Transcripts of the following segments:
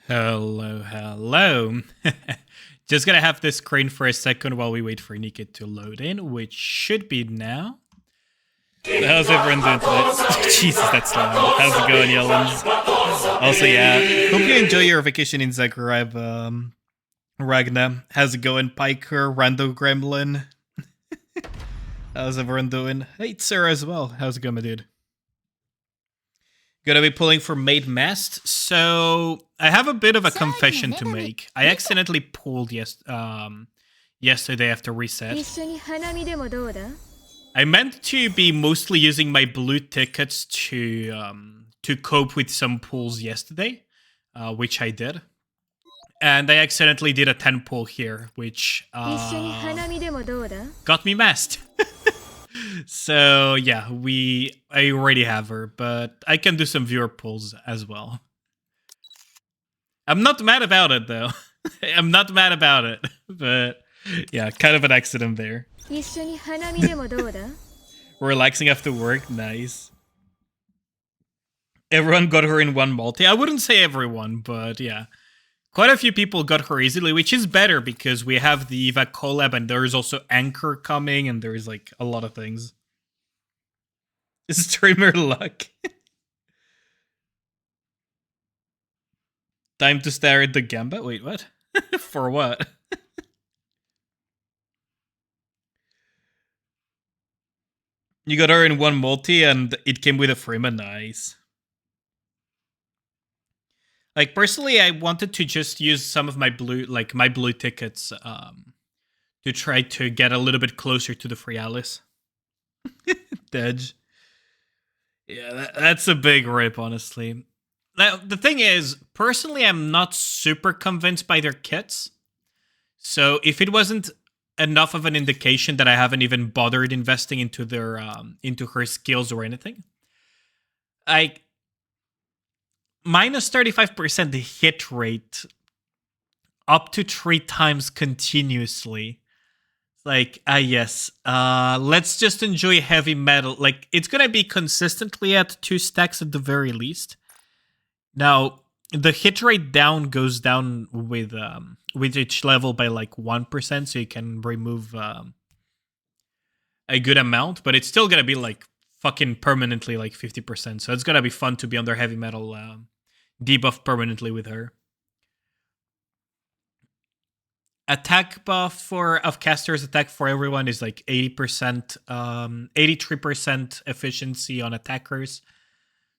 Hello, hello. Just gonna have this screen for a second while we wait for Nika to load in, which should be now. How's everyone doing today? Jesus, that's loud. How's it going, Yellens? Also, yeah, hope you enjoy your vacation in Zagreb, Ragna. How's it going, Piker, Rando Gremlin? How's everyone doing? Hey, Sarah as well. How's it going, my dude? Gonna be pulling for maid Mast. So I have a bit of a confession to make. I accidentally pulled yesterday after reset. I meant to be mostly using my blue tickets to cope with some pulls yesterday, which I did. And I accidentally did a 10 pull here, which got me Mast. So yeah, I already have her, but I can do some viewer pulls as well. I'm not mad about it though. I'm not mad about it, but yeah, kind of an accident there. Relaxing after work, nice. Everyone got her in one multi. I wouldn't say everyone, but yeah. Quite a few people got her easily, which is better because we have the Eva collab and there's also Anchor coming and there's like a lot of things. Streamer luck. Time to stare at the Gamba? Wait, what? For what? You got her in one multi and it came with a Freeman, nice. Like, personally, I wanted to just use some of my blue tickets to try to get a little bit closer to the free Alice. Dedge. Yeah, that's a big rip, honestly. Now, the thing is, personally, I'm not super convinced by their kits. So if it wasn't enough of an indication that I haven't even bothered investing into their into her skills or anything, I minus 35% hit rate up to 3 times continuously. Like, yes, let's just enjoy heavy metal. Like, it's gonna be consistently at 2 stacks at the very least. Now, the hit rate goes down with each level by like 1%, so you can remove a good amount, but it's still gonna be like fucking permanently like 50%. So it's gonna be fun to be under heavy metal debuff permanently with her. Attack buff of caster's attack for everyone is like 80%, 83% efficiency on attackers.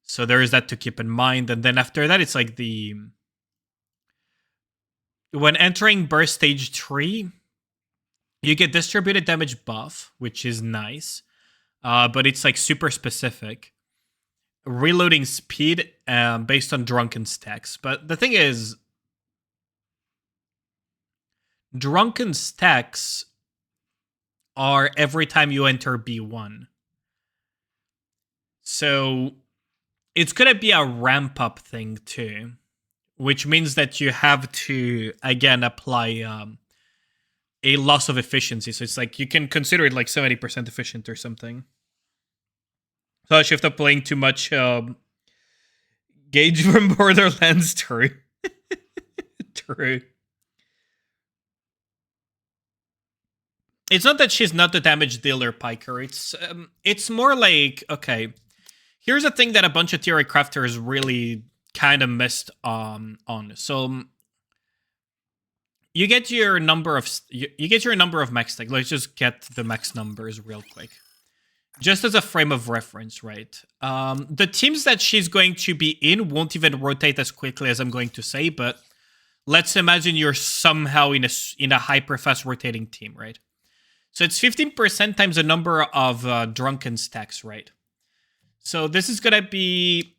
So there is that to keep in mind. And then after that, it's like when entering burst stage 3, you get distributed damage buff, which is nice. But it's like super specific. Reloading speed based on drunken stacks. But the thing is, drunken stacks are every time you enter B1. So it's going to be a ramp up thing too, which means that you have to, again, apply a loss of efficiency. So it's like you can consider it like 70% efficient or something. So I shift up playing too much Gauge from Borderlands. True. True. It's not that she's not the damage dealer, Piker. It's more like, okay, here's a thing that a bunch of theory crafters really kind of missed on. So you get your number of max stack. Let's just get the max numbers real quick, just as a frame of reference, right? The teams that she's going to be in won't even rotate as quickly as I'm going to say, but let's imagine you're somehow in a hyper fast rotating team, right? So it's 15% times the number of drunken stacks, right? So this is going to be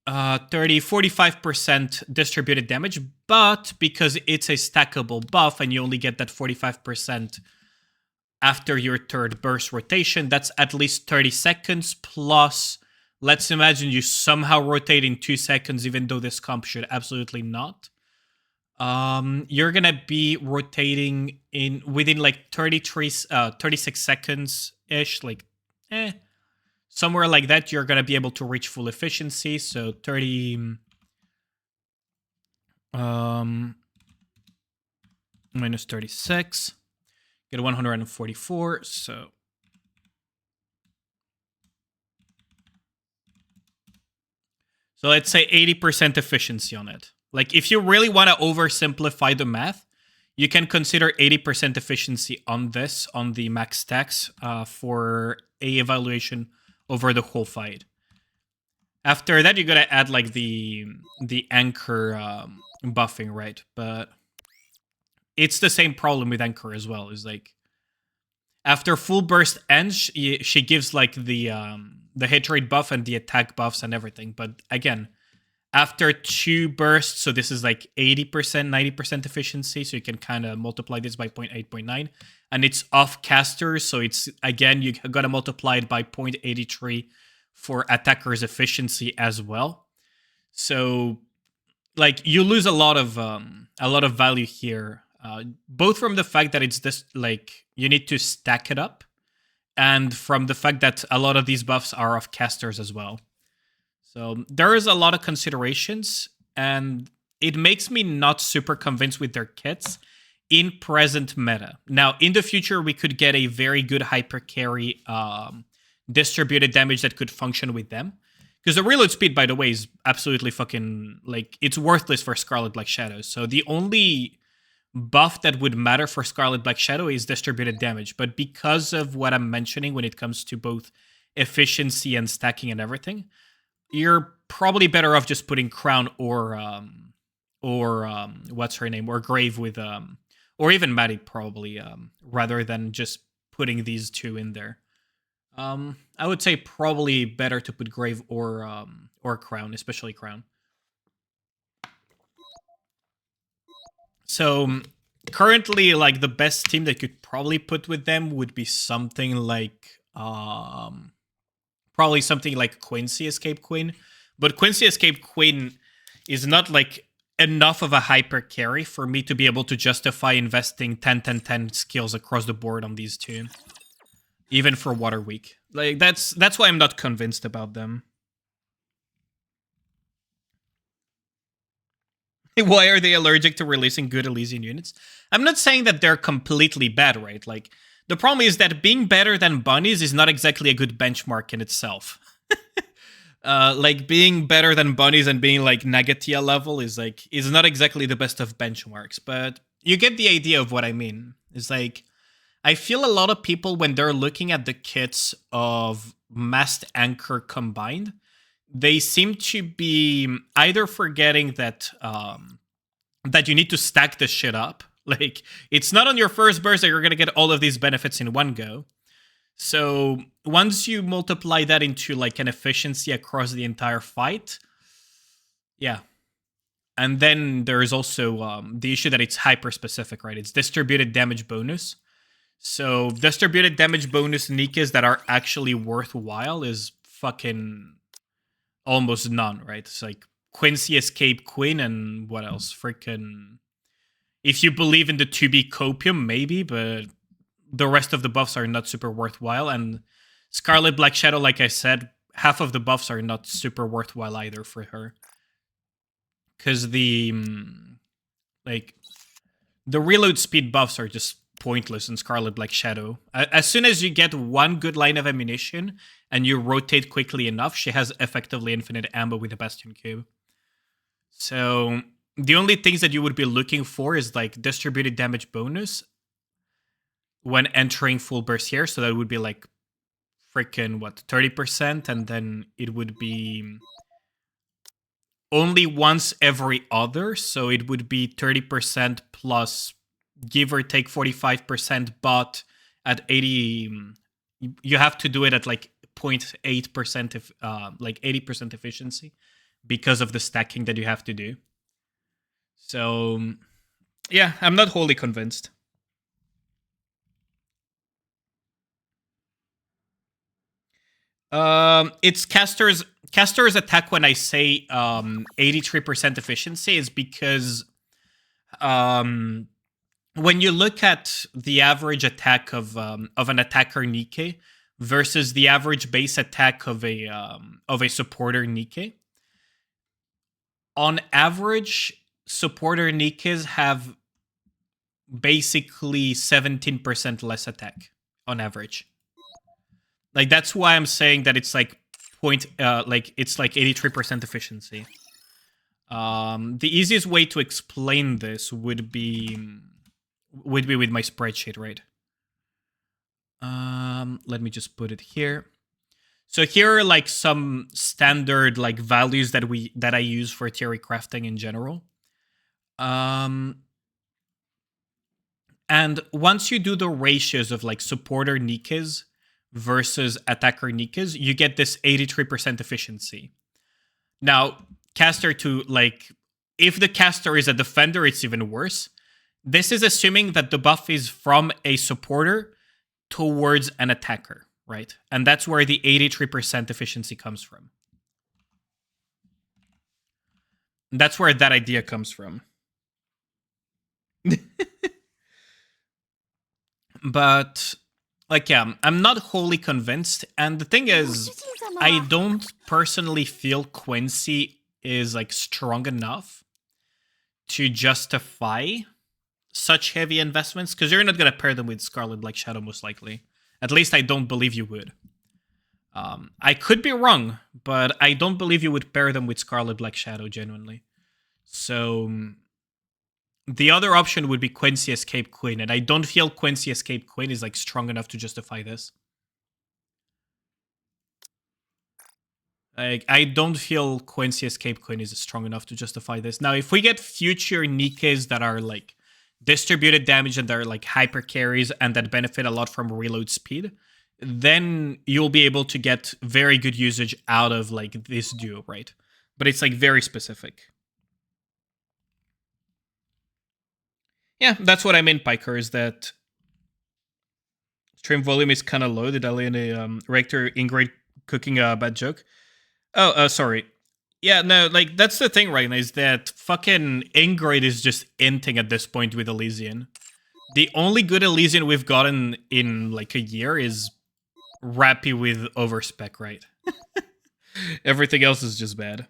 45% distributed damage, but because it's a stackable buff and you only get that 45% after your third burst rotation, that's at least 30 seconds plus, let's imagine you somehow rotate in 2 seconds, even though this comp should absolutely not. You're gonna be rotating within like 36 seconds ish, like somewhere like that. You're gonna be able to reach full efficiency. So Um, minus 36. Get 144. So let's say 80% efficiency on it. Like if you really want to oversimplify the math, you can consider 80% efficiency on this, on the max stacks, for a evaluation over the whole fight. After that, you gotta add like the anchor buffing, right? But it's the same problem with anchor as well. Is like after full burst ends, she gives like the hit rate buff and the attack buffs and everything. But again, after 2 bursts, so this is like 80%, 90% efficiency, so you can kind of multiply this by 0.8, 0.9. And it's off casters, so it's, again, you gotta multiply it by 0.83 for attacker's efficiency as well. So, like, you lose a lot of value here, both from the fact that it's this, like, you need to stack it up, and from the fact that a lot of these buffs are off casters as well. So there is a lot of considerations, and it makes me not super convinced with their kits in present meta. Now, in the future, we could get a very good hyper carry distributed damage that could function with them. Because the reload speed, by the way, is absolutely fucking, like, it's worthless for Scarlet Black Shadow. So the only buff that would matter for Scarlet Black Shadow is distributed damage. But because of what I'm mentioning when it comes to both efficiency and stacking and everything, you're probably better off just putting Crown or what's her name, or Grave with or even Maddie probably, rather than just putting these two in there. I would say probably better to put Grave or Crown, especially Crown. So currently, like, the best team that could probably put with them would be something like probably something like Quincy Escape Queen. But Quincy Escape Queen is not like enough of a hyper carry for me to be able to justify investing 10-10-10 skills across the board on these two. Even for Water Week. Like, that's why I'm not convinced about them. Why are they allergic to releasing good Elysian units? I'm not saying that they're completely bad, right? Like, the problem is that being better than bunnies is not exactly a good benchmark in itself. Like, being better than bunnies and being like Nagatia level is not exactly the best of benchmarks, but you get the idea of what I mean. It's like, I feel a lot of people, when they're looking at the kits of Mast Anchor combined, they seem to be either forgetting that that you need to stack this shit up. Like, it's not on your first burst that you're going to get all of these benefits in one go. So once you multiply that into like an efficiency across the entire fight, yeah. And then there is also the issue that it's hyper specific, right? It's distributed damage bonus. So distributed damage bonus Nikas that are actually worthwhile is fucking almost none, right? It's like Quincy Escape Queen and what else? Freaking, if you believe in the 2B Copium, maybe, but the rest of the buffs are not super worthwhile. And Scarlet Black Shadow, like I said, half of the buffs are not super worthwhile either for her. Because the reload speed buffs are just pointless in Scarlet Black Shadow. As soon as you get one good line of ammunition and you rotate quickly enough, she has effectively infinite ammo with the Bastion Cube. So the only things that you would be looking for is like distributed damage bonus when entering full burst here. So that would be like freaking 30%, and then it would be only once every other. So it would be 30% plus give or take 45%, but at 80, you have to do it at like 0.8% if like 80% efficiency because of the stacking that you have to do. So yeah, I'm not wholly convinced. It's caster's attack. When I say 83% efficiency, is because when you look at the average attack of an attacker Nikke versus the average base attack of a supporter Nikke, on average, supporter Nikes have basically 17% less attack on average. Like that's why I'm saying that it's like it's like 83% efficiency. The easiest way to explain this would be with my spreadsheet, right? Let me just put it here. So here are like some standard like values that I use for theory crafting in general. And once you do the ratios of like supporter Nikes versus attacker Nikes, you get this 83% efficiency. Now, caster to like, if the caster is a defender, it's even worse. This is assuming that the buff is from a supporter towards an attacker, right? And that's where the 83% efficiency comes from. That's where that idea comes from. But like, yeah, I'm not wholly convinced. And the thing is, I don't personally feel Quincy is like strong enough to justify such heavy investments, because you're not going to pair them with Scarlet Black Shadow, most likely. At least I don't believe you would. I could be wrong, but I don't believe you would pair them with Scarlet Black Shadow, genuinely. So the other option would be Quincy Escape Queen, and I don't feel Quincy Escape Queen is like strong enough to justify this. Like, I don't feel Quincy Escape Queen is strong enough to justify this. Now, if we get future Nikes that are like distributed damage and that are like hyper carries and that benefit a lot from reload speed, then you'll be able to get very good usage out of like this duo, right? But it's like very specific. Yeah, that's what I meant, Piker, is that stream volume is kind of low. Did Alien Rector Ingrid cooking a bad joke? Oh, sorry. Yeah, no, like, that's the thing right now, is that fucking Ingrid is just inting at this point with Elysian. The only good Elysian we've gotten in, like, a year is Rappy with overspec, right? Everything else is just bad.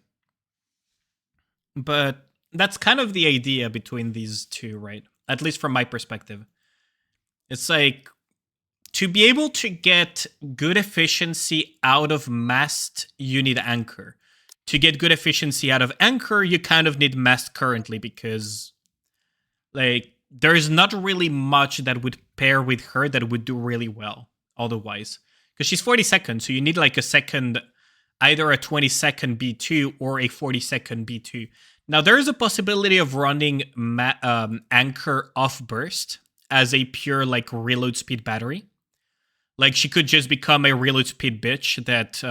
But that's kind of the idea between these two, right? At least from my perspective. It's like, to be able to get good efficiency out of Mast, you need Anchor. To get good efficiency out of Anchor, you kind of need Mast currently, because like there's not really much that would pair with her that would do really well otherwise. Because she's 40 seconds, so you need like a second, either a 20-second B2 or a 40-second B2. Now, there is a possibility of running Anchor off burst as a pure like reload speed battery. Like, she could just become a reload speed bitch that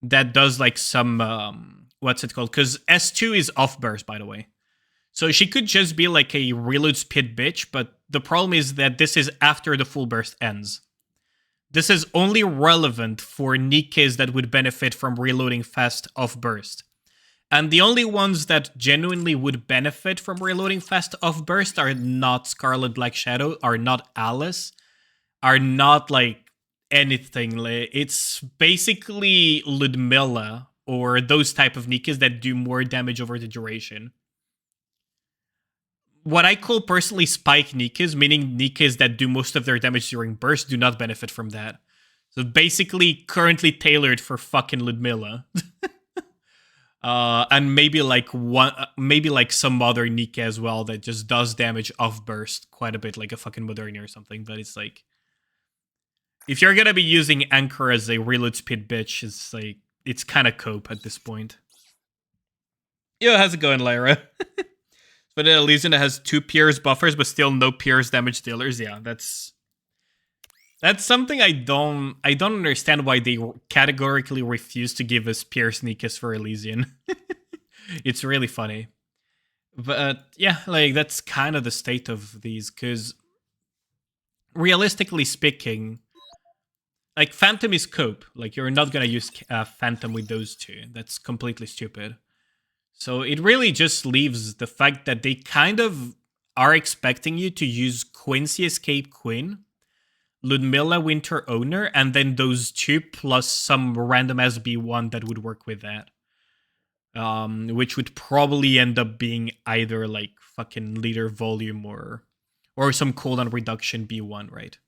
that does like some what's it called? Because S2 is off burst, by the way. So she could just be like a reload speed bitch, but the problem is that this is after the full burst ends. This is only relevant for Nikes that would benefit from reloading fast off burst. And the only ones that genuinely would benefit from reloading fast off burst are not Scarlet Black Shadow, are not Alice, are not like anything. It's basically Ludmilla or those type of Nikes that do more damage over the duration. What I call personally spike Nikes, meaning Nikes that do most of their damage during burst, do not benefit from that. So basically currently tailored for fucking Ludmilla. And maybe like some other Nika as well that just does damage off burst quite a bit, like a fucking Modernia or something. But it's like, if you're gonna be using Anchor as a reload speed bitch, it's like, it's kind of cope at this point. Yo, how's it going, Lyra? But Elysian has 2 Pierce buffers, but still no Pierce damage dealers. Yeah, that's something I don't understand why they categorically refuse to give us Pierce Nikes for Elysian. It's really funny. But yeah, like, that's kind of the state of these, because realistically speaking, like, Phantom is cope. Like, you're not gonna use Phantom with those two. That's completely stupid. So it really just leaves the fact that they kind of are expecting you to use Quincy Escape Queen, Ludmilla Winter Owner, and then those two plus some random SB1 that would work with that. which would probably end up being either like fucking leader volume or some cooldown reduction B1, right?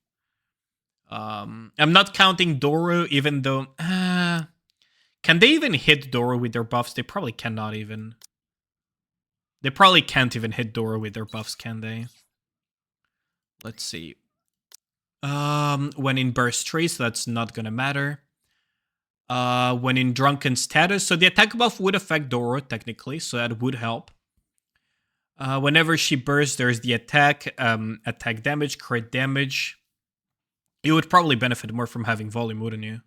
I'm not counting Doro, even though can they even hit Doro with their buffs? They probably cannot even. They probably can't even hit Doro with their buffs, can they? Let's see. When in burst trace, that's not gonna matter. When in drunken status, so the attack buff would affect Doro technically, so that would help. Whenever she bursts, there's the attack damage, crit damage. You would probably benefit more from having volume, wouldn't you?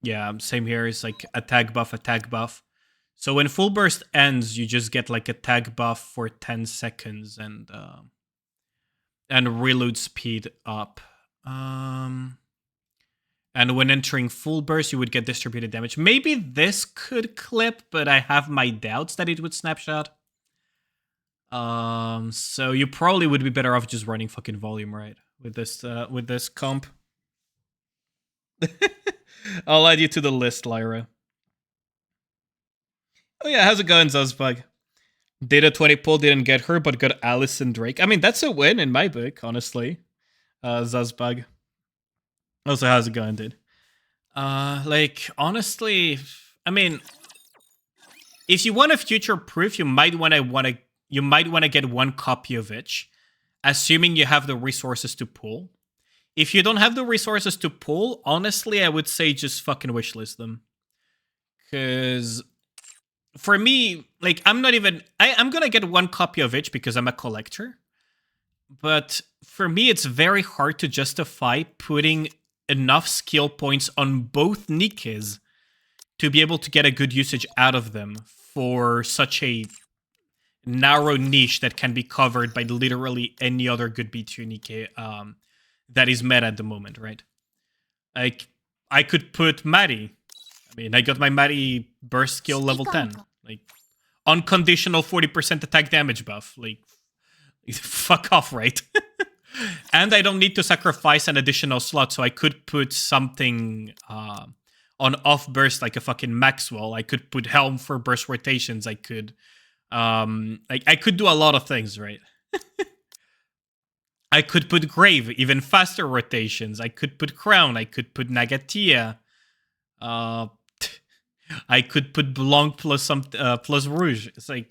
Yeah, same here. It's like attack buff, attack buff. So when full burst ends, you just get like attack buff for 10 seconds and reload speed up. And when entering full burst, you would get distributed damage. Maybe this could clip, but I have my doubts that it would snapshot. So you probably would be better off just running fucking volume, right? With this comp. I'll add you to the list, Lyra. Oh yeah, how's it going, Zuzbug? Data 20 pull didn't get her, but got Allison Drake. I mean, that's a win in my book, honestly. Zuzbug. Also, how's it going, dude? Like, honestly, I mean, if you want a future proof, you might want to get one copy of it, assuming you have the resources to pull. If you don't have the resources to pull, honestly, I would say just fucking wishlist them. Because for me, like, I'm gonna get one copy of it because I'm a collector. But for me, it's very hard to justify putting enough skill points on both Nikkes to be able to get a good usage out of them for such a narrow niche that can be covered by literally any other good B2 Nikke that is meta at the moment, right? Like, I could put Maddie. I mean, I got my Maddie burst skill level 10. Like, unconditional 40% attack damage buff. Like, fuck off, right? And I don't need to sacrifice an additional slot, so I could put something on off burst like a fucking Maxwell. I could put Helm for burst rotations. I could I could do a lot of things, right? I could put Grave, even faster rotations. I could put Crown. I could put Nagatia. I could put Blanc plus plus Rouge. It's like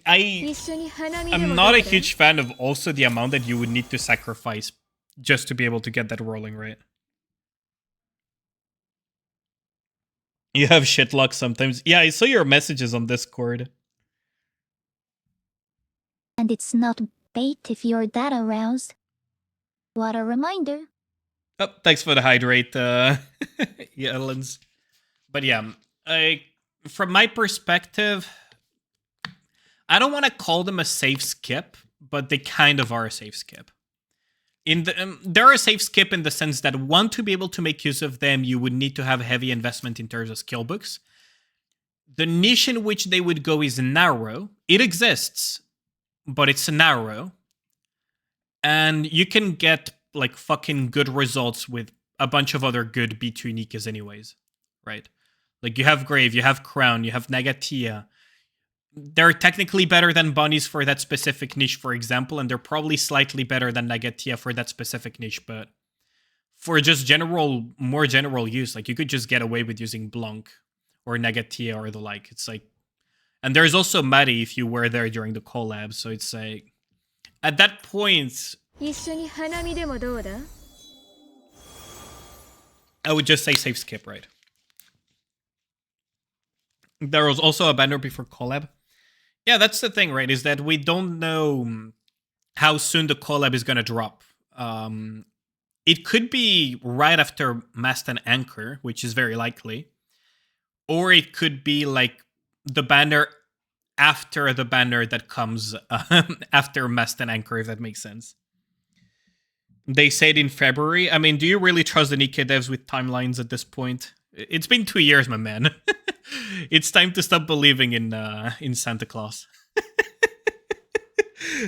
I'm not a huge fan of also the amount that you would need to sacrifice just to be able to get that rolling right. You have shit luck sometimes. Yeah, I saw your messages on Discord. And it's not bait if you're that aroused. What a reminder. Oh, thanks for the hydrate, Yellens. But yeah, from my perspective, I don't want to call them a safe skip, but they kind of are a safe skip. They're a safe skip in the sense that to be able to make use of them, you would need to have heavy investment in terms of skill books. The niche in which they would go is narrow. It exists, but it's narrow. And you can get like fucking good results with a bunch of other good B2 Nikas anyways, right? Like you have Grave, you have Crown, you have Nagatia. They're technically better than bunnies for that specific niche, for example, and they're probably slightly better than Nagatia for that specific niche, but for just more general use, like you could just get away with using Blanc or Nagatia or the like. It's like, and there's also Maddie if you were there during the collab, so it's like, at that point, I would just say safe skip, right? There was also a banner before collab. Yeah, that's the thing, right? Is that we don't know how soon the collab is going to drop. It could be right after Mast and Anchor, which is very likely. Or it could be like the banner after the banner that comes after Mast and Anchor, if that makes sense. They said in February. I mean, do you really trust the Nikkei devs with timelines at this point? It's been 2 years, my man. It's time to stop believing in Santa Claus.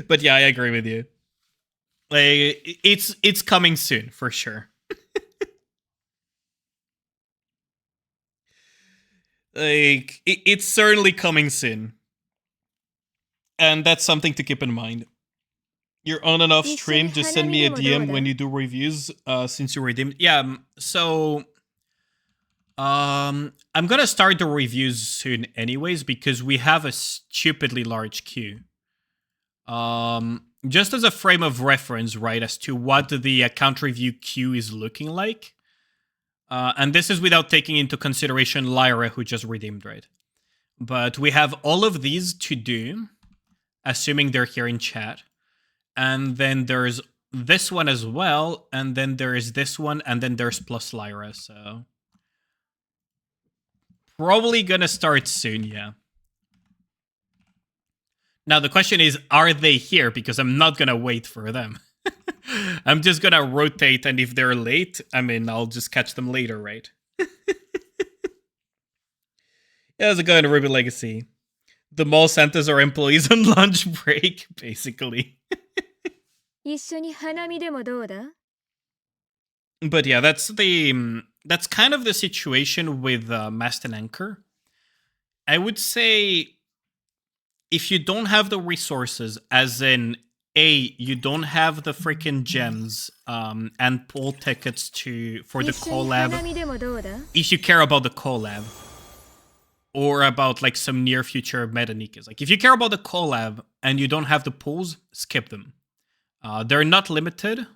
But yeah, I agree with you. Like, it's coming soon for sure. Like, it's certainly coming soon. And that's something to keep in mind. You're on and off stream. Just send me a DM when you do reviews, since you redeemed. Yeah, I'm gonna start the reviews soon anyways, because we have a stupidly large queue. Just as a frame of reference, right, as to what the account review queue is looking like. And this is without taking into consideration Lyra, who just redeemed, right? But we have all of these to do, assuming they're here in chat. And then there's this one as well, and then there is this one, and then there's plus Lyra, so probably gonna start soon, yeah. Now the question is, are they here? Because I'm not gonna wait for them. I'm just gonna rotate, and if they're late, I mean, I'll just catch them later, right? Yeah, how's it going, Ruby Legacy? The mall Santas are employees on lunch break, basically. 一緒に花見でもどうだ? But yeah, that's kind of the situation with Mast and Anchor. I would say if you don't have the resources, as in you don't have the freaking gems and pull tickets for the collab. If you care about the collab or about like some near future meta Nikas, like if you care about the collab and you don't have the pulls, skip them. They're not limited.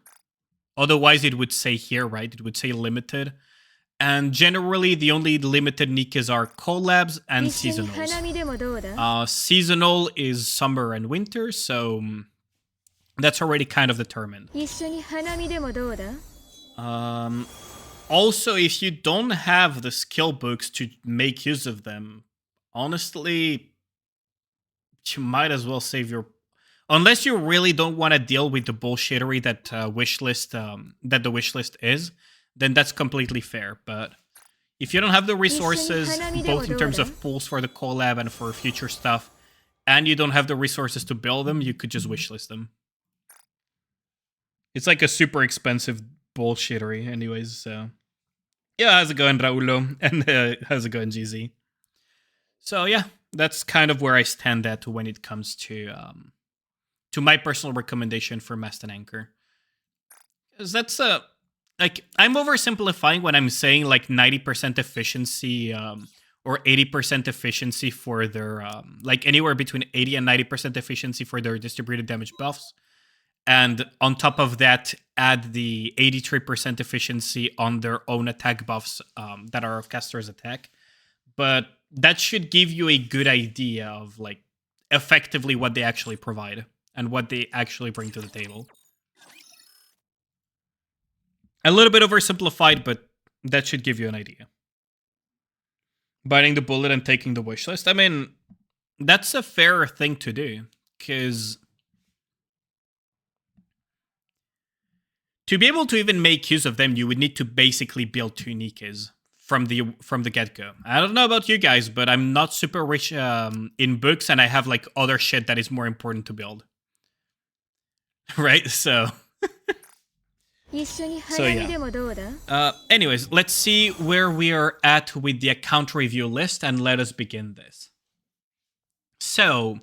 Otherwise, it would say here, right? It would say limited. And generally, the only limited Nikas are collabs and seasonals. Seasonal is summer and winter, so that's already kind of determined. Also, if you don't have the skill books to make use of them, honestly, you might as well save your... Unless you really don't want to deal with the bullshittery that the wishlist is, then that's completely fair. But if you don't have the resources, both in terms of pools for the collab and for future stuff, and you don't have the resources to build them, you could just wishlist them. It's like a super expensive bullshittery anyways, so... Yeah, how's it going, Raulo? And how's it going, GZ? So yeah, that's kind of where I stand at when it comes to my personal recommendation for Mast and Anchor. Because that's like, I'm oversimplifying when I'm saying like 90% efficiency or 80% efficiency for their like anywhere between 80 and 90% efficiency for their distributed damage buffs. And on top of that, add the 83% efficiency on their own attack buffs that are of caster's attack. But that should give you a good idea of like effectively what they actually provide and what they actually bring to the table. A little bit oversimplified, but that should give you an idea. Biting the bullet and taking the wish list. I mean, that's a fair thing to do, because to be able to even make use of them, you would need to basically build 2 Nikas from the get-go. I don't know about you guys, but I'm not super rich in books, and I have like other shit that is more important to build. Right? So yeah. Anyways, let's see where we are at with the account review list, and let us begin this. So,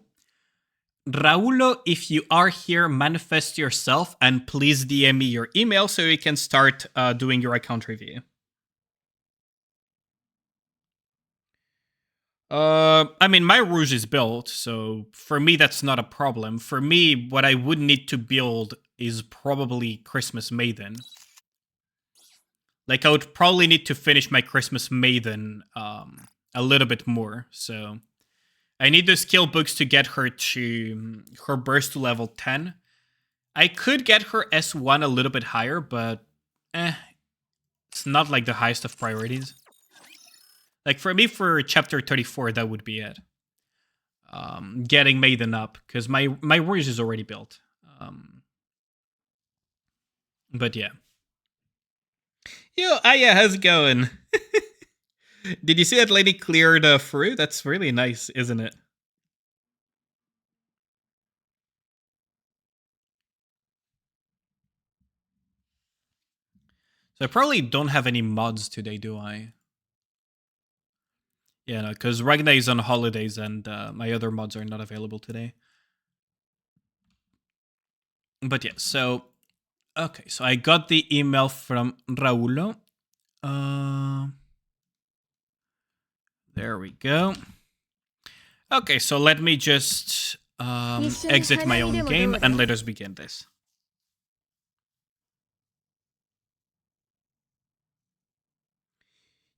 Raulo, if you are here, manifest yourself and please DM me your email so we can start doing your account review. I mean, my Rouge is built, so for me, that's not a problem. For me, what I would need to build is probably Christmas Maiden. Like, I would probably need to finish my Christmas Maiden a little bit more, so... I need the skill books to get her to her burst to level 10. I could get her S1 a little bit higher, but it's not like the highest of priorities. Like for me, for chapter 34, that would be it. Getting Maiden up, because my Rouge is already built. But yeah. Yo, Aya, how's it going? Did you see that lady cleared fruit? That's really nice, isn't it? So I probably don't have any mods today, do I? Yeah, no, because Ragna is on holidays and my other mods are not available today. But yeah, so okay, so I got the email from Raulo. There we go. Okay, so let me just exit my own game and let us begin this.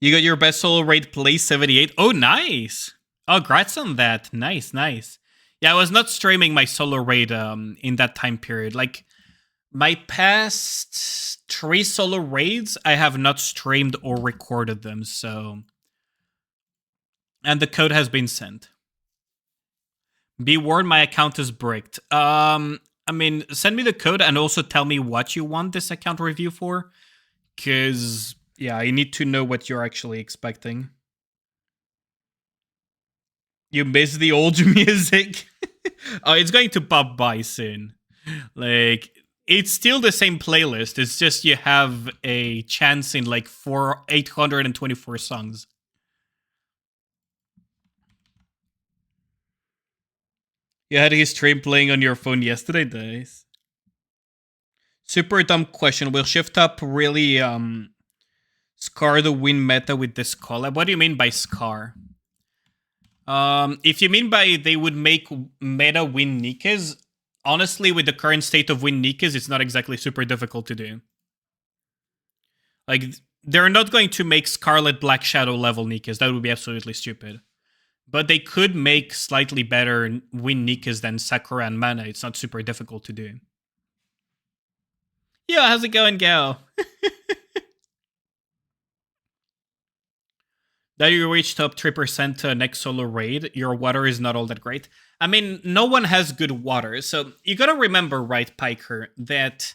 You got your best solo raid play 78. Oh, nice. Oh, congrats on that. Nice, nice. Yeah, I was not streaming my solo raid in that time period. Like, my past 3 solo raids, I have not streamed or recorded them, so... And the code has been sent. Be warned, my account is bricked. I mean, send me the code and also tell me what you want this account review for. Because, yeah, I need to know what you're actually expecting. You miss the old music? Oh, it's going to pop by soon. Like, it's still the same playlist. It's just you have a chance in like 824 songs. You had his stream playing on your phone yesterday, nice. Super dumb question. Will Shift Up really scar the win meta with this collab? What do you mean by scar? If you mean by they would make meta win Nikes, honestly, with the current state of win Nikes, it's not exactly super difficult to do. Like, they're not going to make Scarlet Black Shadow level Nikes. That would be absolutely stupid. But they could make slightly better win Nikas than Sakura and Mana. It's not super difficult to do. Yeah, how's it going, Gal? That you reach top 3% next solo raid, your water is not all that great. I mean, no one has good water, so you gotta remember, right, Piker, that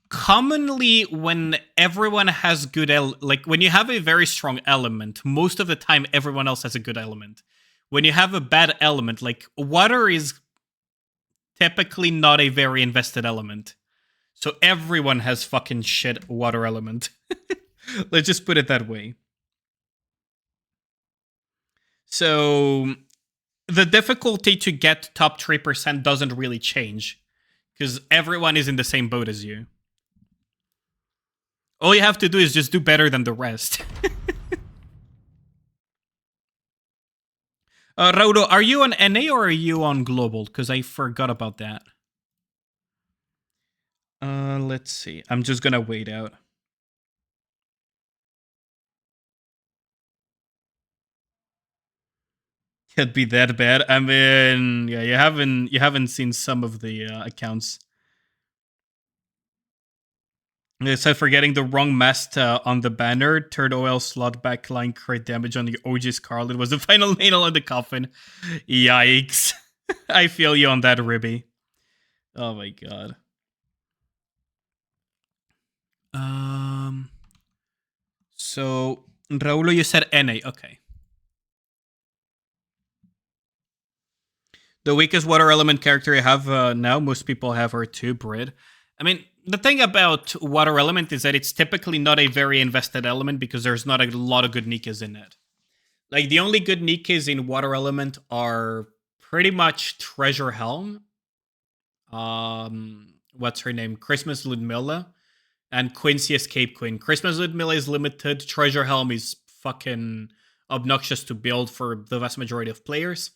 commonly when everyone has good like when you have a very strong element, most of the time everyone else has a good element. When you have a bad element, like water is typically not a very invested element. So everyone has fucking shit water element. Let's just put it that way. So the difficulty to get top 3% doesn't really change because everyone is in the same boat as you. All you have to do is just do better than the rest. Raudo, are you on NA or are you on global? Because I forgot about that. Let's see. I'm just gonna wait out. Can't be that bad. I mean, yeah, you haven't seen some of the accounts. Except for getting the wrong Mast on the banner, third OL slot backline crit damage on the OG Scarlet was the final nail in the coffin. Yikes. I feel you on that, Ribby. Oh my god. So, Raulo, you said NA. Okay. The weakest water element character you have now, most people have her too, Brid. I mean, the thing about water element is that it's typically not a very invested element because there's not a lot of good Nikas in it. Like, the only good Nikas in water element are pretty much Treasure Helm. What's her name? Christmas Ludmilla. And Quincy Escape Queen. Christmas Ludmilla is limited. Treasure Helm is fucking obnoxious to build for the vast majority of players.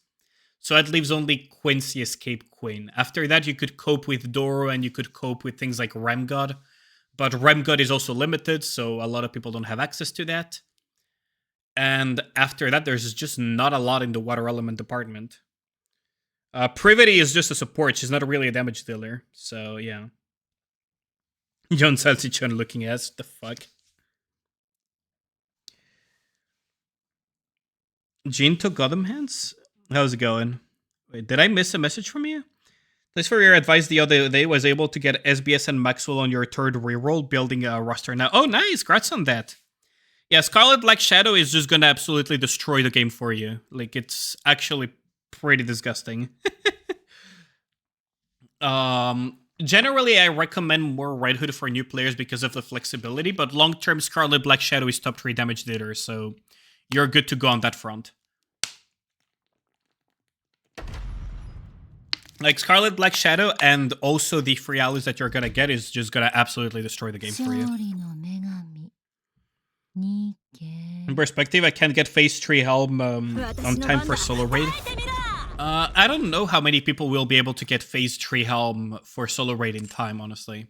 So that leaves only Quincy Escape Queen. After that, you could cope with Doro and you could cope with things like Remgod. But Remgod is also limited, so a lot of people don't have access to that. And after that, there's just not a lot in the water element department. Privity is just a support. She's not really a damage dealer. So, yeah. John Salsichon looking ass. The fuck? Jean took Gotham Hands? How's it going? Wait, did I miss a message from you? Thanks for your advice the other day. Was able to get SBS and Maxwell on your third reroll, building a roster now. Oh, nice. Congrats on that. Yeah, Scarlet Black Shadow is just gonna absolutely destroy the game for you. Like, it's actually pretty disgusting. Generally, I recommend more Red Hood for new players because of the flexibility, but long-term Scarlet Black Shadow is top 3 damage dealer, so you're good to go on that front. Like Scarlet Black Shadow and also the free allies that you're gonna get is just gonna absolutely destroy the game for you. In perspective, I can't get Phase 3 Helm on time for solo raid. I don't know how many people will be able to get Phase 3 Helm for solo raid in time, honestly.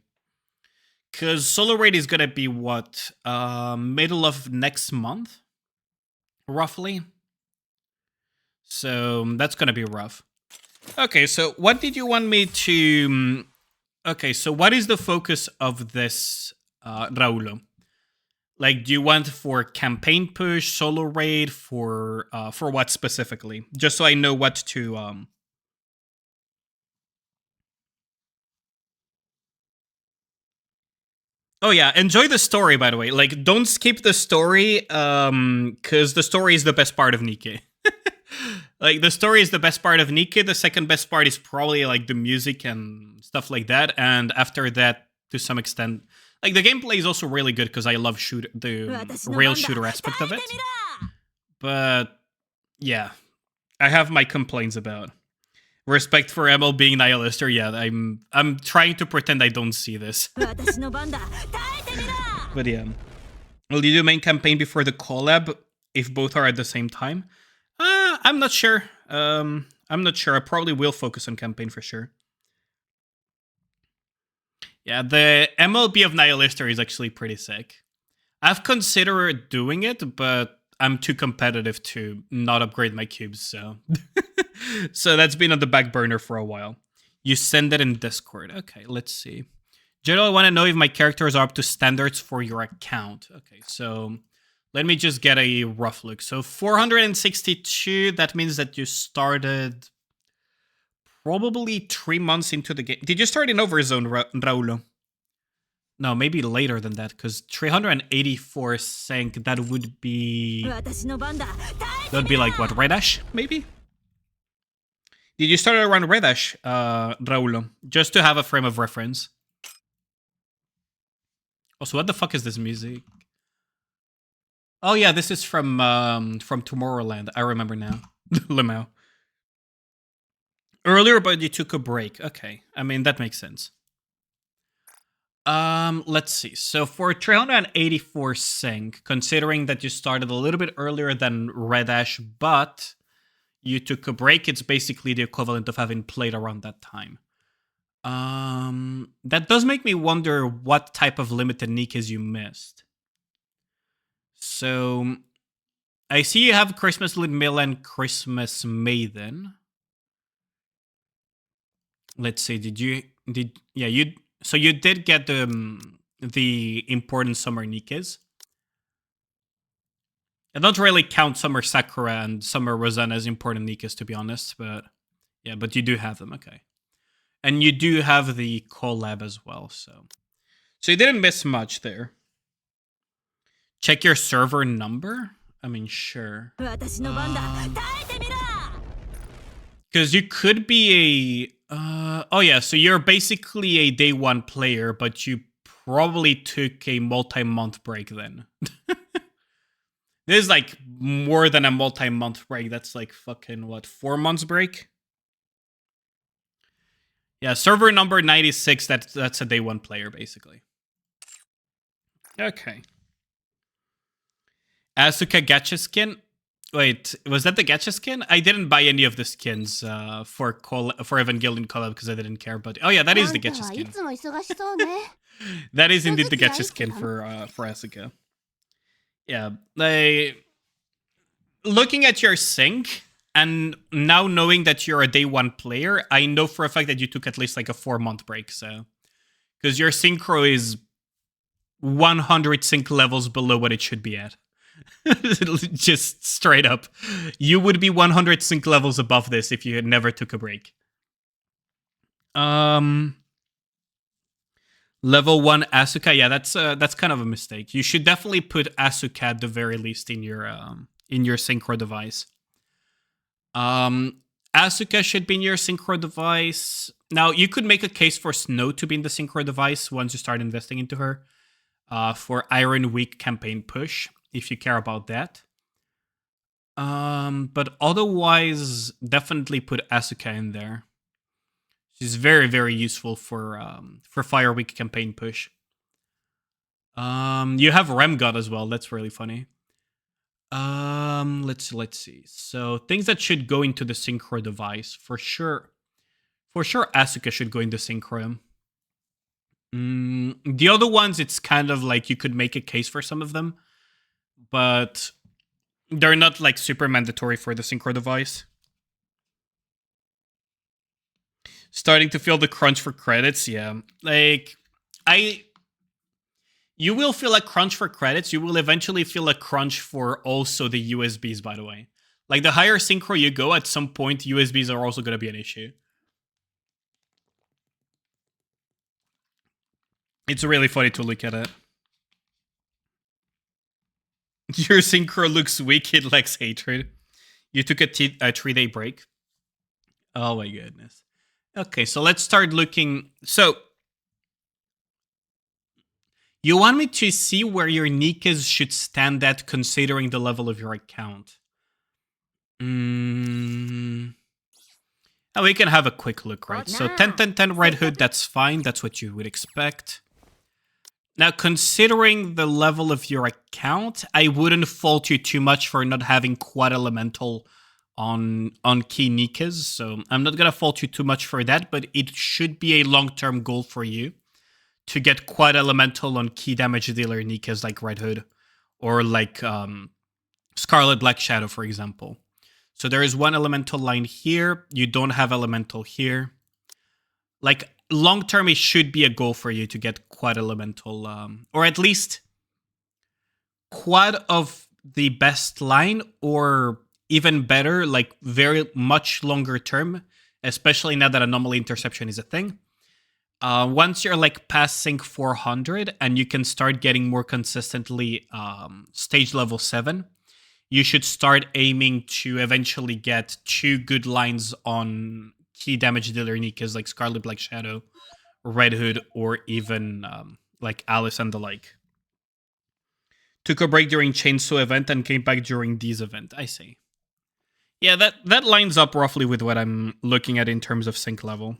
Because solo raid is gonna be what? Middle of next month? Roughly. So that's gonna be rough. Okay, so what did you want me to... Okay, so what is the focus of this, Raulo? Like, do you want for campaign push, solo raid, for what specifically? Just so I know what to... Oh yeah, enjoy the story, by the way. Like, don't skip the story, because the story is the best part of Nikke. Like, the story is the best part of Nikke. The second best part is probably, like, the music and stuff like that. And after that, to some extent... Like, the gameplay is also really good because I love the rail shooter aspect of it. But, yeah. I have my complaints about. Respect for ML being nihilist, or yeah, I'm trying to pretend I don't see this. But yeah. Will you do main campaign before the collab if both are at the same time? I'm not sure. I'm not sure. I probably will focus on campaign for sure. Yeah, the MLB of Nihilister is actually pretty sick. I've considered doing it, but I'm too competitive to not upgrade my cubes, so... So that's been on the back burner for a while. You send it in Discord. Okay, let's see. General, I want to know if my characters are up to standards for your account. Okay, so let me just get a rough look. So 462, that means that you started probably 3 months into the game. Did you start in Overzone, Raulo? No, maybe later than that, because 384 sank, that would be... That would be like, what, Red Ash, maybe? Did you start around Red Ash, Raulo? Just to have a frame of reference. Also, what the fuck is this music? Oh yeah, this is from Tomorrowland. I remember now. Lemao. Earlier, but you took a break. Okay, I mean, that makes sense. Let's see. So for 384 sync, considering that you started a little bit earlier than Red Ash, but you took a break, it's basically the equivalent of having played around that time. That does make me wonder what type of limited Nikes you missed. So, I see you have Christmas Ludmilla and Christmas Maiden. Let's see, so you did get the important summer Nikes. I don't really count Summer Sakura and Summer Rosanna as important Nikes, to be honest, but yeah, but you do have them, okay. And you do have the collab as well, so you didn't miss much there. Check your server number? I mean, sure. Because you could be a... oh yeah, so you're basically a day one player, but you probably took a multi-month break then. This is like more than a multi-month break. That's like fucking, what, 4 months break? Yeah, server number 96, that's a day one player, basically. Okay. Asuka gacha skin? Wait, was that the gacha skin? I didn't buy any of the skins for Evangelion collab because I didn't care, but... Oh yeah, that is the gacha skin. That is indeed the gacha skin for Asuka. Yeah, looking at your sync, and now knowing that you're a day one player, I know for a fact that you took at least like a 4-month break, so... Because your synchro is 100 sync levels below what it should be at. Just straight up. You would be 100 sync levels above this if you had never took a break. Level 1 Asuka, yeah, that's kind of a mistake. You should definitely put Asuka at the very least in your synchro device. Asuka should be in your synchro device. Now, you could make a case for Snow to be in the synchro device once you start investing into her. For Iron Week campaign push, if you care about that. But otherwise, definitely put Asuka in there. She's very, very useful for Fire Week campaign push. You have Remgod as well. That's really funny. Let's see. So things that should go into the synchro device for sure. For sure, Asuka should go into synchro. The other ones, it's kind of like you could make a case for some of them, but they're not like super mandatory for the synchro device. Starting to feel the crunch for credits, yeah. Like, you will feel a crunch for credits. You will eventually feel a crunch for also the USBs, by the way. Like, the higher synchro you go, at some point, USBs are also going to be an issue. It's really funny to look at it. Your synchro looks weak, it lacks hatred. You took a 3-day break. Oh my goodness. Okay, so let's start looking. So, you want me to see where your Nikas should stand at considering the level of your account? Oh, we can have a quick look, right? So 10, 10, 10 Red Hood, that's fine. That's what you would expect. Now, considering the level of your account, I wouldn't fault you too much for not having Quad Elemental on key Nikas. So I'm not going to fault you too much for that, but it should be a long-term goal for you to get Quad Elemental on key damage dealer Nikas like Red Hood or like Scarlet Black Shadow, for example. So there is one Elemental line here. You don't have Elemental here. Like, long-term, it should be a goal for you to get Quad Elemental, or at least Quad of the best line, or even better, like very much longer term, especially now that Anomaly Interception is a thing. Once you're like passing 400 and you can start getting more consistently stage level 7, you should start aiming to eventually get 2 good lines on key damage dealer Nikas like Scarlet Black Shadow, Red Hood, or even like Alice and the like. Took a break during Chainsaw event and came back during these event. I see. Yeah, that lines up roughly with what I'm looking at in terms of sync level.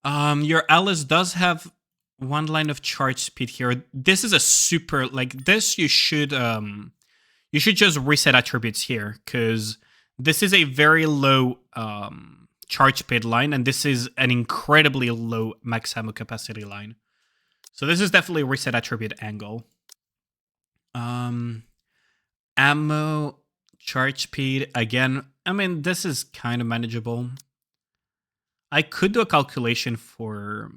Your Alice does have one line of charge speed here. This is a super, like, this you should just reset attributes here, because this is a very low charge speed line, and this is an incredibly low max ammo capacity line. So this is definitely a reset attribute angle. Ammo, charge speed, again, I mean, this is kind of manageable. I could do a calculation for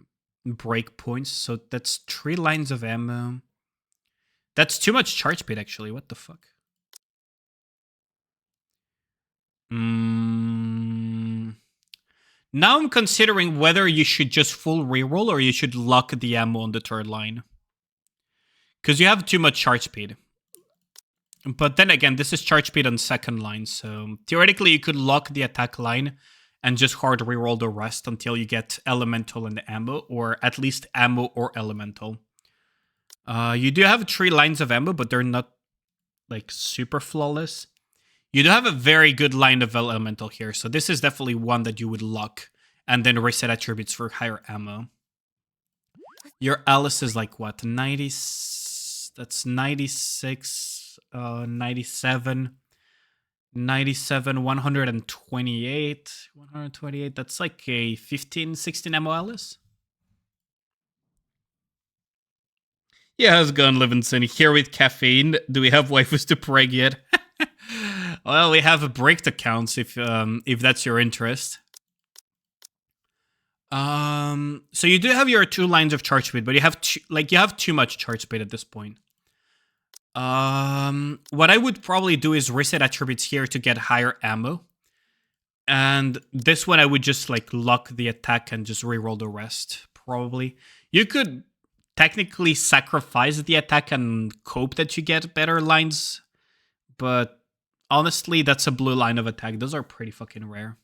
breakpoints, so that's 3 lines of ammo. That's too much charge speed, actually. What the fuck? Now I'm considering whether you should just full reroll or you should lock the ammo on the 3rd line. Because you have too much charge speed. But then again, this is charge speed on 2nd line, so theoretically you could lock the attack line and just hard reroll the rest until you get elemental and ammo, or at least ammo or elemental. You do have 3 lines of ammo, but they're not like super flawless. You do have a very good line of elemental here, so this is definitely one that you would lock and then reset attributes for higher ammo. Your Alice is like what, 90? That's 96, 97, 97, 128, 128. That's like a 15, 16 ammo Alice. Yeah, how's it going, Livingston? Here with caffeine. Do we have waifus to preg yet? Well, we have a break accounts if that's your interest. So you do have your 2 lines of charge speed, but you have too much charge speed at this point. What I would probably do is reset attributes here to get higher ammo. And this one I would just like lock the attack and just reroll the rest, probably. You could technically sacrifice the attack and hope that you get better lines, but Honestly, that's a blue line of attack. Those are pretty fucking rare.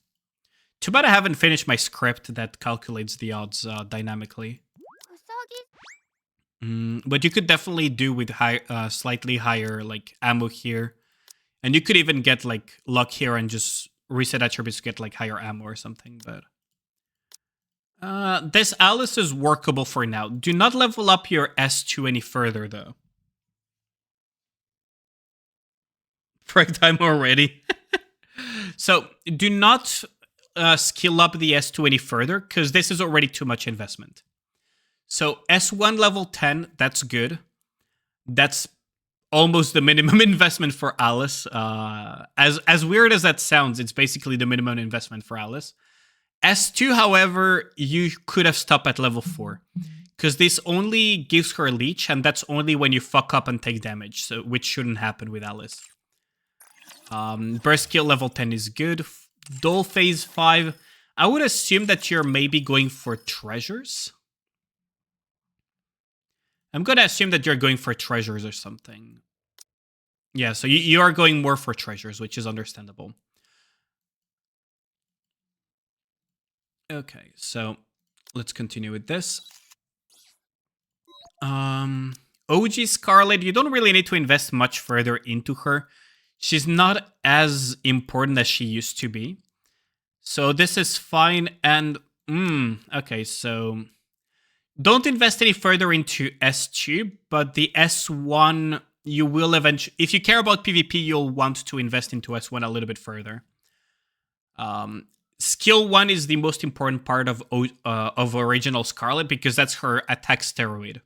Too bad I haven't finished my script that calculates the odds dynamically. But you could definitely do with slightly higher like ammo here. And you could even get like luck here and just reset attributes to get like higher ammo or something. But this Alice is workable for now. Do not level up your S2 any further though. Break time already. So do not skill up the S2 any further because this is already too much investment. So S1 level 10, that's good. That's almost the minimum investment for Alice. As weird as that sounds, it's basically the minimum investment for Alice. S2, however, you could have stopped at level 4. Because this only gives her leech, and that's only when you fuck up and take damage, so which shouldn't happen with Alice. Burst skill level 10 is good. Dull phase 5. I would assume that you're maybe going for treasures. I'm going to assume that you're going for treasures or something. Yeah, so you are going more for treasures, which is understandable. Okay, so let's continue with this. OG Scarlet, you don't really need to invest much further into her. She's not as important as she used to be. So this is fine. And, okay, so don't invest any further into S2, but the S1, you will eventually, if you care about PvP, you'll want to invest into S1 a little bit further. Skill 1 is the most important part of original Scarlet because that's her attack steroid.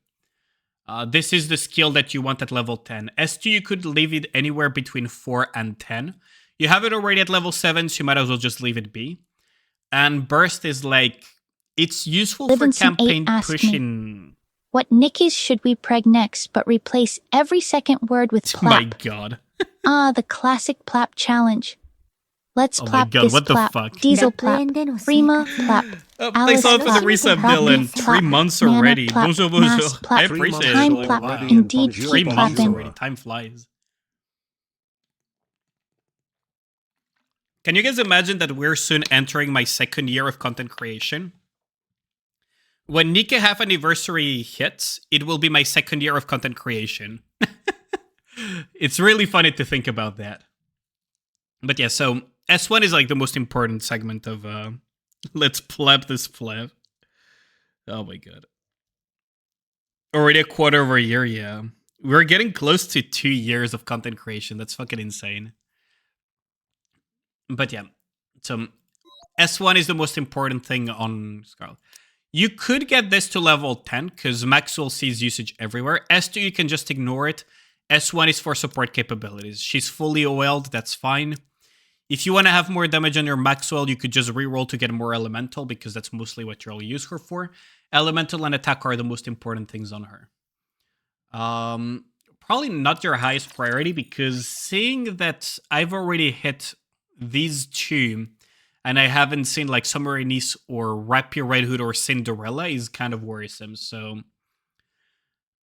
This is the skill that you want at level 10. S2, you could leave it anywhere between 4 and 10. You have it already at level 7, so you might as well just leave it be. And Burst is like, it's useful for campaign pushing. What nickies should we preg next, but replace every second word with plap? Oh my god. The classic plap challenge. Let's plap God, this what the plap. fuck? Diesel plap. Rima plap. Thanks a lot for the resub, Dylan. 3 months already. Bonjour, bonjour. I appreciate it. Time plap. Indeed, 3 keep months clapping. already. Time flies. Can you guys imagine that we're soon entering my 2nd year of content creation? When Nika half anniversary hits, it will be my 2nd year of content creation. It's really funny to think about that. But yeah, so S1 is like the most important segment of let's pleb this pleb. Oh my god. Already a quarter of a year, yeah. We're getting close to 2 years of content creation. That's fucking insane. But yeah, so S1 is the most important thing on Scarlet. You could get this to level 10 because Maxwell sees usage everywhere. S2, you can just ignore it. S1 is for support capabilities. She's fully OL'd, that's fine. If you want to have more damage on your Maxwell, you could just reroll to get more Elemental because that's mostly what you'll use her for. Elemental and Attack are the most important things on her. Probably not your highest priority because seeing that I've already hit these 2 and I haven't seen like Summer Niece or Rapier Red Hood or Cinderella is kind of worrisome. So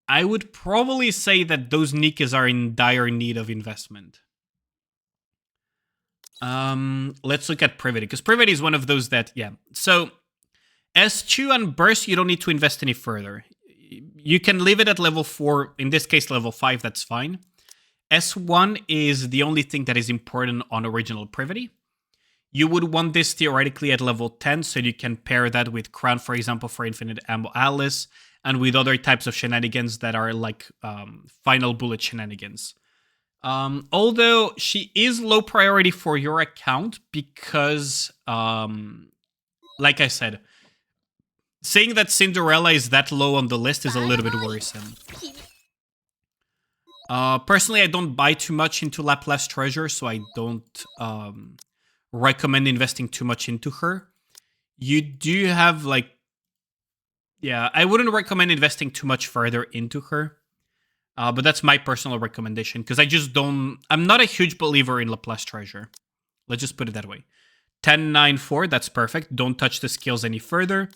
I would probably say that those Nikas are in dire need of investment. Let's look at Privity, because Privity is one of those that, yeah. So S2 and Burst, you don't need to invest any further. You can leave it at level 4, in this case level 5, that's fine. S1 is the only thing that is important on original Privity. You would want this theoretically at level 10, so you can pair that with Crown, for example, for Infinite Ammo Alice, and with other types of shenanigans that are like Final Bullet shenanigans. Although she is low priority for your account because, like I said, saying that Cinderella is that low on the list is a little bit worrisome. Personally, I don't buy too much into Laplace Treasure, so I don't recommend investing too much into her. You do have, like, yeah, I wouldn't recommend investing too much further into her. But that's my personal recommendation, because I'm not a huge believer in Laplace Treasure. Let's just put it that way. 10-9-4, that's perfect. Don't touch the skills any further.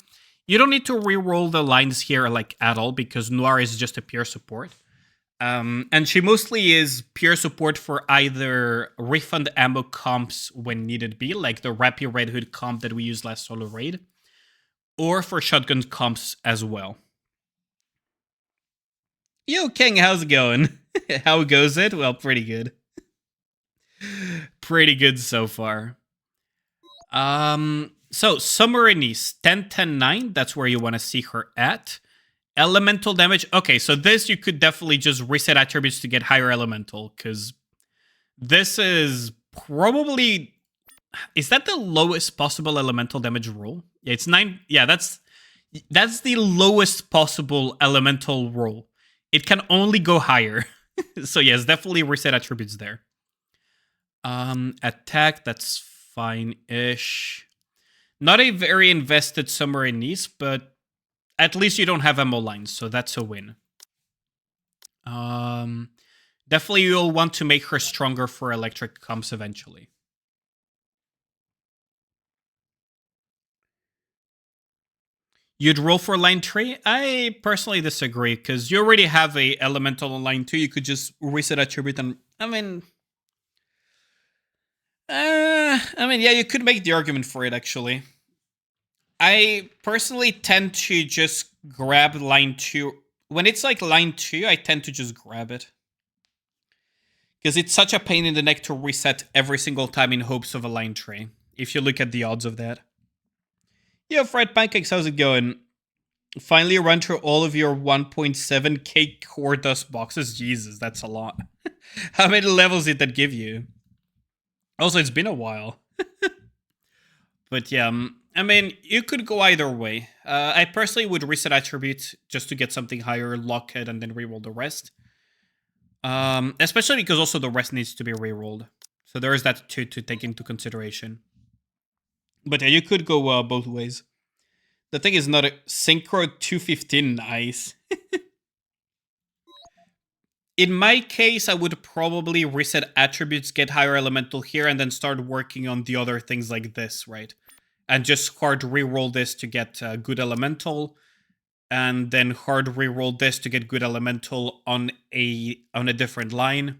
You don't need to re-roll the lines here, like, at all, because Noir is just a pure support. And she mostly is pure support for either refund ammo comps when needed be, like the Rappy Red Hood comp that we used last solo raid, or for shotgun comps as well. Yo, King, how's it going? How goes it? Well, pretty good. Pretty good so far. So Summer Anise, 10-10-9, that's where you want to see her at. Elemental damage. Okay, so this you could definitely just reset attributes to get higher elemental, because this is probably... Is that the lowest possible elemental damage roll? Yeah, it's 9. Yeah, that's the lowest possible elemental roll. It can only go higher. So yes, definitely reset attributes there. Attack, that's fine-ish. Not a very invested Summer Anise, but at least you don't have ammo lines, so that's a win. Definitely you'll want to make her stronger for electric comps eventually. You'd roll for line 3? I personally disagree, because you already have a elemental on line 2. You could just reset attribute and... yeah, you could make the argument for it, actually. I personally tend to just grab line 2. When it's like line 2, I tend to just grab it. Because it's such a pain in the neck to reset every single time in hopes of a line 3, if you look at the odds of that. Yo, Fried Pancakes, how's it going? Finally run through all of your 1.7k core dust boxes. Jesus, that's a lot. How many levels did that give you? Also, it's been a while. But yeah, you could go either way. I personally would reset attribute just to get something higher, lock it, and then reroll the rest. Especially because also the rest needs to be rerolled. So there is that to take into consideration. But yeah, you could go both ways. The thing is not a Synchro 215, nice. In my case, I would probably reset attributes, get higher elemental here, and then start working on the other things like this, right? And just hard reroll this to get good elemental, and then hard reroll this to get good elemental on a different line.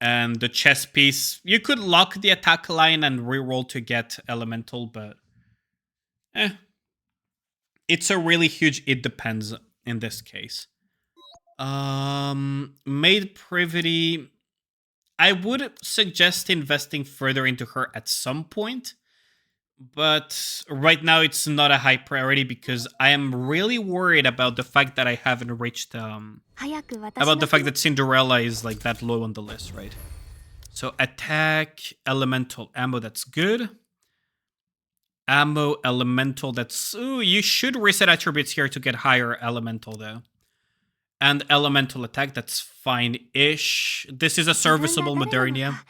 And the chess piece, you could lock the attack line and reroll to get elemental, but it's a really huge it depends in this case. Maid Privity, I would suggest investing further into her at some point, but right now it's not a high priority because I am really worried about the fact that I haven't reached about the fact that Cinderella is like that low on the list, right? So attack, elemental, ammo, that's good. Ammo, elemental, that's... Ooh, you should reset attributes here to get higher elemental though. And elemental attack, that's fine-ish. This is a serviceable Modernia.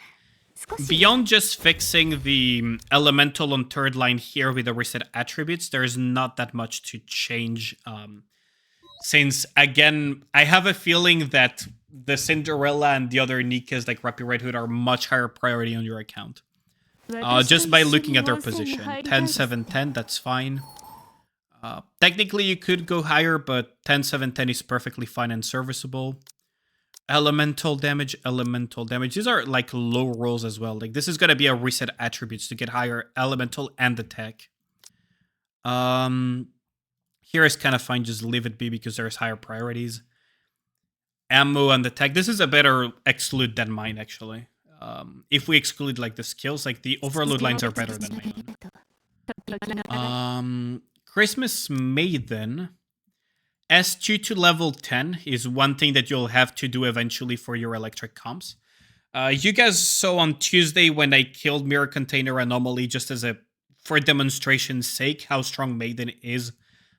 Beyond just fixing the elemental on third line here with the reset attributes, there's not that much to change. Since, again, I have a feeling that the Cinderella and the other Nikas like Rappy Red Hood are much higher priority on your account. Just by looking at their position. 10-7-10, that's fine. Technically, you could go higher, but 10-7-10 is perfectly fine and serviceable. Elemental damage, elemental damage. These are like low rolls as well. Like this is gonna be a reset attributes to get higher elemental and attack. Here is kind of fine. Just leave it be because there's higher priorities. Ammo and attack. This is a better exclude than mine actually. If we exclude like the skills, like the overload lines are better than mine. Christmas Maiden, S2 to level 10 is one thing that you'll have to do eventually for your electric comps. You guys saw on Tuesday when I killed Mirror Container Anomaly just as for demonstration's sake how strong Maiden is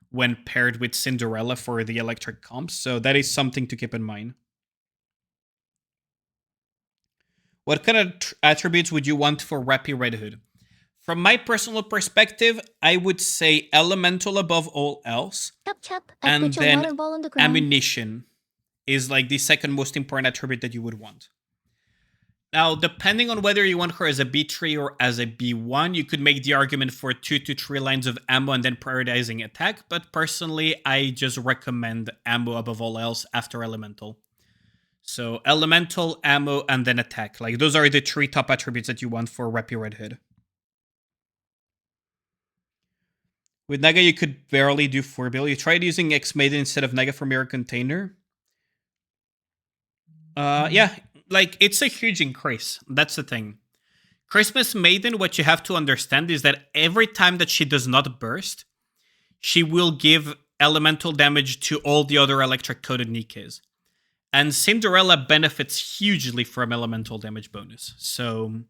when paired with Cinderella for the electric comps. So that is something to keep in mind. What kind of attributes would you want for Rappy Red Hood? From my personal perspective, I would say elemental above all else. And then ammunition is like the second most important attribute that you would want. Now, depending on whether you want her as a B3 or as a B1, you could make the argument for 2 to 3 lines of ammo and then prioritizing attack, but personally, I just recommend ammo above all else after elemental. So, elemental, ammo, and then attack. Like, those are the 3 top attributes that you want for Reppy Red Hood. With Naga, you could barely do 4 bill. You tried using X-Maiden instead of Naga for Mirror Container. Yeah, like, it's a huge increase. That's the thing. Christmas Maiden, what you have to understand is that every time that she does not burst, she will give elemental damage to all the other electric coated Nikes. And Cinderella benefits hugely from elemental damage bonus. So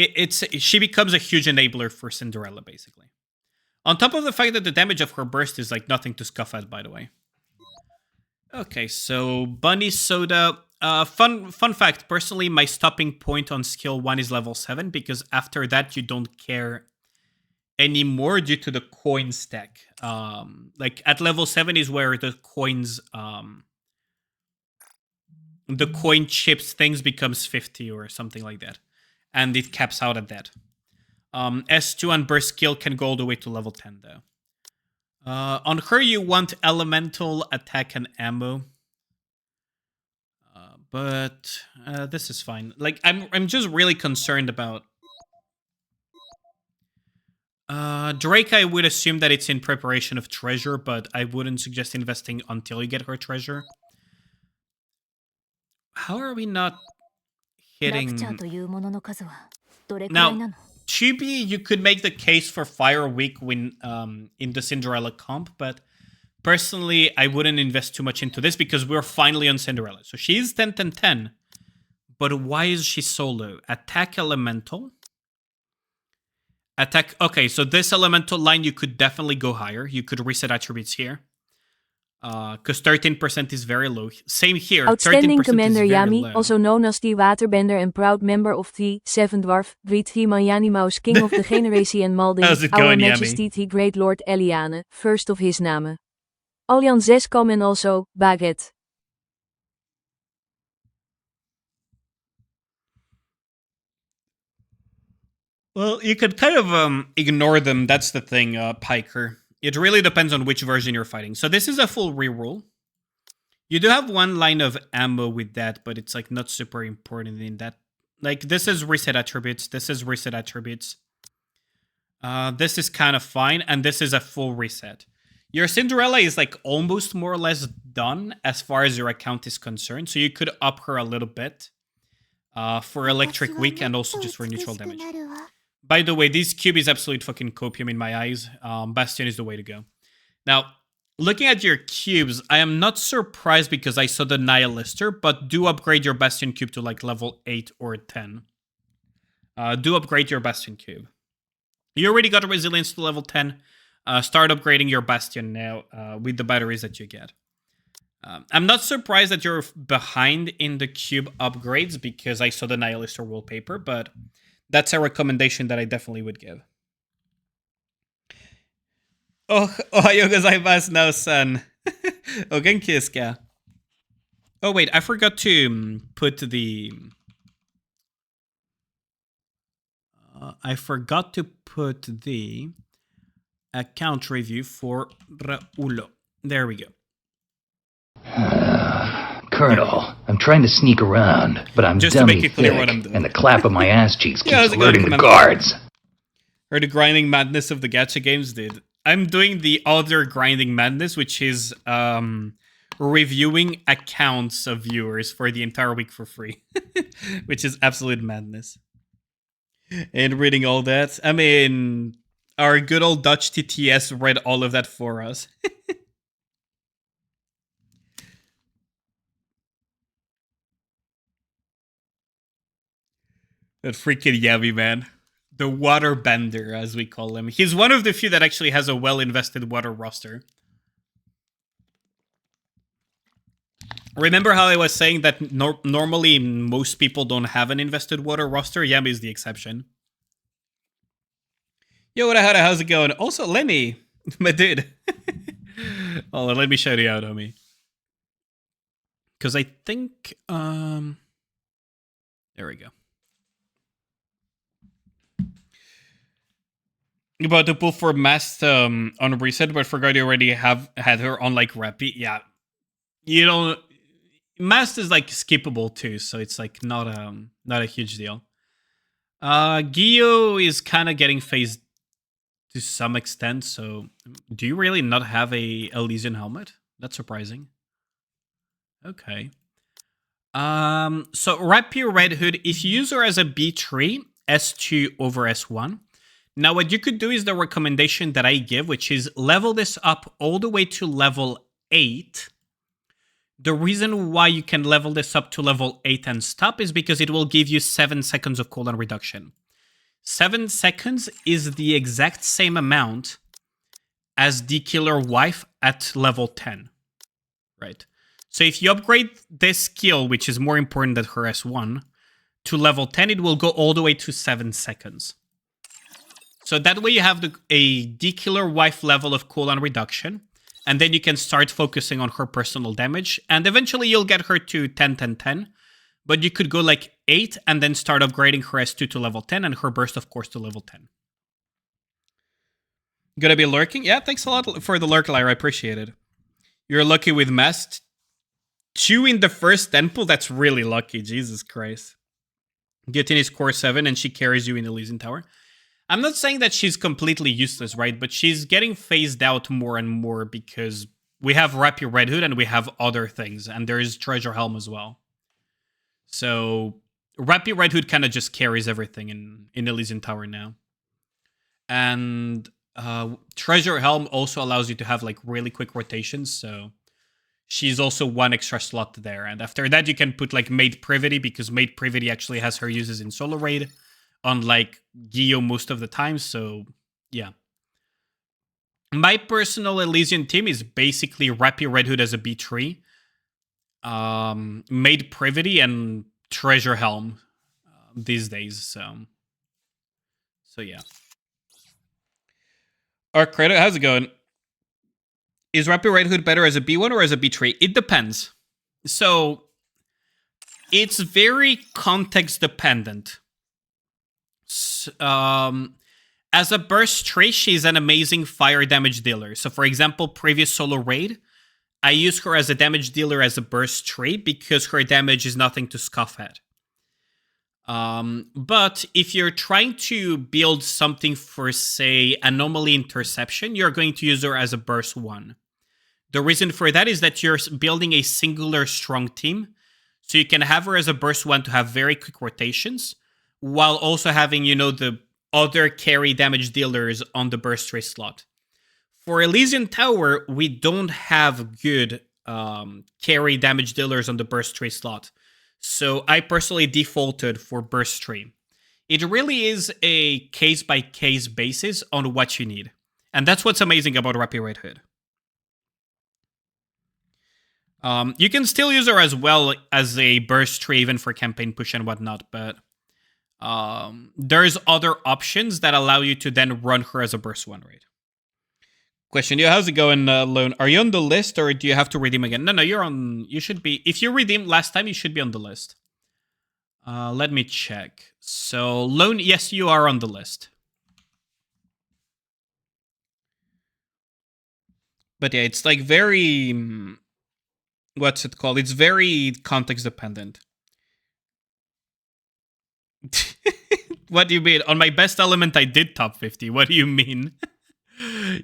she becomes a huge enabler for Cinderella, basically. On top of the fact that the damage of her burst is like nothing to scoff at, by the way. Okay, so Bunny Soda. Fun fact, personally, my stopping point on skill 1 is level 7, because after that you don't care anymore due to the coin stack. Like at level 7 is where the coins the coin chips things becomes 50 or something like that. And it caps out at that. S2 and burst skill can go all the way to level 10 though. On her, you want elemental, attack, and ammo. But this is fine. Like, I'm just really concerned about... Drake, I would assume that it's in preparation of treasure, but I wouldn't suggest investing until you get her treasure. How are we not hitting... Now, Chibi, you could make the case for Fire Week when in the Cinderella comp, but personally, I wouldn't invest too much into this because we're finally on Cinderella. So she is 10, 10, 10. But why is she so low? Attack Elemental. Attack. Okay, so this Elemental line, you could definitely go higher. You could reset attributes here. Because 13% is very low. Same here. Outstanding Commander Yami, low. also known as the Waterbender and proud member of the Seven Dwarf, Breed 3 Manjani Mouse, King of the Generacy and Malding, How's it Our going, Majesty Yami? the Great Lord Eliane, first of his name. Aljan 6 kom en also, Baguette. Well, you could kind of ignore them. That's the thing, Piker. It really depends on which version you're fighting. So this is a full reroll. You do have one line of ammo with that, but it's like not super important in that. Like this is reset attributes. This is reset attributes. This is kind of fine, and this is a full reset. Your Cinderella is like almost more or less done as far as your account is concerned. So you could up her a little bit for Electric Week and also just for neutral damage. By the way, this cube is absolute fucking copium in my eyes. Bastion is the way to go. Now, looking at your cubes, I am not surprised because I saw the Nihilister, but do upgrade your Bastion cube to like level 8 or 10. Do upgrade your Bastion cube. You already got a Resilience to level 10. Start upgrading your Bastion now with the batteries that you get. I'm not surprised that you're behind in the cube upgrades because I saw the Nihilister wallpaper, but... that's a recommendation that I definitely would give. Oh, ohayo gozaimasu now, son. O genki desu ka? Oh, wait, I forgot to put the... I forgot to put the account review for Raulo. There we go. Colonel, I'm trying to sneak around, but I'm Just to make dummy it clear thick, what I'm doing. and the clap of my ass cheeks Yeah, how's keeps it going, alerting the Commander? guards. Or the grinding madness of the gacha games did. I'm doing the other grinding madness, which is reviewing accounts of viewers for the entire week for free, which is absolute madness. And reading all that, I mean, our good old Dutch TTS read all of that for us. That freaking Yami, man. The water bender, as we call him. He's one of the few that actually has a well-invested water roster. Remember how I was saying that normally most people don't have an invested water roster? Yami is the exception. Yo, how's it going? Also, Lenny, my dude. Oh, let me shout you out, homie. Because I think there we go. About to pull for Mast on reset, but forgot you already had her on like Repi. Yeah, you don't. Mast is like skippable too, so it's like not a huge deal. Gio is kind of getting phased to some extent. So, do you really not have a Elysian helmet? That's surprising. Okay. So Rapier Red Hood, if you use her as a B3, S2 over S1. Now, what you could do is the recommendation that I give, which is level this up all the way to level 8. The reason why you can level this up to level 8 and stop is because it will give you 7 seconds of cooldown reduction. 7 seconds is the exact same amount as the Killer Wife at level 10. Right? So if you upgrade this skill, which is more important than her S1, to level 10, it will go all the way to 7 seconds. So that way you have a D-Killer Wife level of cooldown reduction, and then you can start focusing on her personal damage, and eventually you'll get her to 10, 10, 10, but you could go like 8 and then start upgrading her S2 to level 10, and her burst, of course, to level 10. Gonna be lurking? Yeah, thanks a lot for the lurk, Lyra, I appreciate it. You're lucky with Mast. 2 in the first temple? That's really lucky, Jesus Christ. Getting his core 7 and she carries you in Elysian Tower. I'm not saying that she's completely useless, right? But she's getting phased out more and more because we have Rapier Red Hood and we have other things. And there is Treasure Helm as well. So Rapier Red Hood kind of just carries everything in Elysian Tower now. And Treasure Helm also allows you to have like really quick rotations. So she's also 1 extra slot there. And after that, you can put like Maid Privity because Maid Privity actually has her uses in solo raid. Unlike Gio most of the time, so yeah. My personal Elysian team is basically Rapier Red Hood as a B3, Maid Privity, and Treasure Helm these days, so yeah. Arcredo, how's it going? Is Rapier Red Hood better as a B1 or as a B3? It depends. So, it's very context dependent. As a burst trait, she's an amazing fire damage dealer. So for example, previous solo raid, I use her as a damage dealer as a burst trait because her damage is nothing to scoff at. But if you're trying to build something for, say, Anomaly Interception, you're going to use her as a burst 1. The reason for that is that you're building a singular strong team, so you can have her as a burst 1 to have very quick rotations, while also having, the other carry damage dealers on the burst trait slot. For Elysian Tower, we don't have good carry damage dealers on the burst trait slot. So I personally defaulted for burst trait. It really is a case-by-case basis on what you need. And that's what's amazing about Rapier Red Hood. You can still use her as well as a burst trait even for campaign push and whatnot, but there's other options that allow you to then run her as a burst 1 raid. Question, how's it going, Lone? Are you on the list or do you have to redeem again? No, you're on. You should be. If you redeemed last time, you should be on the list. Let me check. So, Lone, yes, you are on the list. But yeah, it's like very... what's it called? It's very context dependent. What do you mean? On my best element, I did top 50. What do you mean?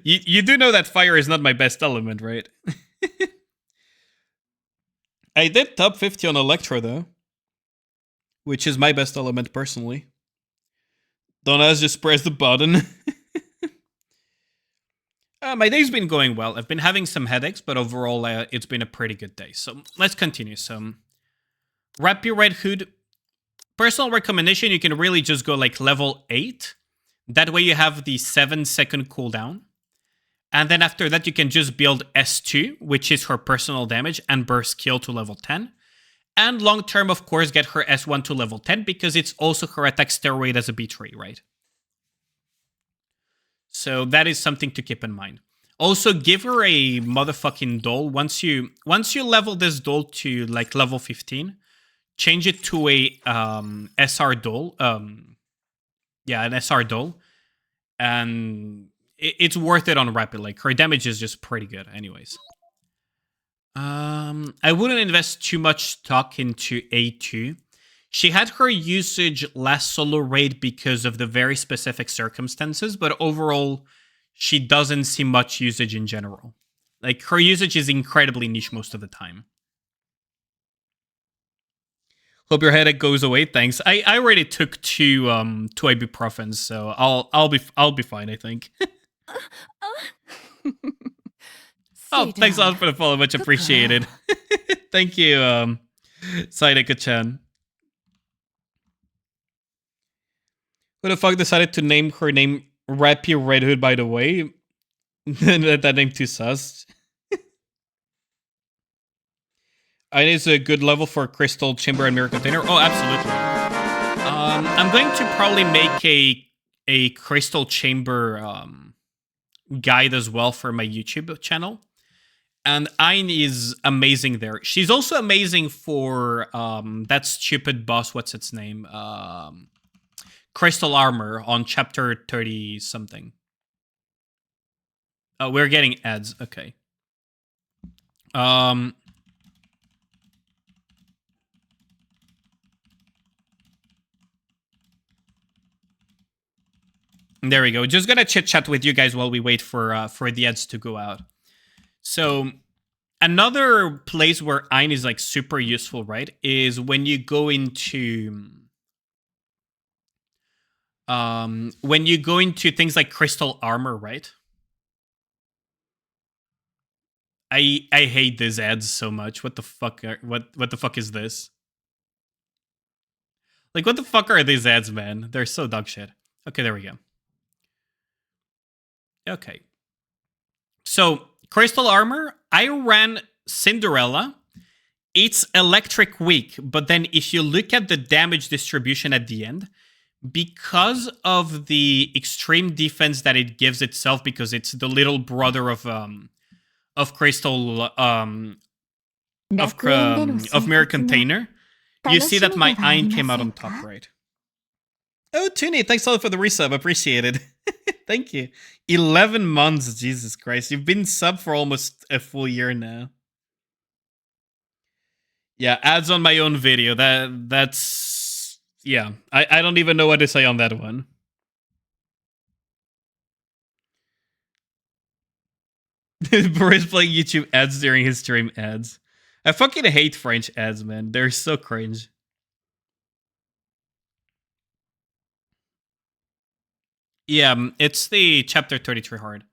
You do know that fire is not my best element, right? I did top 50 on Electro, though. Which is my best element, personally. Don't ask, just press the button. My day's been going well. I've been having some headaches, but overall, it's been a pretty good day. So, let's continue. So, Rapier Red Hood. Personal recommendation, you can really just go like level 8. That way you have the 7-second cooldown. And then after that, you can just build S2, which is her personal damage, and burst kill to level 10. And long term, of course, get her S1 to level 10, because it's also her attack steroid as a B3, right? So that is something to keep in mind. Also, give her a motherfucking doll. Once you level this doll to like level 15, change it to a SR doll. Yeah, an SR doll, and it's worth it on rapid. Like her damage is just pretty good, anyways. I wouldn't invest too much stock into A2. She had her usage last solo raid because of the very specific circumstances, but overall, she doesn't see much usage in general. Like, her usage is incredibly niche most of the time. Hope your headache goes away. Thanks. I already took two ibuprofen, so I'll be fine, I think. Oh, thanks a lot for the follow, much appreciated. Thank you, Saideka-chan. Who the fuck decided to name her name Rappy Red Hood, by the way? That name too sus. I think it's a good level for Crystal Chamber and Mirror Container. Oh, absolutely. I'm going to probably make a Crystal Chamber guide as well for my YouTube channel. And Ayn is amazing there. She's also amazing for that stupid boss, what's its name? Crystal Armor on chapter 30 something. Oh, we're getting ads. Okay. There we go. Just gonna chit chat with you guys while we wait for the ads to go out. So another place where Ayn is like super useful, right, is when you go into things like Crystal Armor, right? I hate these ads so much. What the fuck what the fuck is this? Like, what the fuck are these ads, man? They're so dog shit. Okay, there we go. Okay. So, Crystal Armor, I ran Cinderella. It's electric weak, but then if you look at the damage distribution at the end, because of the extreme defense that it gives itself, because it's the little brother of Crystal of Mirror Container, you see that my Ayn came out on top, right? Oh, Tuni, thanks a lot for the resub. Appreciate it. Thank you. 11 months, Jesus Christ. You've been sub for almost a full year now. Yeah, ads on my own video. That's... Yeah, I don't even know what to say on that one. Boris playing YouTube ads during his stream ads. I fucking hate French ads, man. They're so cringe. Yeah, it's the chapter 33 hard.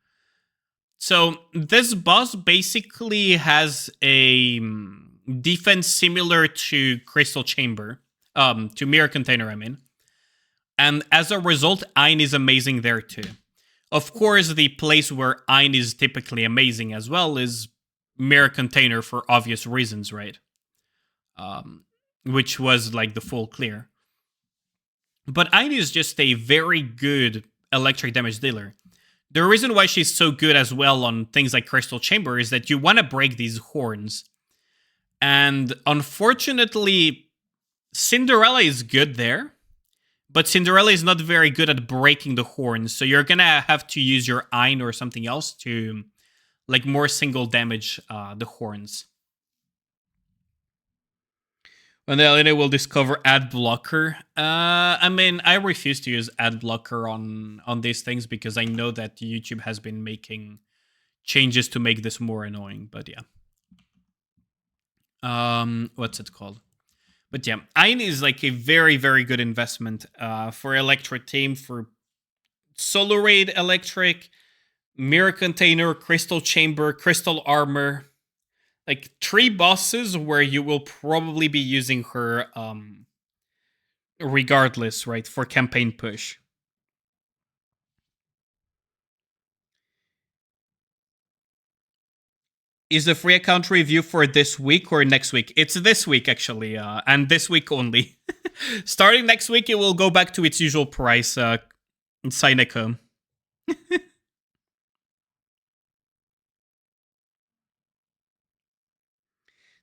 So this boss basically has a defense similar to Crystal Chamber, to Mirror Container, I mean. And as a result, Ayn is amazing there too. Of course, the place where Ayn is typically amazing as well is Mirror Container for obvious reasons, right? Which was like the full clear. But Ayn is just a very good electric damage dealer. The reason why she's so good as well on things like Crystal Chamber is that you want to break these horns. And unfortunately, Cinderella is good there. But Cinderella is not very good at breaking the horns. So you're going to have to use your Ayn or something else to like more single damage the horns. And then it will discover ad blocker. I mean, I refuse to use ad blocker on these things because I know that YouTube has been making changes to make this more annoying. But yeah. What's it called? But yeah, Ayn is like a very, very good investment for Electric team, for Solo Raid Electric, Mirror Container, Crystal Chamber, Crystal Armor. Like 3 bosses where you will probably be using her regardless, right, for campaign push. Is the free account review for this week or next week? It's this week, actually, and this week only. Starting next week, it will go back to its usual price, Sinecom.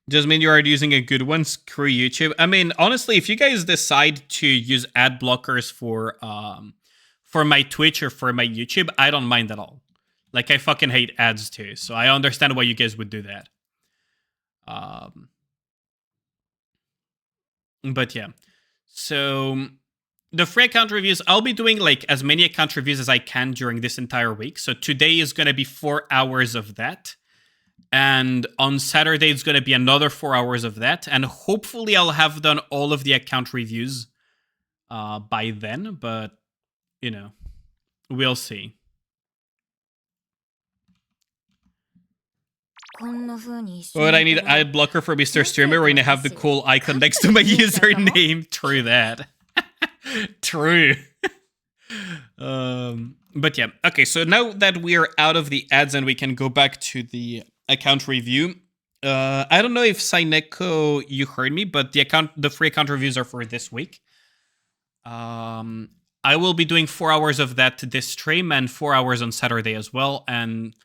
Just mean you are using a good one. Screw YouTube. I mean, honestly, if you guys decide to use ad blockers for my Twitch or for my YouTube, I don't mind at all. Like, I fucking hate ads too, so I understand why you guys would do that. But yeah. So the free account reviews, I'll be doing like as many account reviews as I can during this entire week. So today is going to be 4 hours of that. And on Saturday, it's going to be another 4 hours of that. And hopefully I'll have done all of the account reviews by then. But, you know, we'll see. But I need ad blocker for Mr. Streamer when I have the cool icon next to my username. True that. True. But yeah. Okay, so now that we're out of the ads and we can go back to the account review. I don't know if Saineko, you heard me, but the free account reviews are for this week. I will be doing 4 hours of that this stream and 4 hours on Saturday as well. And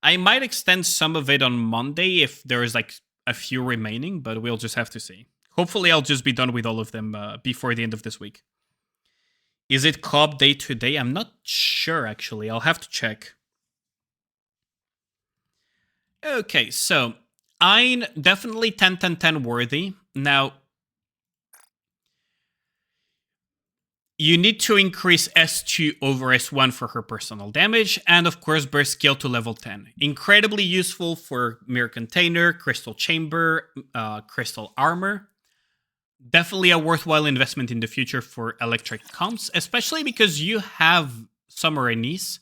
I might extend some of it on Monday if there is like a few remaining, but we'll just have to see. Hopefully I'll just be done with all of them before the end of this week. Is it co-op day to day? I'm not sure, actually. I'll have to check. Okay, so I'm definitely 10-10-10 worthy. Now, you need to increase S2 over S1 for her personal damage, and of course, burst skill to level 10. Incredibly useful for Mirror Container, Crystal Chamber, Crystal Armor. Definitely a worthwhile investment in the future for electric comps, especially because you have Summer Anise.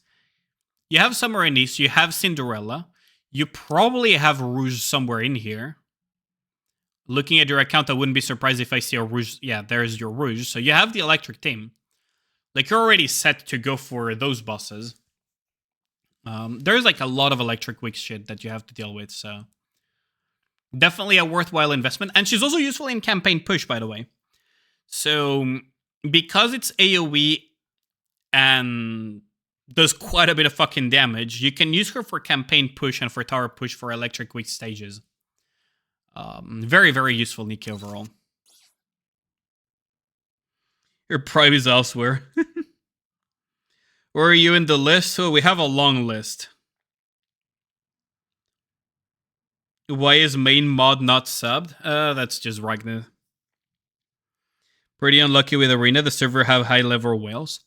You have Summer Anise, you have Cinderella. You probably have Rouge somewhere in here. Looking at your account, I wouldn't be surprised if I see a Rouge. Yeah, there's your Rouge. So you have the electric team. Like, you're already set to go for those bosses. There's like a lot of electric weak shit that you have to deal with, so definitely a worthwhile investment. And she's also useful in campaign push, by the way. So because it's AoE and does quite a bit of fucking damage, you can use her for campaign push and for tower push for electric weak stages. Very, very useful Nikki overall. Your prime is elsewhere. Where are you in the list? So we have a long list. Why is main mod not subbed? That's just Ragnar. Pretty unlucky with Arena. The server have high level whales.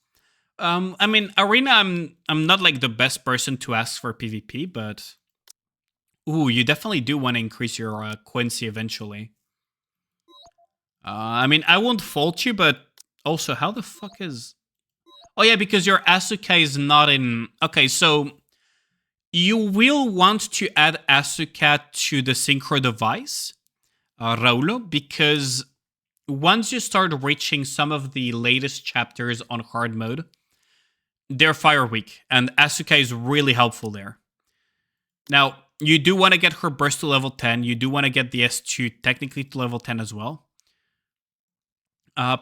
I mean, Arena, I'm not like the best person to ask for PvP, but ooh, you definitely do want to increase your Quincy eventually. I mean, I won't fault you, but also, how the fuck is... Oh yeah, because your Asuka is not in... Okay, so you will want to add Asuka to the synchro device, Raulo, because once you start reaching some of the latest chapters on hard mode, they're fire weak, and Asuka is really helpful there. Now, you do want to get her burst to level 10. You do want to get the S2 technically to level 10 as well.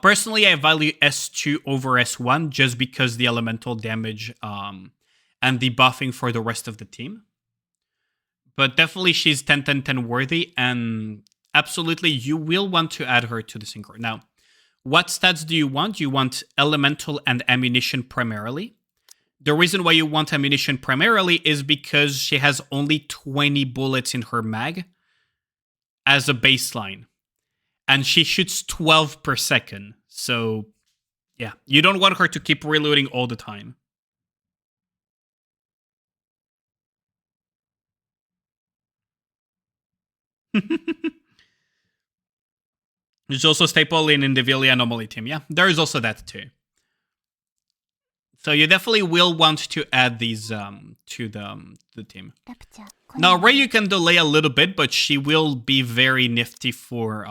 Personally, I value S2 over S1 just because the elemental damage and the buffing for the rest of the team. But definitely she's 10-10-10 worthy, and absolutely you will want to add her to the synchro. Now, what stats do you want? You want elemental and ammunition primarily. The reason why you want ammunition primarily is because she has only 20 bullets in her mag as a baseline. And she shoots 12 per second. So, yeah, you don't want her to keep reloading all the time. There's also staple in the Villia Anomaly team. Yeah, there is also that too. So you definitely will want to add these to the team. Now, Ray, you can delay a little bit, but she will be very nifty for...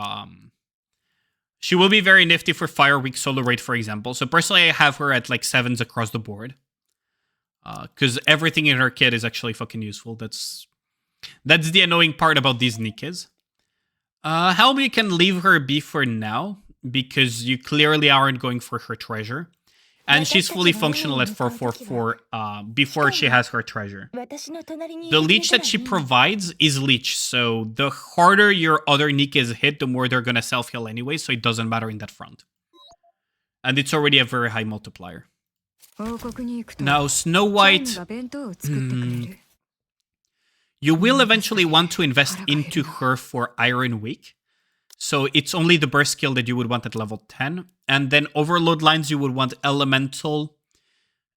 She will be very nifty for Fire Week Solo Raid, for example. So personally, I have her at like 7s across the board. Because everything in her kit is actually fucking useful. That's the annoying part about these Nikes. Helm, you can leave her be for now, because you clearly aren't going for her treasure. And she's fully functional at 444 before she has her treasure. The leech that she provides is leech, so the harder your other Nick is hit, the more they're gonna self-heal anyway, so it doesn't matter in that front. And it's already a very high multiplier. Now, Snow White... You will eventually want to invest into her for Iron Week. So it's only the burst skill that you would want at level 10. And then overload lines, you would want elemental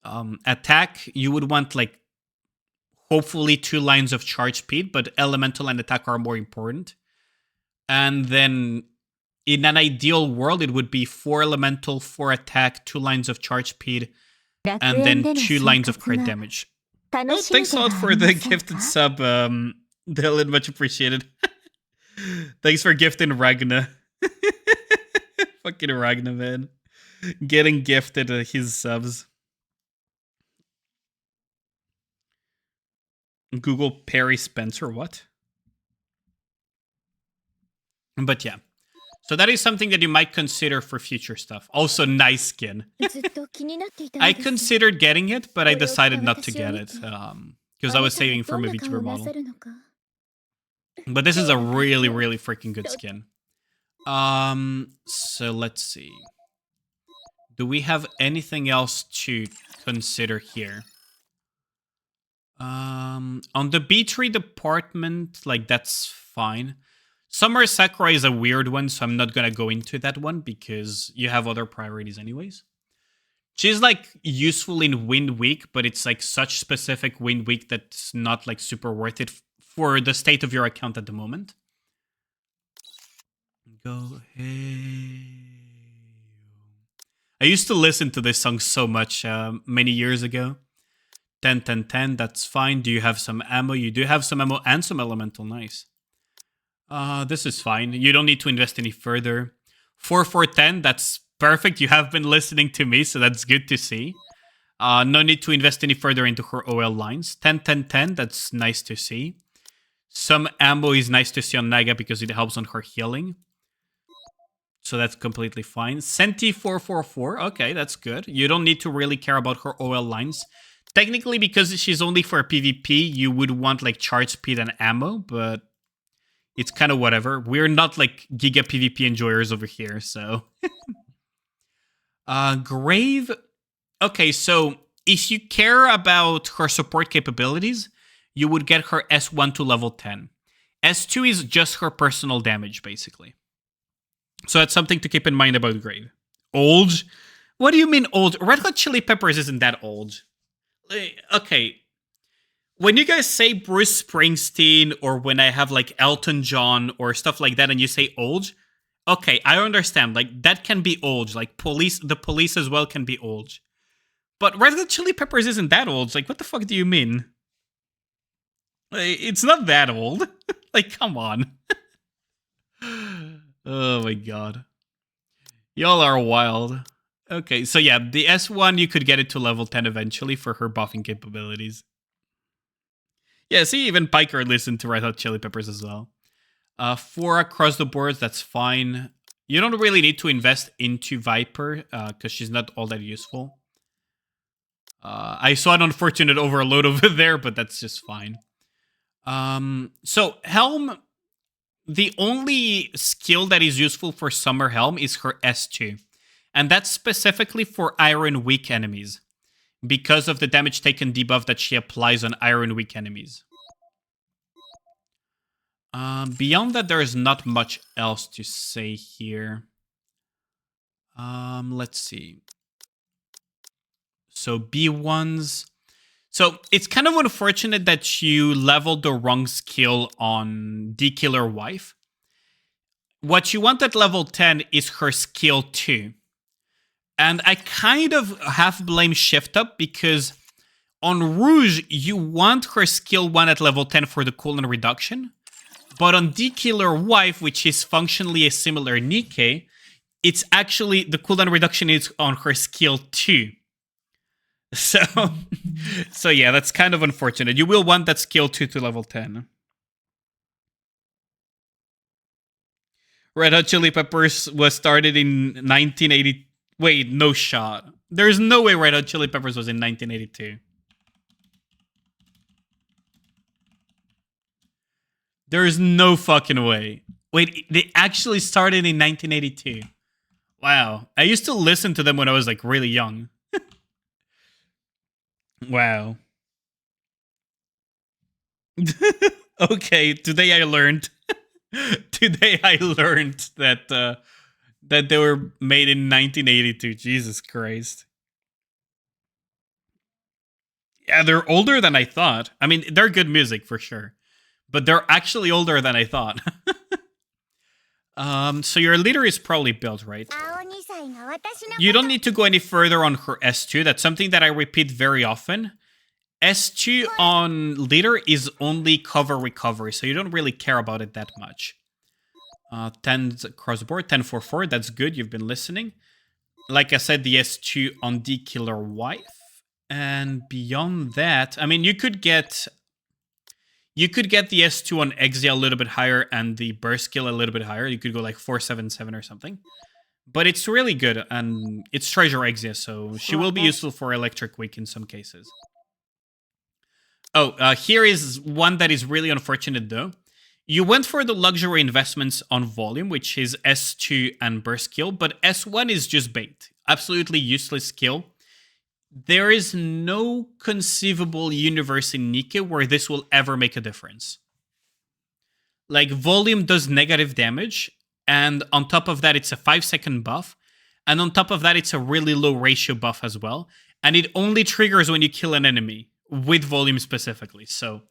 attack. You would want like hopefully 2 lines of charge speed, but elemental and attack are more important. And then in an ideal world, it would be 4 elemental, 4 attack, 2 lines of charge speed, and then 2 lines of crit damage. Oh, thanks a lot for the gifted sub, Dylan. Much appreciated. Thanks for gifting Ragna. Fucking Ragna, man. Getting gifted his subs. Google Perry Spencer, what? But yeah. So that is something that you might consider for future stuff. Also, nice skin. I considered getting it, but I decided not to get it. Because I was saving from a VTuber model. But this is a really, really freaking good skin. So let's see. Do we have anything else to consider here? On the B3 department, like, that's fine. Summer Sakura is a weird one, so I'm not gonna go into that one because you have other priorities anyways. She's like useful in Wind Week, but it's like such specific Wind Week that's not like super worth it for the state of your account at the moment. Go hey. I used to listen to this song so much many years ago. 10, 10, 10, that's fine. Do you have some ammo? You do have some ammo and some elemental, nice. This is fine. You don't need to invest any further. 4, 4, 10, that's perfect. You have been listening to me, so that's good to see. No need to invest any further into her OL lines. 10, 10, 10, that's nice to see. Some ammo is nice to see on Naga because it helps on her healing. So that's completely fine. Senti 444, okay, that's good. You don't need to really care about her OL lines. Technically, because she's only for PvP, you would want like charge speed and ammo, but it's kind of whatever. We're not like Giga PvP enjoyers over here, so. Grave. Okay, so if you care about her support capabilities, you would get her S1 to level 10. S2 is just her personal damage, basically. So that's something to keep in mind about Grave. Old? What do you mean old? Red Hot Chili Peppers isn't that old. Okay. When you guys say Bruce Springsteen or when I have like Elton John or stuff like that and you say old, okay, I understand. Like that can be old. Like the police as well can be old. But Red Hot Chili Peppers isn't that old. Like what the fuck do you mean? It's not that old. Like come on. Oh my god. Y'all are wild. Okay, so yeah, the S1 you could get it to level 10 eventually for her buffing capabilities. Yeah, see, even Piker listened to Red Hot Chili Peppers as well. 4 across the boards, that's fine. You don't really need to invest into Viper, because she's not all that useful. I saw an unfortunate overload over there, but that's just fine. So, Helm, the only skill that is useful for Summer Helm is her S2. And that's specifically for Iron Weak enemies, because of the damage taken debuff that she applies on Iron Weak enemies. Beyond that, there is not much else to say here. Let's see. So B1s. So it's kind of unfortunate that you leveled the wrong skill on D-Killer Wife. What you want at level 10 is her skill 2. And I kind of half blame Shift Up because on Rouge, you want her skill 1 at level 10 for the cooldown reduction. But on D-Killer Wife, which is functionally a similar Nikke, it's actually the cooldown reduction is on her skill 2. So, so yeah, that's kind of unfortunate. You will want that skill 2 to level 10. Red Hot Chili Peppers was started in 1980. Wait, no shot. There's no way Red Hot Chili Peppers was in 1982. There's no fucking way. Wait, they actually started in 1982. Wow. I used to listen to them when I was like really young. Wow. Okay, today I learned that that they were made in 1982. Jesus Christ. Yeah, they're older than I thought. I mean, they're good music for sure, but they're actually older than I thought. So your leader is probably built, right? You don't need to go any further on her S2. That's something that I repeat very often. S2 on leader is only cover recovery, so you don't really care about it that much. 10 crossboard, 10-4-4, that's good, you've been listening. Like I said, the S2 on the killer wife. And beyond that, I mean, you could get the S2 on Exia a little bit higher and the burst skill a little bit higher. You could go like 4-7-7 or something. But it's really good, and it's Treasure Exia, so she will be useful for Electric Week in some cases. Oh, here is one that is really unfortunate though. You went for the luxury investments on volume, which is S2 and burst skill, but S1 is just bait. Absolutely useless skill. There is no conceivable universe in Nikke where this will ever make a difference. Like, volume does negative damage, and on top of that, it's a 5-second buff, and on top of that, it's a really low ratio buff as well, and it only triggers when you kill an enemy, with volume specifically, so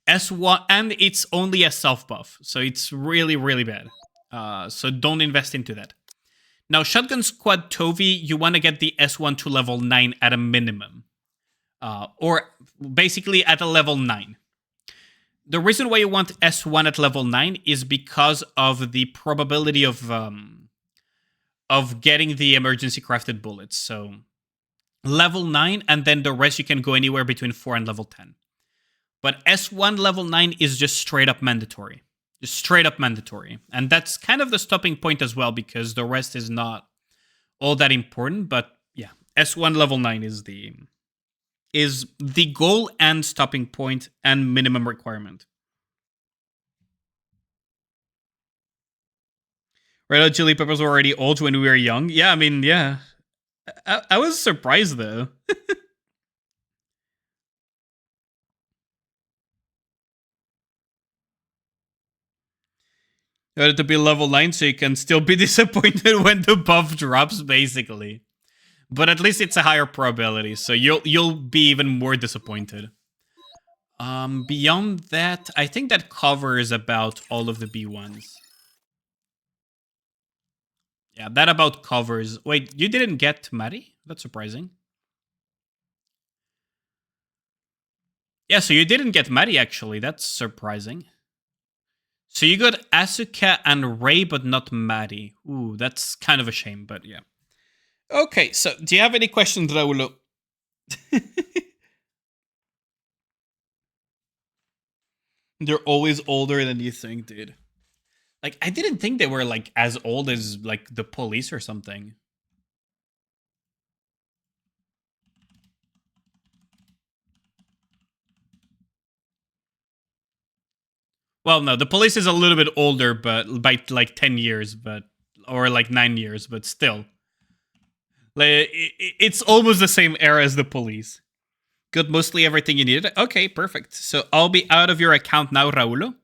S1, and it's only a self buff, so it's really, really bad. So don't invest into that. Now, Shotgun Squad Tovi, you want to get the S1 to level 9 at a minimum. Or basically at a level 9. The reason why you want S1 at level 9 is because of the probability of getting the emergency crafted bullets. So level 9, and then the rest you can go anywhere between 4 and level 10. But S1 level 9 is just straight up mandatory. Just straight up mandatory. And that's kind of the stopping point as well, because the rest is not all that important. But yeah, S1 level 9 is the goal and stopping point and minimum requirement. Red Hot Chili Peppers were already old when we were young. Yeah, I mean, yeah. I was surprised though. You want it to be level 9 so you can still be disappointed when the buff drops, basically. But at least it's a higher probability, so you'll be even more disappointed. Beyond that, I think that covers about all of the B1s. Yeah, that about covers. Wait, you didn't get Maddie? That's surprising. Yeah, so you didn't get Maddie, actually. That's surprising. So you got Asuka and Ray, but not Maddie. Ooh, that's kind of a shame, but yeah. Okay, so do you have any questions, Raulo? They're always older than you think, dude. Like, I didn't think they were, like, as old as, like, the police or something. Well, no, the police is a little bit older, but by, like, 10 years, but... Or, like, 9 years, but still. Like, it's almost the same era as the police. Got mostly everything you needed? Okay, perfect. So I'll be out of your account now, Raulo.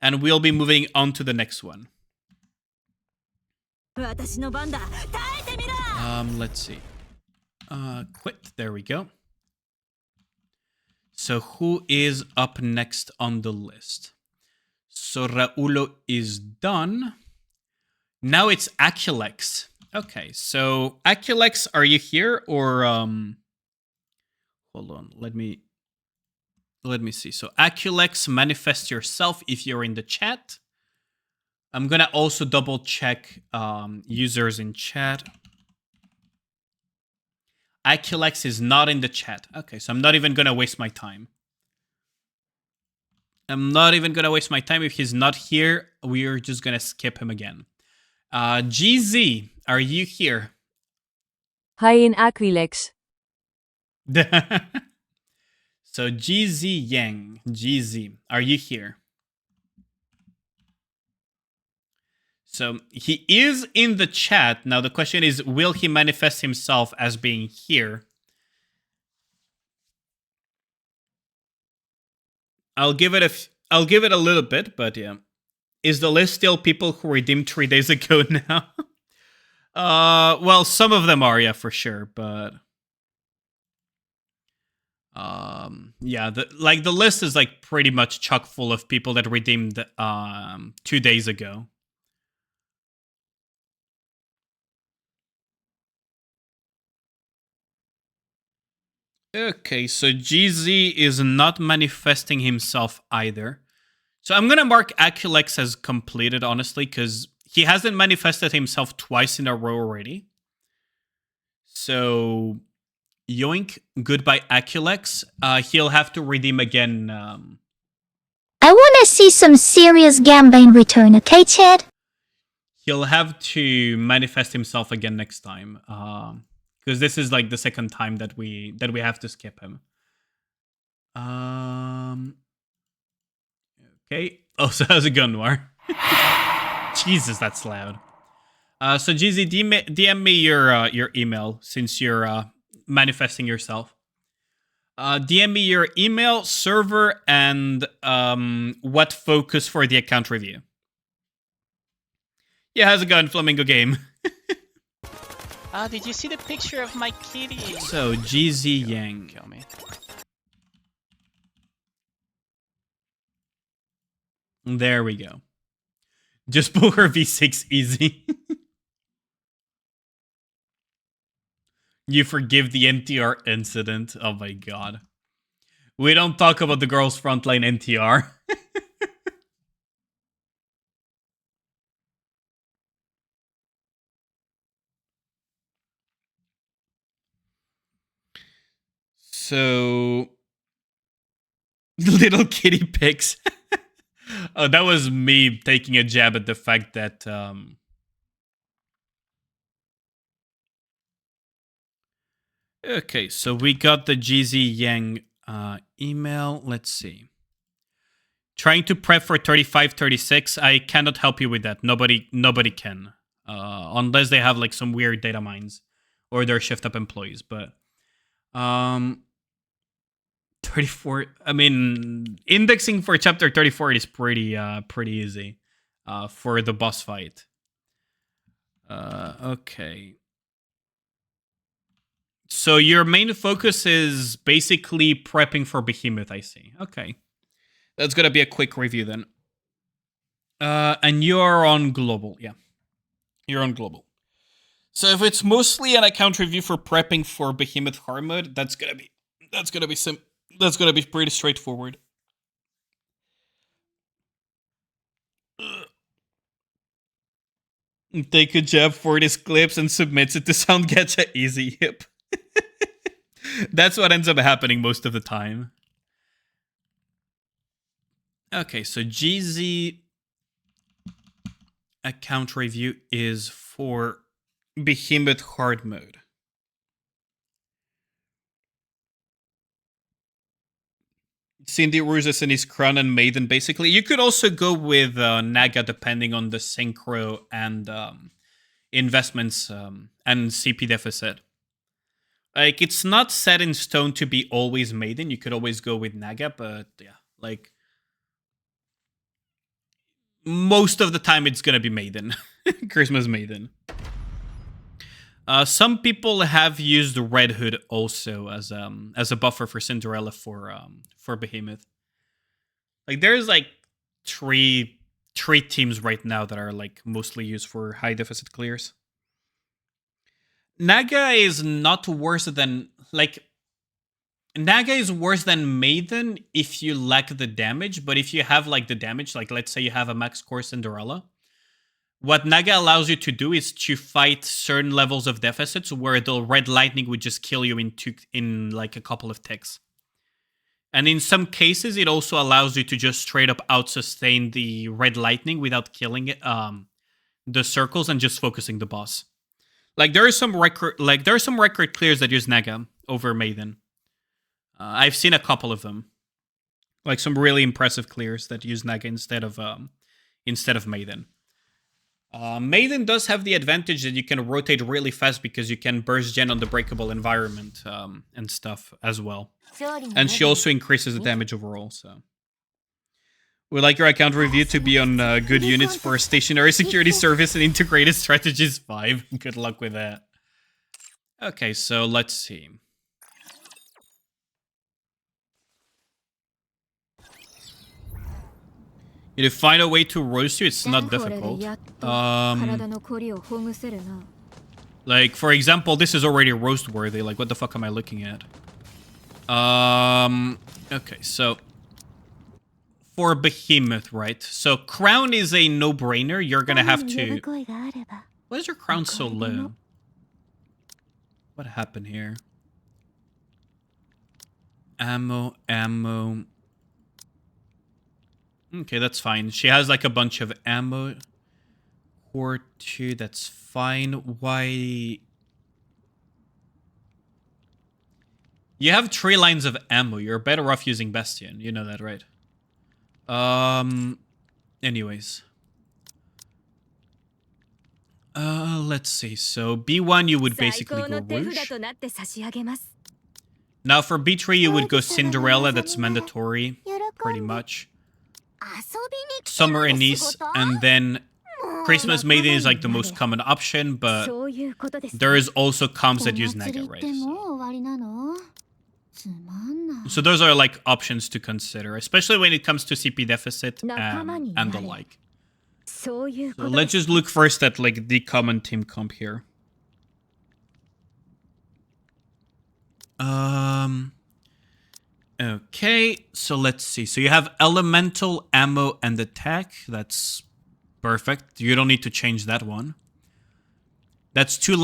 And we'll be moving on to the next one. Let's see. Quit. There we go. So who is up next on the list? So Raulo is done. Now it's Aculex. Okay, so Aculex, are you here or hold on, let me see. So Aculex, manifest yourself if you're in the chat. I'm gonna also double check users in chat. Aculex is not in the chat. Okay, so I'm not even gonna waste my time. If he's not here, we're just gonna skip him again. GZ, are you here? Hi in Aquilex. So GZ Yang, GZ, are you here? So he is in the chat. Now the question is, will he manifest himself as being here? I'll give it a little bit, but yeah. Is the list still people who redeemed 3 days ago now? Well, some of them are, yeah, for sure, but yeah, the list is like pretty much chock full of people that redeemed 2 days ago. Okay, so GZ is not manifesting himself either. So I'm gonna mark Aculex as completed, honestly, because he hasn't manifested himself twice in a row already. So yoink, goodbye Aculex. He'll have to redeem again. I wanna see some serious gambling return, okay, Chad? He'll have to manifest himself again next time. Because this is like the second time that we have to skip him. Okay. Oh, so how's it going, Noir? Jesus, that's loud. So GZ, DM me your email since you're manifesting yourself. DM me your email, server, and what focus for the account review. Yeah, how's it going, Flamingo Game? Did you see the picture of my kitty? So GZ Yang. Kill me. There we go. Just pull her V6 easy. You forgive the NTR incident. Oh my god. We don't talk about the girls' frontline NTR. So, little kitty pics. Oh, that was me taking a jab at the fact that okay, so we got the GZ Yang email. Let's see. Trying to prep for 3536. I cannot help you with that. Nobody can. Unless they have like some weird data mines or they're shift up employees, but 34, I mean, indexing for chapter 34 is pretty easy for the boss fight. Okay. So your main focus is basically prepping for Behemoth, I see. Okay. That's gonna be a quick review then. And you're on global, yeah. You're on global. So if it's mostly an account review for prepping for Behemoth hard mode, that's gonna be pretty straightforward. Take a jab for these clips and submits it to Sound Gacha easy. Yep. That's what ends up happening most of the time. Okay, so GZ account review is for Behemoth hard mode. Cindy Ruzes and his Crown and Maiden, basically. You could also go with Naga depending on the synchro and investments and CP deficit. Like, it's not set in stone to be always Maiden. You could always go with Naga, but yeah, like, most of the time it's gonna be Maiden. Christmas Maiden. Some people have used Red Hood also as a buffer for Cinderella for Behemoth. Like there's like three teams right now that are like mostly used for high deficit clears. Naga is not worse than Naga is worse than Maiden if you lack the damage, but if you have like the damage, like let's say you have a max core Cinderella, what Naga allows you to do is to fight certain levels of deficits where the red lightning would just kill you in like a couple of ticks. And in some cases, it also allows you to just straight up out-sustain the red lightning without killing it, the circles and just focusing the boss. Like there are some record clears that use Nega over Maiden. I've seen a couple of them. Like some really impressive clears that use Nega instead of Maiden. Maiden does have the advantage that you can rotate really fast because you can burst gen on the breakable environment and stuff as well. And she also increases the damage overall, so. Would like your account review to be on good units for stationary security service and integrated strategies 5. Good luck with that. Okay, so let's see. You to find a way to roast you, it's not difficult. Like, for example, this is already roast worthy. Like, what the fuck am I looking at? Okay, so for Behemoth, right? So crown is a no-brainer. You're gonna have to. Why is your crown so low? What happened here? Ammo. Okay, that's fine. She has like a bunch of ammo. Core 2, that's fine. Why? You have 3 lines of ammo. You're better off using Bastion. You know that, right? Anyways. Let's see. So B1, you would basically go Rouge. Now for B3, you would go Cinderella. That's mandatory, pretty much. Summer Anise, and then Christmas Maiden is like the most common option, but there is also comms that use Nega, right? So those are like options to consider, especially when it comes to CP deficit and the like. So let's just look first at like the common team comp here. Okay, so let's see. So you have elemental, ammo, and attack. That's perfect. You don't need to change that one. That's 2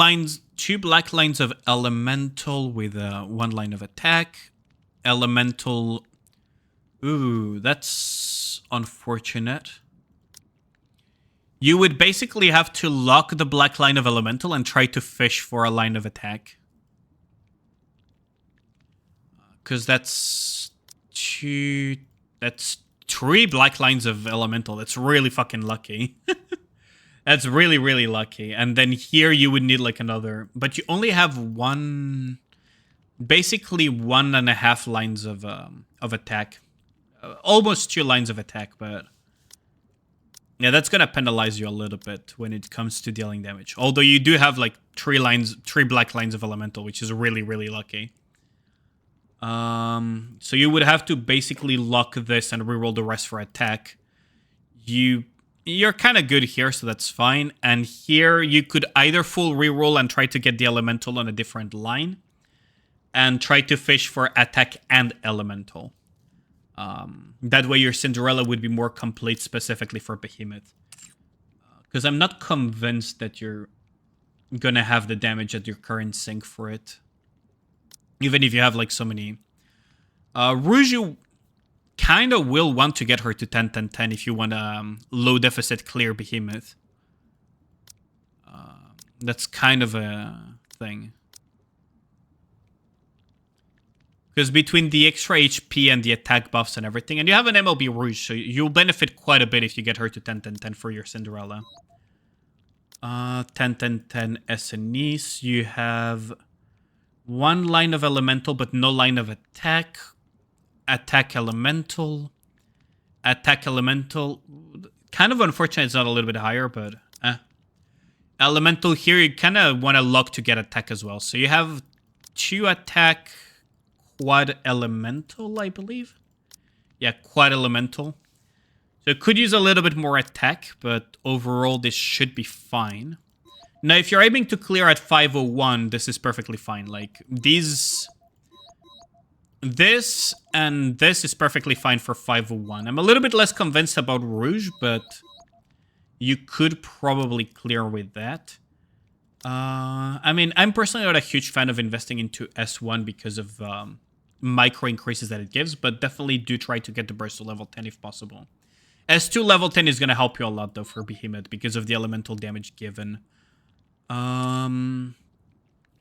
black lines of elemental with 1 line of attack. Elemental. Ooh, that's unfortunate. You would basically have to lock the black line of elemental and try to fish for a line of attack. Because that's 3 black lines of elemental. That's really fucking lucky. That's really, really lucky. And then here you would need like another... But you only have basically 1.5 lines of attack. Almost 2 lines of attack, but... Yeah, that's gonna penalize you a little bit when it comes to dealing damage. Although you do have like 3 black lines of elemental, which is really, really lucky. So you would have to basically lock this and reroll the rest for attack. You're kind of good here, so that's fine. And here you could either full reroll and try to get the elemental on a different line, and try to fish for attack and elemental. That way your Cinderella would be more complete specifically for Behemoth. Because I'm not convinced that you're gonna have the damage at your current sync for it. Even if you have like so many. Rouge, you kind of will want to get her to 10-10-10 if you want a low deficit clear Behemoth. That's kind of a thing. Because between the extra HP and the attack buffs and everything, and you have an MLB Rouge, so you'll benefit quite a bit if you get her to 10-10-10 for your Cinderella. 10-10-10 Essenise, you have 1 line of elemental, but no line of attack. Attack elemental. Attack elemental. Kind of unfortunate it's not a little bit higher, but elemental here, you kind of want to lock to get attack as well. So you have 2 attack, quad elemental, I believe. Yeah, quad elemental. So it could use a little bit more attack, but overall this should be fine. Now, if you're aiming to clear at 501, this is perfectly fine. Like, this and this is perfectly fine for 501. I'm a little bit less convinced about Rouge, but you could probably clear with that. I mean, I'm personally not a huge fan of investing into S1 because of micro increases that it gives, but definitely do try to get the burst to level 10 if possible. S2 level 10 is going to help you a lot, though, for Behemoth because of the elemental damage given.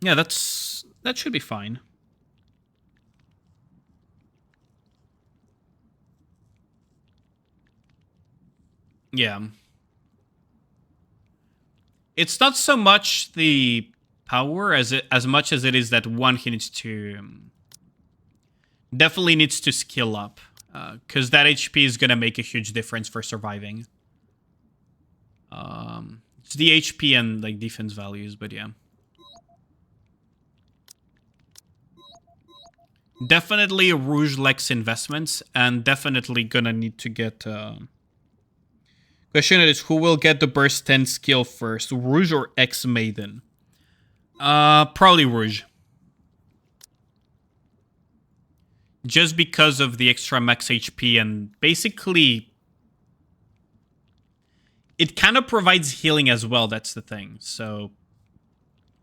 Yeah, that should be fine. Yeah. It's not so much the power as much as it is that one he needs to definitely needs to skill up, because that HP is gonna make a huge difference for surviving. It's the HP and like defense values, but yeah. Definitely Rouge lacks investments, and definitely gonna need to get. Question is, who will get the burst 10 skill first, Rouge or X Maiden? Probably Rouge. Just because of the extra max HP, and basically it kind of provides healing as well, that's the thing. So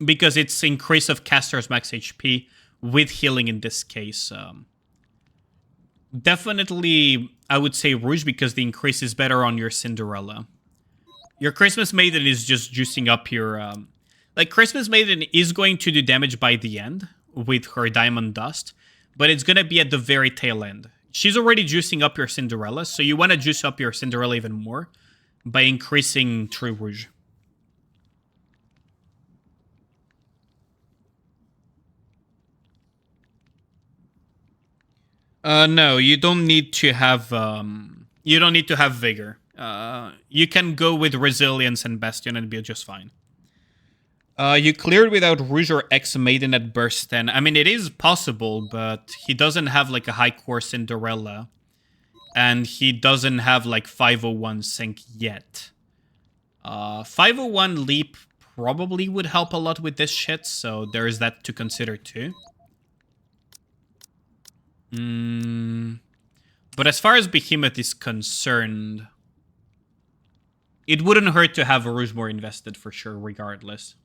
because it's increase of caster's max HP with healing in this case. Definitely, I would say Rouge because the increase is better on your Cinderella. Your Christmas Maiden is just juicing up your... like, Christmas Maiden is going to do damage by the end with her Diamond Dust, but it's going to be at the very tail end. She's already juicing up your Cinderella, so you want to juice up your Cinderella even more by increasing True Rouge. No, you don't need to have vigor. You can go with resilience and bastion and be just fine. You cleared without Rouge or X Maiden at burst 10. I mean, it is possible, but he doesn't have like a high core Cinderella, and he doesn't have like 501 sync yet. 501 leap probably would help a lot with this shit, so there is that to consider too. But as far as Behemoth is concerned, it wouldn't hurt to have Rouge more invested for sure, regardless.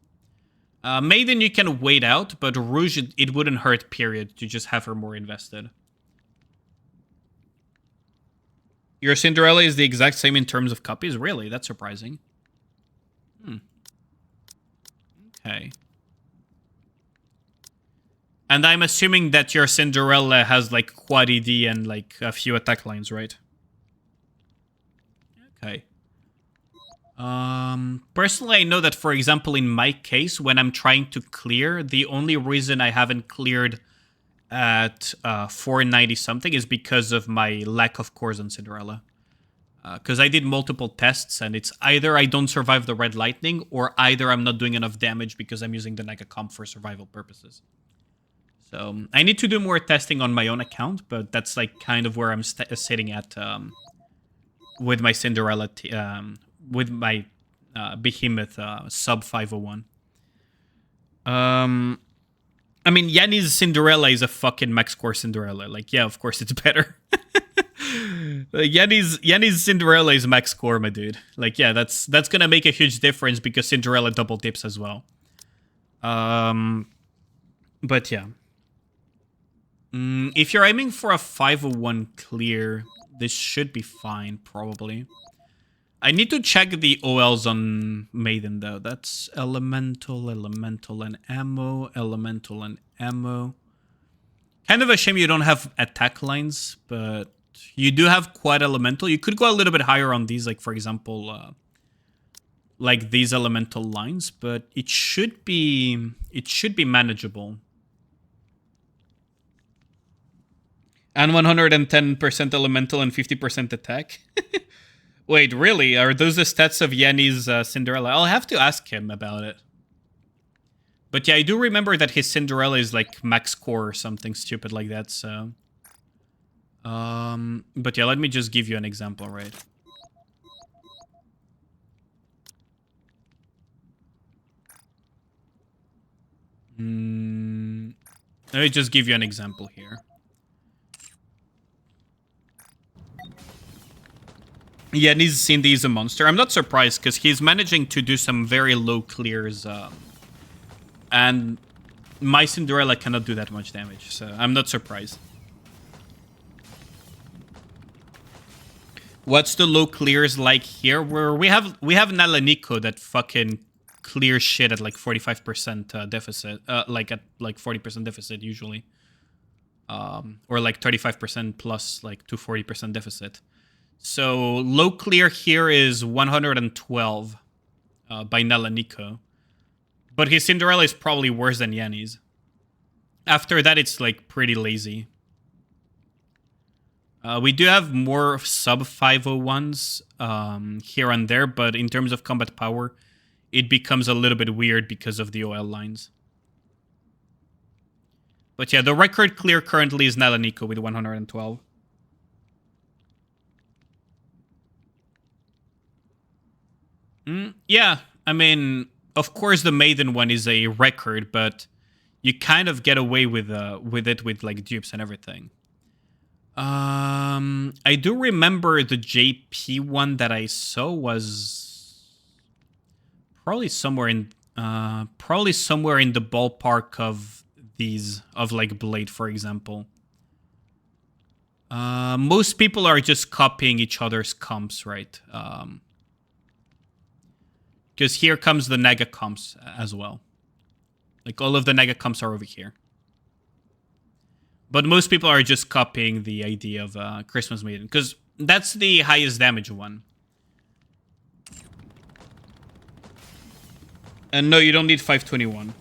Maiden you can wait out, but Rouge, it wouldn't hurt, period, to just have her more invested. Your Cinderella is the exact same in terms of copies? Really? That's surprising. Okay. And I'm assuming that your Cinderella has like quad ED and like a few attack lines, right? Okay. Personally, I know that, for example, in my case, when I'm trying to clear, the only reason I haven't cleared at 490 something is because of my lack of cores on Cinderella. Because I did multiple tests, and it's either I don't survive the red lightning, or either I'm not doing enough damage because I'm using the Naga comp for survival purposes. So I need to do more testing on my own account, but that's like kind of where I'm sitting at with my Cinderella, with my Behemoth sub 501. I mean, Yanni's Cinderella is a fucking max core Cinderella. Like, yeah, of course it's better. Yanni's Cinderella is max core, my dude. Like, yeah, that's gonna make a huge difference because Cinderella double dips as well. But yeah. If you're aiming for a 501 clear, this should be fine, probably. I need to check the OLs on Maiden, though. That's Elemental, and Ammo, Elemental, and Ammo. Kind of a shame you don't have attack lines, but you do have Quad Elemental. You could go a little bit higher on these, like, for example, like these Elemental lines, but it should be manageable. And 110% Elemental and 50% attack. Wait, really? Are those the stats of Yanni's Cinderella? I'll have to ask him about it. But yeah, I do remember that his Cinderella is like max core or something stupid like that, so... but yeah, let me just give you an example, right? Let me just give you an example here. Yeah, Cindy is a monster. I'm not surprised, because he's managing to do some very low clears. And my Cinderella cannot do that much damage, so I'm not surprised. What's the low clears like here? Where we have Nalaniko that fucking clear shit at like 45% deficit, like at like 40% deficit usually, or like 35% plus like to 40% deficit. So low clear here is 112 by Nico, but his Cinderella is probably worse than Yanni's. After that, it's like pretty lazy. We do have more sub 501s here and there, but in terms of combat power, it becomes a little bit weird because of the OL lines. But yeah, the record clear currently is Nico with 112. Yeah, I mean, of course the Maiden one is a record, but you kind of get away with it with like dupes and everything. I do remember the JP one that I saw was probably somewhere in the ballpark of these, of like Blade, for example. Most people are just copying each other's comps, right? Because here comes the Naga comps as well. Like all of the Naga comps are over here. But most people are just copying the idea of Christmas Maiden, because that's the highest damage one. And no, you don't need 521.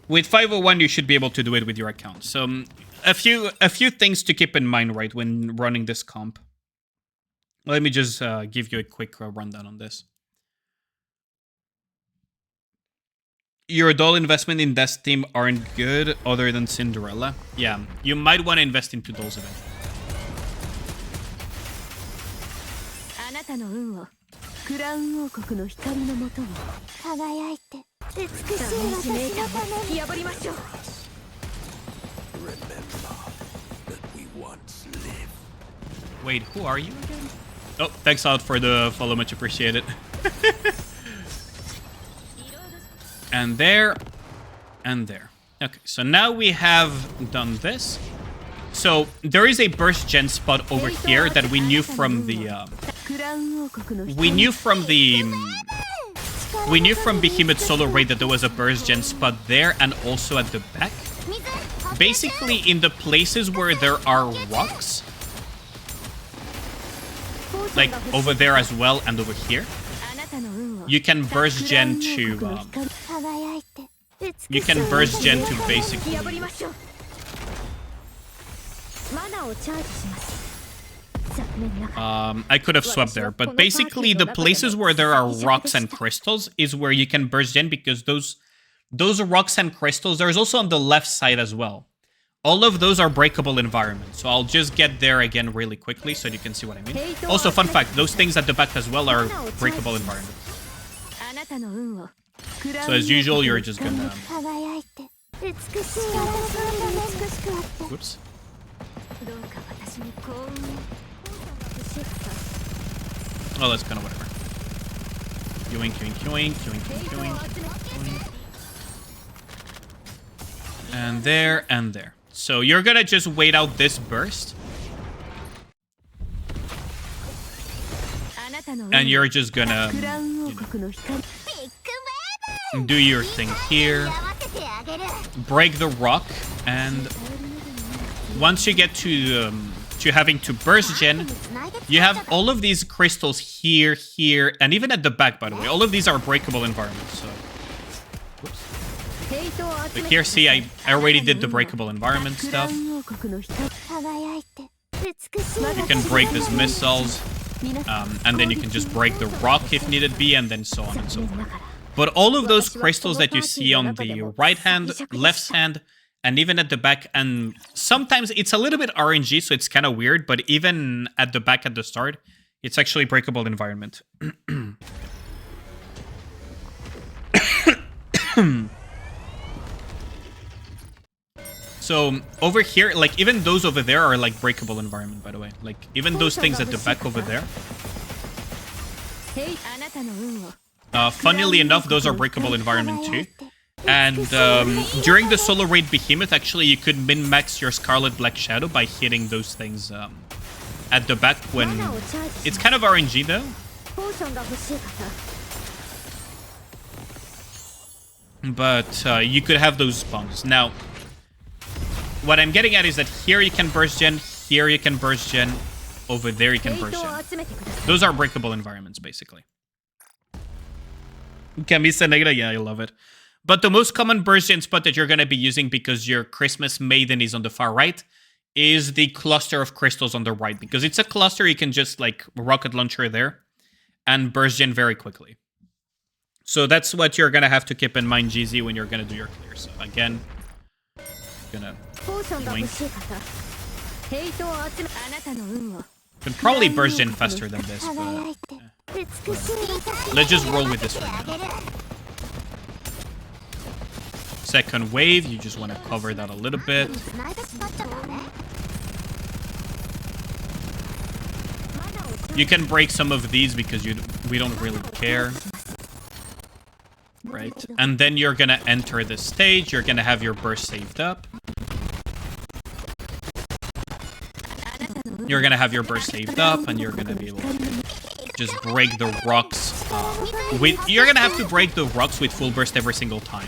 With 501, you should be able to do it with your account. So a few things to keep in mind, right, when running this comp. Let me just give you a quick rundown on this. Your adult investment in Death's team aren't good other than Cinderella. Yeah, you might want to invest into those of it. あなたの運をクラウン王国の光のもとに輝いて美しいダメージメーターを私のため突にき破りましょう Wait, who are you again? Oh, thanks out for the follow, much appreciated. And there, and there. Okay, so now we have done this. So there is a burst gen spot over here that we knew from the Behemoth solo raid that there was a burst gen spot there and also at the back. Basically, in the places where there are rocks, like over there as well and over here, you can burst gen to basically 破りましょうマナをチャージします I could have swapped there, but basically the places where there are rocks and crystals is where you can burst gen, because those rocks and crystals, there's also on the left side as well. All of those are breakable environments, so I'll just get there again really quickly so you can see what I mean. Also, fun fact, those things at the back as well are breakable environments. So as usual, you're just gonna... Whoops. Oh, that's kind of whatever. Yoink, yoink, yoink, yoink, yoink, yoink. And there, and there. So you're gonna just wait out this burst. And you're just gonna, you know, do your thing here. Break the rock, and once you get to having to burst gen, you have all of these crystals here, here, and even at the back, by the way. All of these are breakable environments, so... Whoops. But here, see, I already did the breakable environment stuff. You can break these missiles, and then you can just break the rock if needed be, and then so on and so forth. But all of those crystals that you see on the right hand, left hand, and even at the back, and sometimes it's a little bit RNG, so it's kind of weird, but even at the back at the start, it's actually breakable environment. So over here, like even those over there are like breakable environment, by the way. Like even those things at the back over there. Funnily enough, those are breakable environment too. And during the solo raid Behemoth, actually, you could min-max your Scarlet Black Shadow by hitting those things at the back when... It's kind of RNG though. But you could have those spawns. Now, what I'm getting at is that here you can burst gen, here you can burst gen, over there you can burst gen. Those are breakable environments, basically. Camisa Negra, yeah, I love it. But the most common burst gen spot that you're going to be using because your Christmas Maiden is on the far right is the cluster of crystals on the right. Because it's a cluster, you can just like rocket launcher there and burst gen very quickly. So that's what you're going to have to keep in mind, GZ, when you're going to do your clear. So again, gonna wink. Can probably burst gen faster than this, but let's just roll with this right now. Second wave, you just want to cover that a little bit. You can break some of these because we don't really care. Right, and then you're gonna enter the stage, you're gonna have your burst saved up. You're gonna have your burst saved up, and you're gonna be able to just break the rocks. You're gonna have to break the rocks with full burst every single time.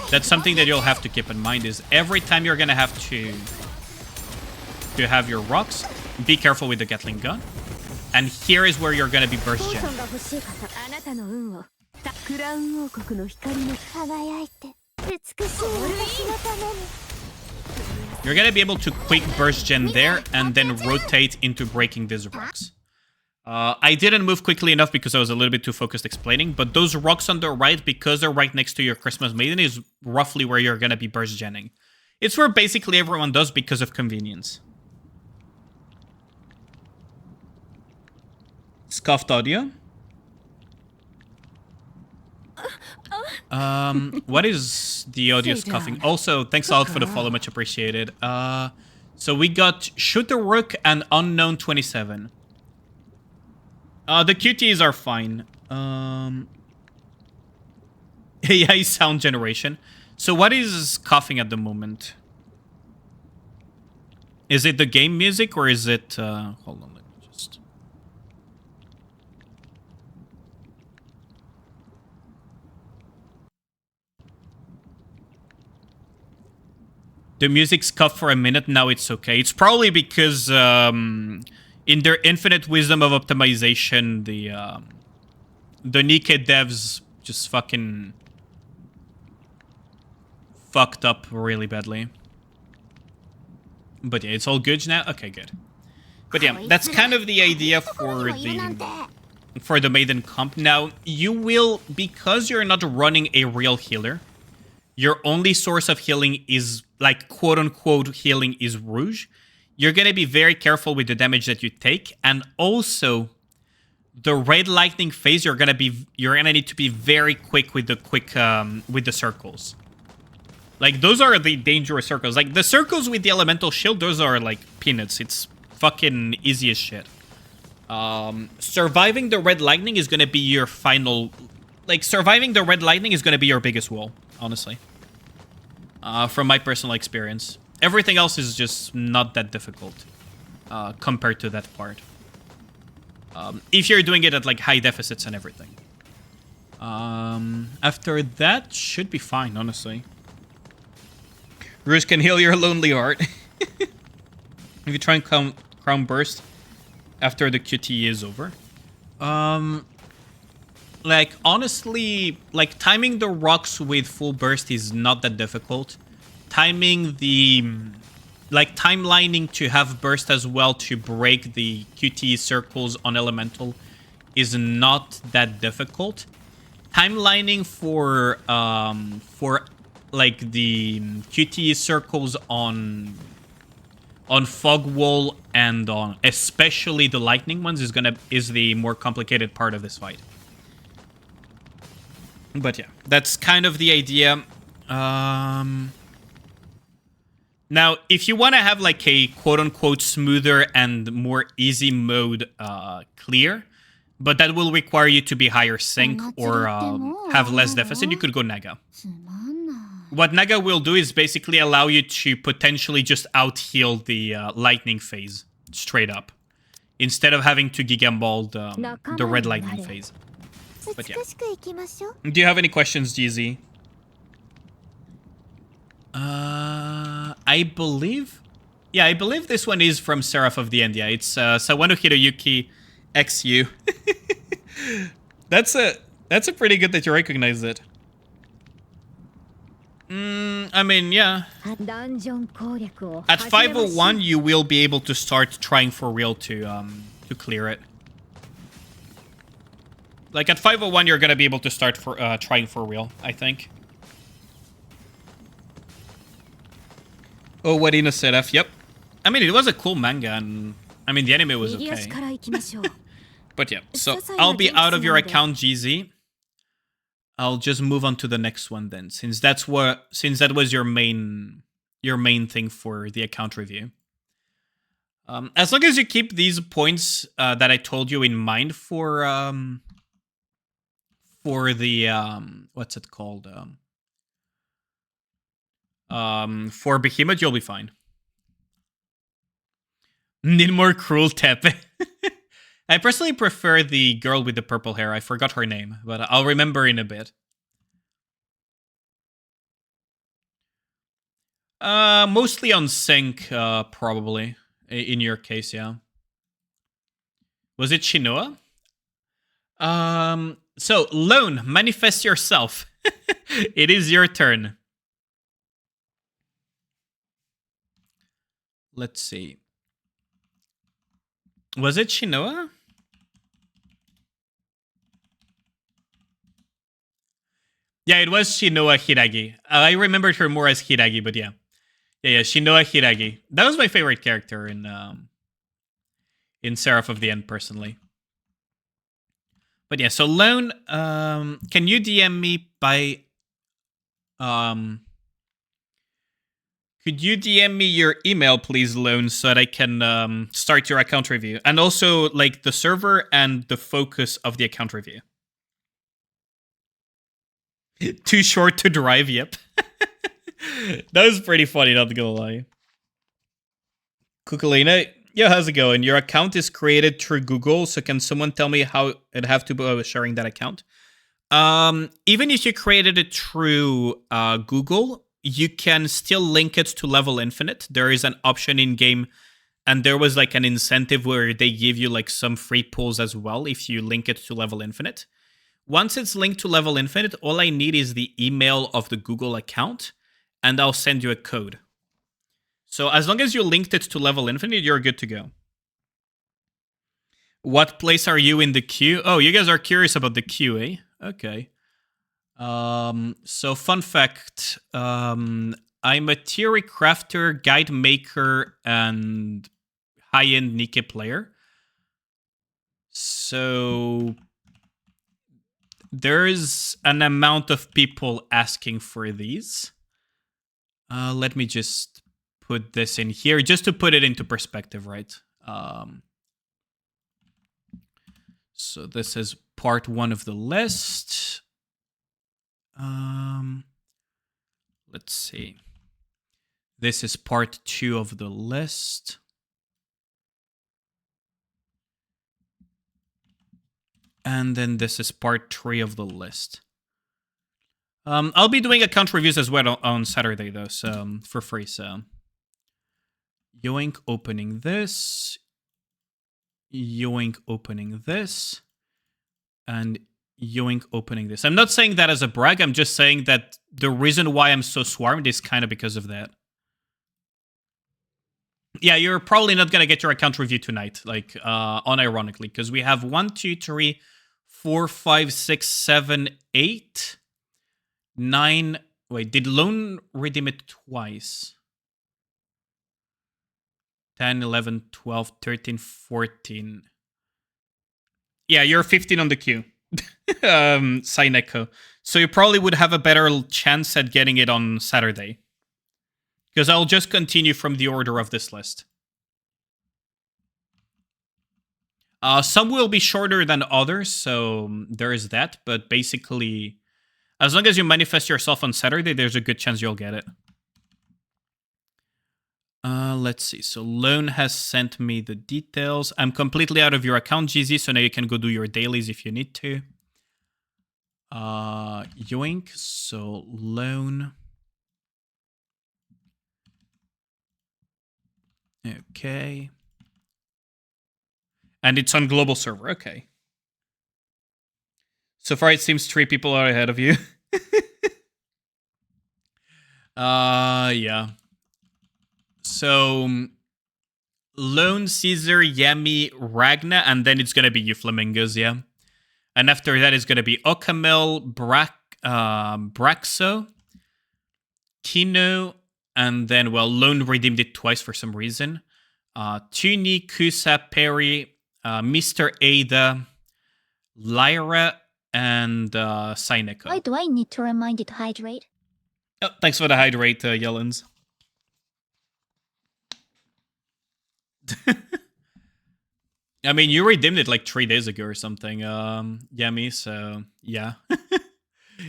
That's something that you'll have to keep in mind, is every time you're gonna have to have your rocks, be careful with the Gatling gun. And here is where you're gonna be burst gen. You're gonna be able to quick burst gen there and then rotate into breaking these rocks. I didn't move quickly enough because I was a little bit too focused explaining, but those rocks on the right, because they're right next to your Christmas Maiden, is roughly where you're gonna be burst genning. It's where basically everyone does because of convenience. Scuffed audio. What is the audio scuffing? Also, thanks a lot for the follow, much appreciated. So we got Shoot the Rook and Unknown 27. The QTs are fine. AI sound generation. So what is coughing at the moment? Is it the game music or is it... hold on, let me just... The music's cut for a minute, now it's okay. It's probably because in their infinite wisdom of optimization, the Nikkei devs just fucking fucked up really badly. But yeah, it's all good now? Okay, good. But yeah, that's kind of the idea for the Maiden comp. Now, you will, because you're not running a real healer, your only source of healing is, like, quote-unquote healing is Rouge. You're going to be very careful with the damage that you take, and also the red lightning phase, you're gonna need to be very quick with the circles. Like, those are the dangerous circles. Like, the circles with the elemental shield, those are like peanuts. It's fucking easy as shit. Surviving the red lightning is gonna be your final... Like, surviving the red lightning is gonna be your biggest wall, honestly. From my personal experience. Everything else is just not that difficult compared to that part. If you're doing it at, like, high deficits and everything. After that, should be fine, honestly. Rouge can heal your lonely heart. If you try and Crown Burst after the QTE is over. Like, honestly, like, timing the rocks with full burst is not that difficult. Timing the... Like, timelining to have burst as well to break the QTE circles on elemental is not that difficult. Timelining for like, the QTE circles on fog wall and on especially the lightning ones is the more complicated part of this fight. But yeah, that's kind of the idea. Now, if you want to have, like, a quote-unquote smoother and more easy mode clear, but that will require you to be higher sync or have less deficit, you could go Naga. What Naga will do is basically allow you to potentially just out-heal the lightning phase, straight up, instead of having to Giga Ball the red lightning phase. But yeah. Do you have any questions, GZ? I believe this one is from Seraph of the End. Yeah, it's Sawano Hiroyuki XU. That's a pretty good that you recognize it. I mean, yeah. ダンジョン攻略を At 始めましょう 501, you will be able to start trying for real to clear it. Like at 501, you're gonna be able to start for trying for real, I think. Oh, what Ina said F. Yep. I mean, it was a cool manga, and I mean, the anime was 右足 okay. から行きましょう But yeah, so I'll be out of your account, GZ. I'll just move on to the next one then, since that was your main thing for the account review. As long as you keep these points that I told you in mind for the what's it called? For Behemoth, you'll be fine. Need more cruel Tepe. I personally prefer the girl with the purple hair. I forgot her name, but I'll remember in a bit. Mostly on sync, probably. In your case, yeah. Was it Shinoa? So, Lone, manifest yourself. It is your turn. Let's see. Was it Shinoa? Yeah, it was Shinoa Hiragi. I remembered her more as Hiragi, but yeah. Yeah, Shinoa Hiragi. That was my favorite character in Seraph of the End, personally. But yeah, so Lone, can you DM me by... Could you DM me your email, please, Lone, so that I can start your account review? And also, like, the server and the focus of the account review. Too short to drive, yep. That was pretty funny, not gonna lie. Kukulina, yeah, how's it going? Your account is created through Google, so can someone tell me how it have to be sharing that account? Even if you created it through Google, you can still link it to Level Infinite. There is an option in game, and there was like an incentive where they give you like some free pulls as well if you link it to Level Infinite. Once it's linked to Level Infinite, all I need is the email of the Google account, and I'll send you a code. So as long as you linked it to Level Infinite, you're good to go. What place are you in the queue? Oh, you guys are curious about the queue, eh? Okay. So fun fact, I'm a theory crafter, guide maker, and high-end Nikke player. So there's an amount of people asking for these. Let me just put this in here, just to put it into perspective, right? So this is part 1 of the list. Let's see. This is part 2 of the list. And then this is part 3 of the list. I'll be doing account reviews as well on Saturday, though, so for free. So, Yoink opening this, Yoink opening this, and Yoink opening this. I'm not saying that as a brag. I'm just saying that the reason why I'm so swarmed is kind of because of that. Yeah, you're probably not gonna get your account review tonight, like unironically, because we have 1, 2, 3, 4, 5, 6, 7, 8. 9. Wait, did Lone redeem it twice? 10, 11, 12, 13, 14. Yeah, you're 15 on the queue. Saineko. So you probably would have a better chance at getting it on Saturday. Because I'll just continue from the order of this list. Some will be shorter than others, so there is that. But basically, as long as you manifest yourself on Saturday, there's a good chance you'll get it. Let's see. So Lone has sent me the details. I'm completely out of your account, GZ, so now you can go do your dailies if you need to. Yoink. So Lone. Okay. And it's on global server. Okay. So far, it seems 3 people are ahead of you. Yeah. So, Lone, Caesar, Yami, Ragna, and then it's gonna be you Flamingos, yeah. And after that, it's gonna be Okamel, Braxo, Kino, and then, well, Lone redeemed it twice for some reason. Tuni, Kusa, Perry, Mr. Ada, Lyra, and Sineko. Why do I need to remind you to hydrate? Oh, thanks for the hydrate, Yellens. I mean, you redeemed it like 3 days ago or something, Yami, so yeah.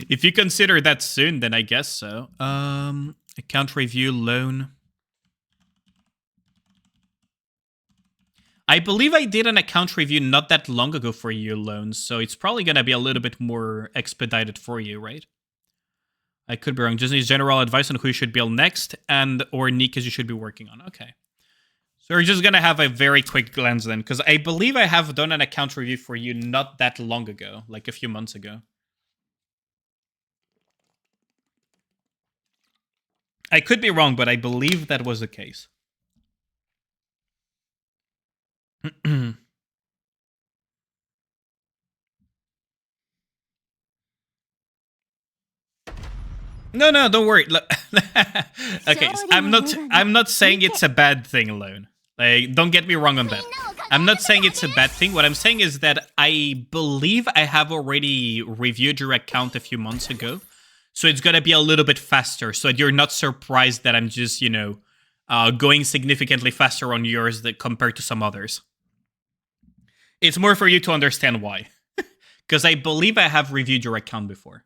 If you consider that soon, then I guess so. Account review, loan. I believe I did an account review not that long ago for you, loans, so it's probably going to be a little bit more expedited for you, right? I could be wrong. Just needs general advice on who you should build next and or Nikas you should be working on. Okay. So we're just going to have a very quick glance then, because I believe I have done an account review for you not that long ago, like a few months ago. I could be wrong, but I believe that was the case. No, don't worry. Okay, so I'm not saying it's a bad thing alone. Like, don't get me wrong on that. I'm not saying it's a bad thing. What I'm saying is that I believe I have already reviewed your account a few months ago. So it's gonna be a little bit faster, so that you're not surprised that I'm just, you know, going significantly faster on yours compared to some others. It's more for you to understand why. Because I believe I have reviewed your account before.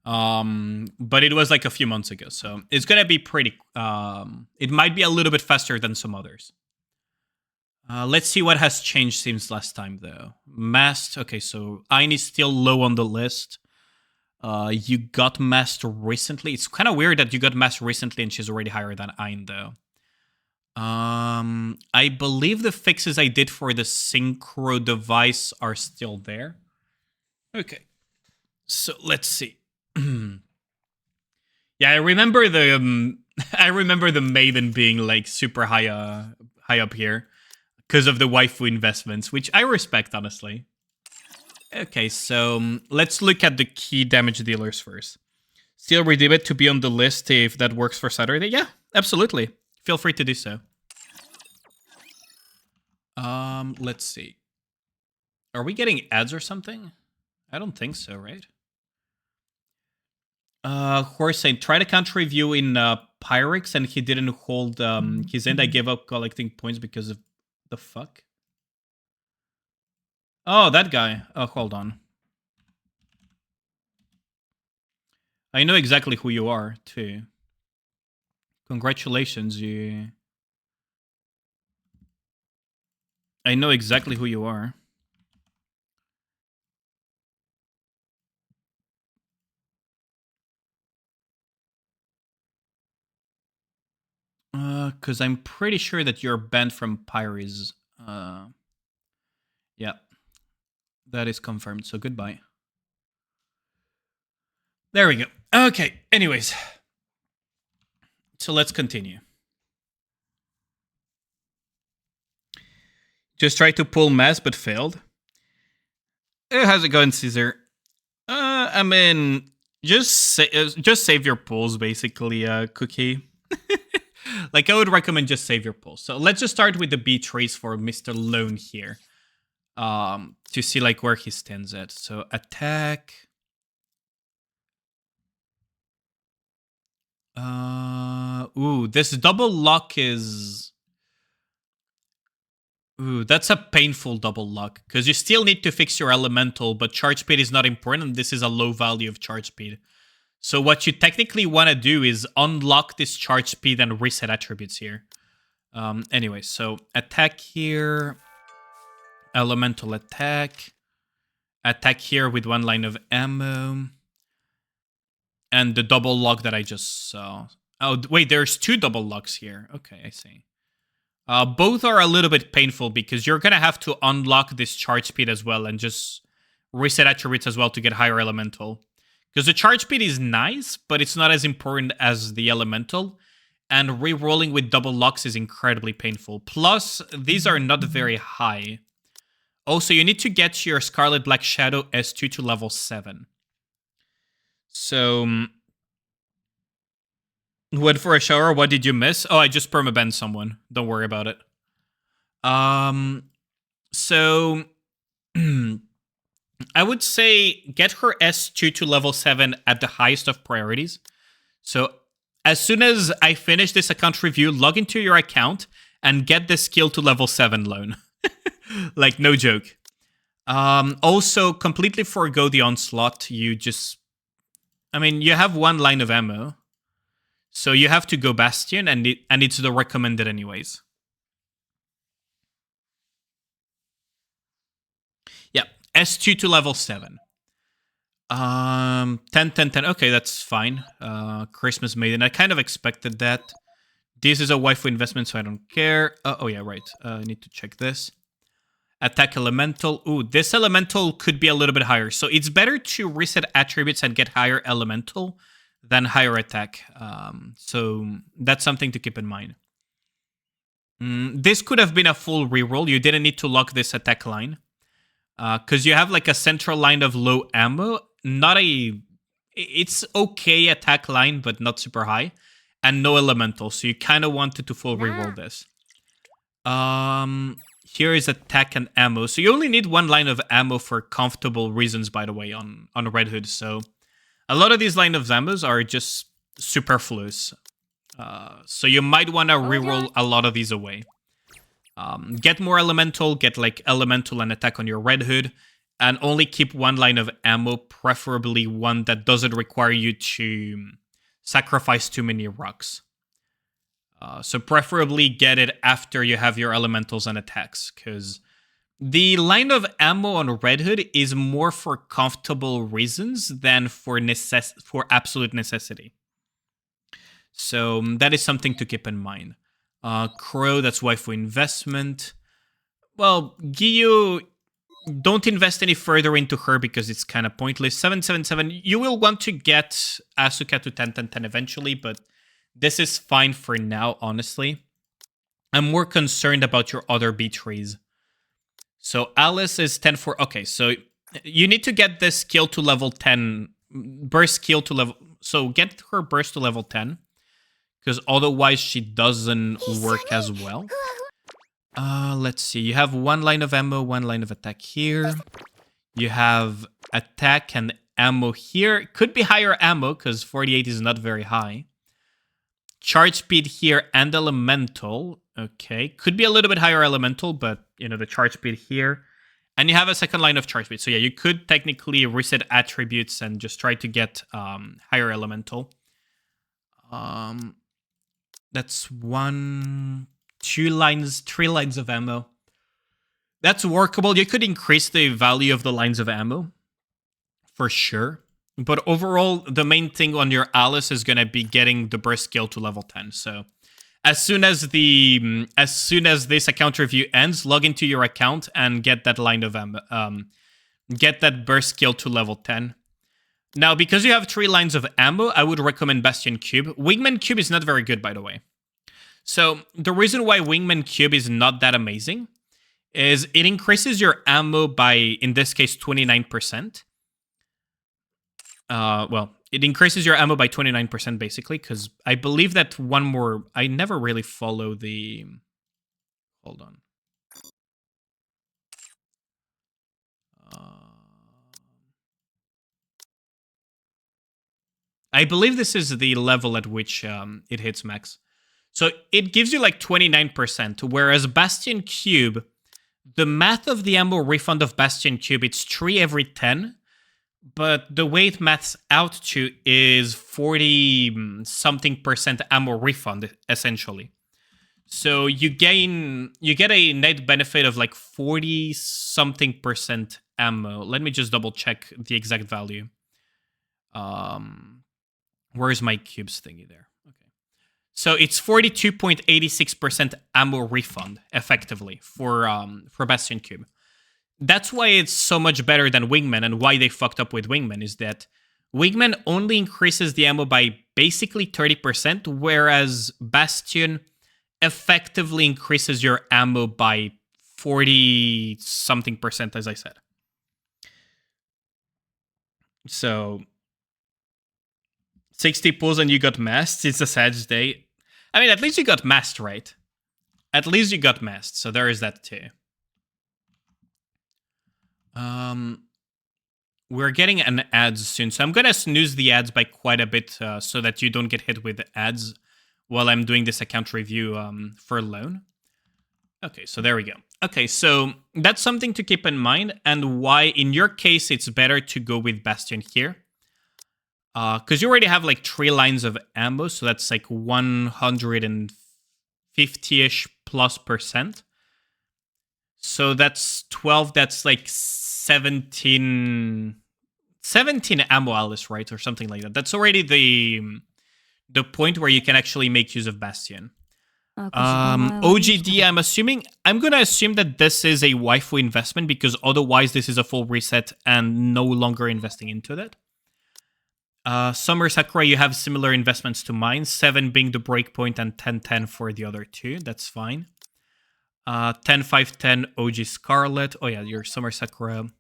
But it was like a few months ago, so it's gonna be pretty. It might be a little bit faster than some others. Let's see what has changed since last time, though. Mast. Okay, so Ain is still low on the list. You got Mast recently. It's kind of weird that you got Mast recently and she's already higher than Ain, though. I believe the fixes I did for the synchro device are still there. Okay, so let's see. Yeah, I remember the I remember the maiden being like super high up here because of the waifu investments, which I respect, honestly. Okay, so let's look at the key damage dealers first. Still redeem it to be on the list if that works for Saturday. Yeah, absolutely. Feel free to do so. Let's see. Are we getting ads or something? I don't think so, right? Horsane tried account review in Pyrex and he didn't hold his end. I gave up collecting points because of the fuck. Oh, that guy. Oh, hold on. I know exactly who you are, too. Congratulations, you... I know exactly who you are. Because I'm pretty sure that you're banned from Pyres. Yeah. That is confirmed, so goodbye. There we go. Okay, anyways. So let's continue. Just tried to pull Mast, but failed. How's it going, Caesar? I mean, just save your pulls, basically, Cookie. Like, I would recommend just save your pulls. So let's just start with the B trace for Mr. Lone here. To see, like, where he stands at. So, attack. Ooh, this double lock is... Ooh, that's a painful double lock, because you still need to fix your elemental, but charge speed is not important, this is a low value of charge speed. So what you technically want to do is unlock this charge speed and reset attributes here. Anyway, so attack here, elemental attack here with 1 line of ammo, and the double lock that I just saw. Oh, wait, there's 2 double locks here. Okay, I see. Both are a little bit painful because you're going to have to unlock this charge speed as well and just reset attributes as well to get higher elemental. Because the charge speed is nice, but it's not as important as the elemental. And re-rolling with double locks is incredibly painful. Plus, these are not very high. Also, you need to get your Scarlet Black Shadow S2 to level 7. So, went for a shower. What did you miss? Oh, I just permabanned someone. Don't worry about it. So, I would say get her S2 to level 7 at the highest of priorities. So, as soon as I finish this account review, log into your account and get the skill to level 7 loan. Like, no joke. Also, completely forego the onslaught. You have 1 line of ammo. So you have to go Bastion, and it's the recommended anyways. Yeah, S2 to level 7. 10, 10, 10. Okay, that's fine. Christmas Maiden. I kind of expected that. This is a waifu investment, so I don't care. Oh, yeah, right. I need to check this. Attack elemental. Ooh, this elemental could be a little bit higher. So it's better to reset attributes and get higher elemental than higher attack. So that's something to keep in mind. This could have been a full reroll. You didn't need to lock this attack line. Because you have like a central line of low ammo. It's okay attack line, but not super high. And no elemental. So you kind of wanted to full reroll this. Here is attack and ammo. So you only need 1 line of ammo for comfortable reasons, by the way, on Red Hood. So a lot of these line of ammos are just superfluous. So you might want to reroll a lot of these away. Get more elemental, get like elemental and attack on your Red Hood, and only keep 1 line of ammo, preferably one that doesn't require you to sacrifice too many rocks. So preferably get it after you have your elementals and attacks, because the line of ammo on Red Hood is more for comfortable reasons than for absolute necessity. So that is something to keep in mind. Crow, that's waifu investment. Well, Giyu, don't invest any further into her because it's kind of pointless. 777, you will want to get Asuka to 10, 10, 10 eventually, but this is fine for now, honestly. I'm more concerned about your other B trees. So Alice is 10 for... Okay, so you need to get this skill to level 10. Burst skill to level... So get her burst to level 10. Because otherwise she doesn't work as well. Let's see. You have 1 line of ammo, 1 line of attack here. You have attack and ammo here. Could be higher ammo, because 48 is not very high. Charge speed here and elemental. Okay. Could be a little bit higher elemental, but, the charge speed here. And you have a 2nd line of charge speed. So yeah, you could technically reset attributes and just try to get higher elemental. That's 1, 2 lines, 3 lines of ammo. That's workable. You could increase the value of the lines of ammo. For sure. But overall, the main thing on your Alice is going to be getting the burst skill to level 10. So as soon as this account review ends, log into your account and get that line of ammo. Get that burst skill to level 10. Now, because you have 3 lines of ammo, I would recommend Bastion Cube. Wingman Cube is not very good, by the way. So the reason why Wingman Cube is not that amazing is it increases your ammo by, in this case, 29%. It increases your ammo by 29%, basically, because I believe that one more... I never really follow the... Hold on. I believe this is the level at which it hits max. So it gives you like 29%, whereas Bastion Cube, the math of the ammo refund of Bastion Cube, it's 3 every 10, but the way it maths out to is 40-something% ammo refund, essentially. So you get a net benefit of like 40-something% ammo. Let me just double check the exact value. Where's my cubes thingy there? Okay. So it's 42.86% ammo refund, effectively, for Bastion Cube. That's why it's so much better than Wingman, and why they fucked up with Wingman is that Wingman only increases the ammo by basically 30%, whereas Bastion effectively increases your ammo by 40-something percent, as I said. So 60 pulls and you got Mast. It's a sad day. I mean, at least you got Mast, right? At least you got Mast, so there is that too. We're getting an ads soon, so I'm gonna snooze the ads by quite a bit so that you don't get hit with ads while I'm doing this account review for loan. Okay, so there we go. Okay, so that's something to keep in mind, and why in your case it's better to go with Bastion here. Because you already have like 3 lines of ammo, so that's like 150-ish plus percent. So that's 12, that's like 17 ammo Alice, right? Or something like that. That's already the point where you can actually make use of Bastion. OGD, I'm gonna assume that this is a waifu investment, because otherwise this is a full reset and no longer investing into that. Summer Sakura, you have similar investments to mine, 7 being the breakpoint and 10-10 for the other 2. That's fine. 10-5-10 OG Scarlet. Oh yeah, your Summer Sakura.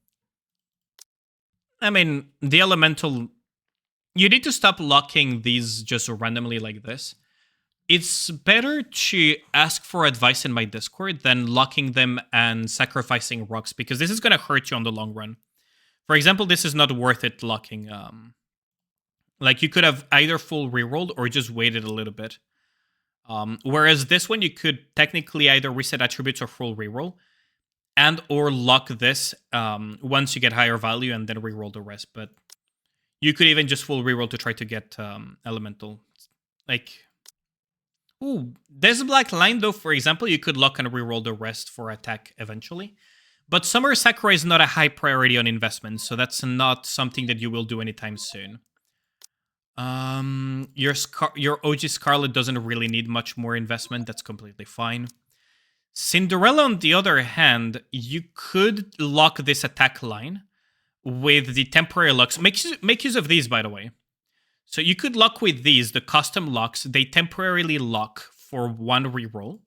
I mean, the elemental, you need to stop locking these just randomly like this. It's better to ask for advice in my Discord than locking them and sacrificing rocks, because this is going to hurt you on the long run. For example, this is not worth it locking. Like, you could have either full rerolled or just waited a little bit. Whereas this one, you could technically either reset attributes or full reroll, and or lock this once you get higher value and then reroll the rest. But you could even just full reroll to try to get elemental. Like, ooh, this black line though, for example, you could lock and reroll the rest for attack eventually. But Summer Sakura is not a high priority on investment, so that's not something that you will do anytime soon. Your OG Scarlet doesn't really need much more investment. That's completely fine. Cinderella, on the other hand, you could lock this attack line with the temporary locks. Make use of these, by the way. So you could lock with these, the custom locks. They temporarily lock for 1 reroll.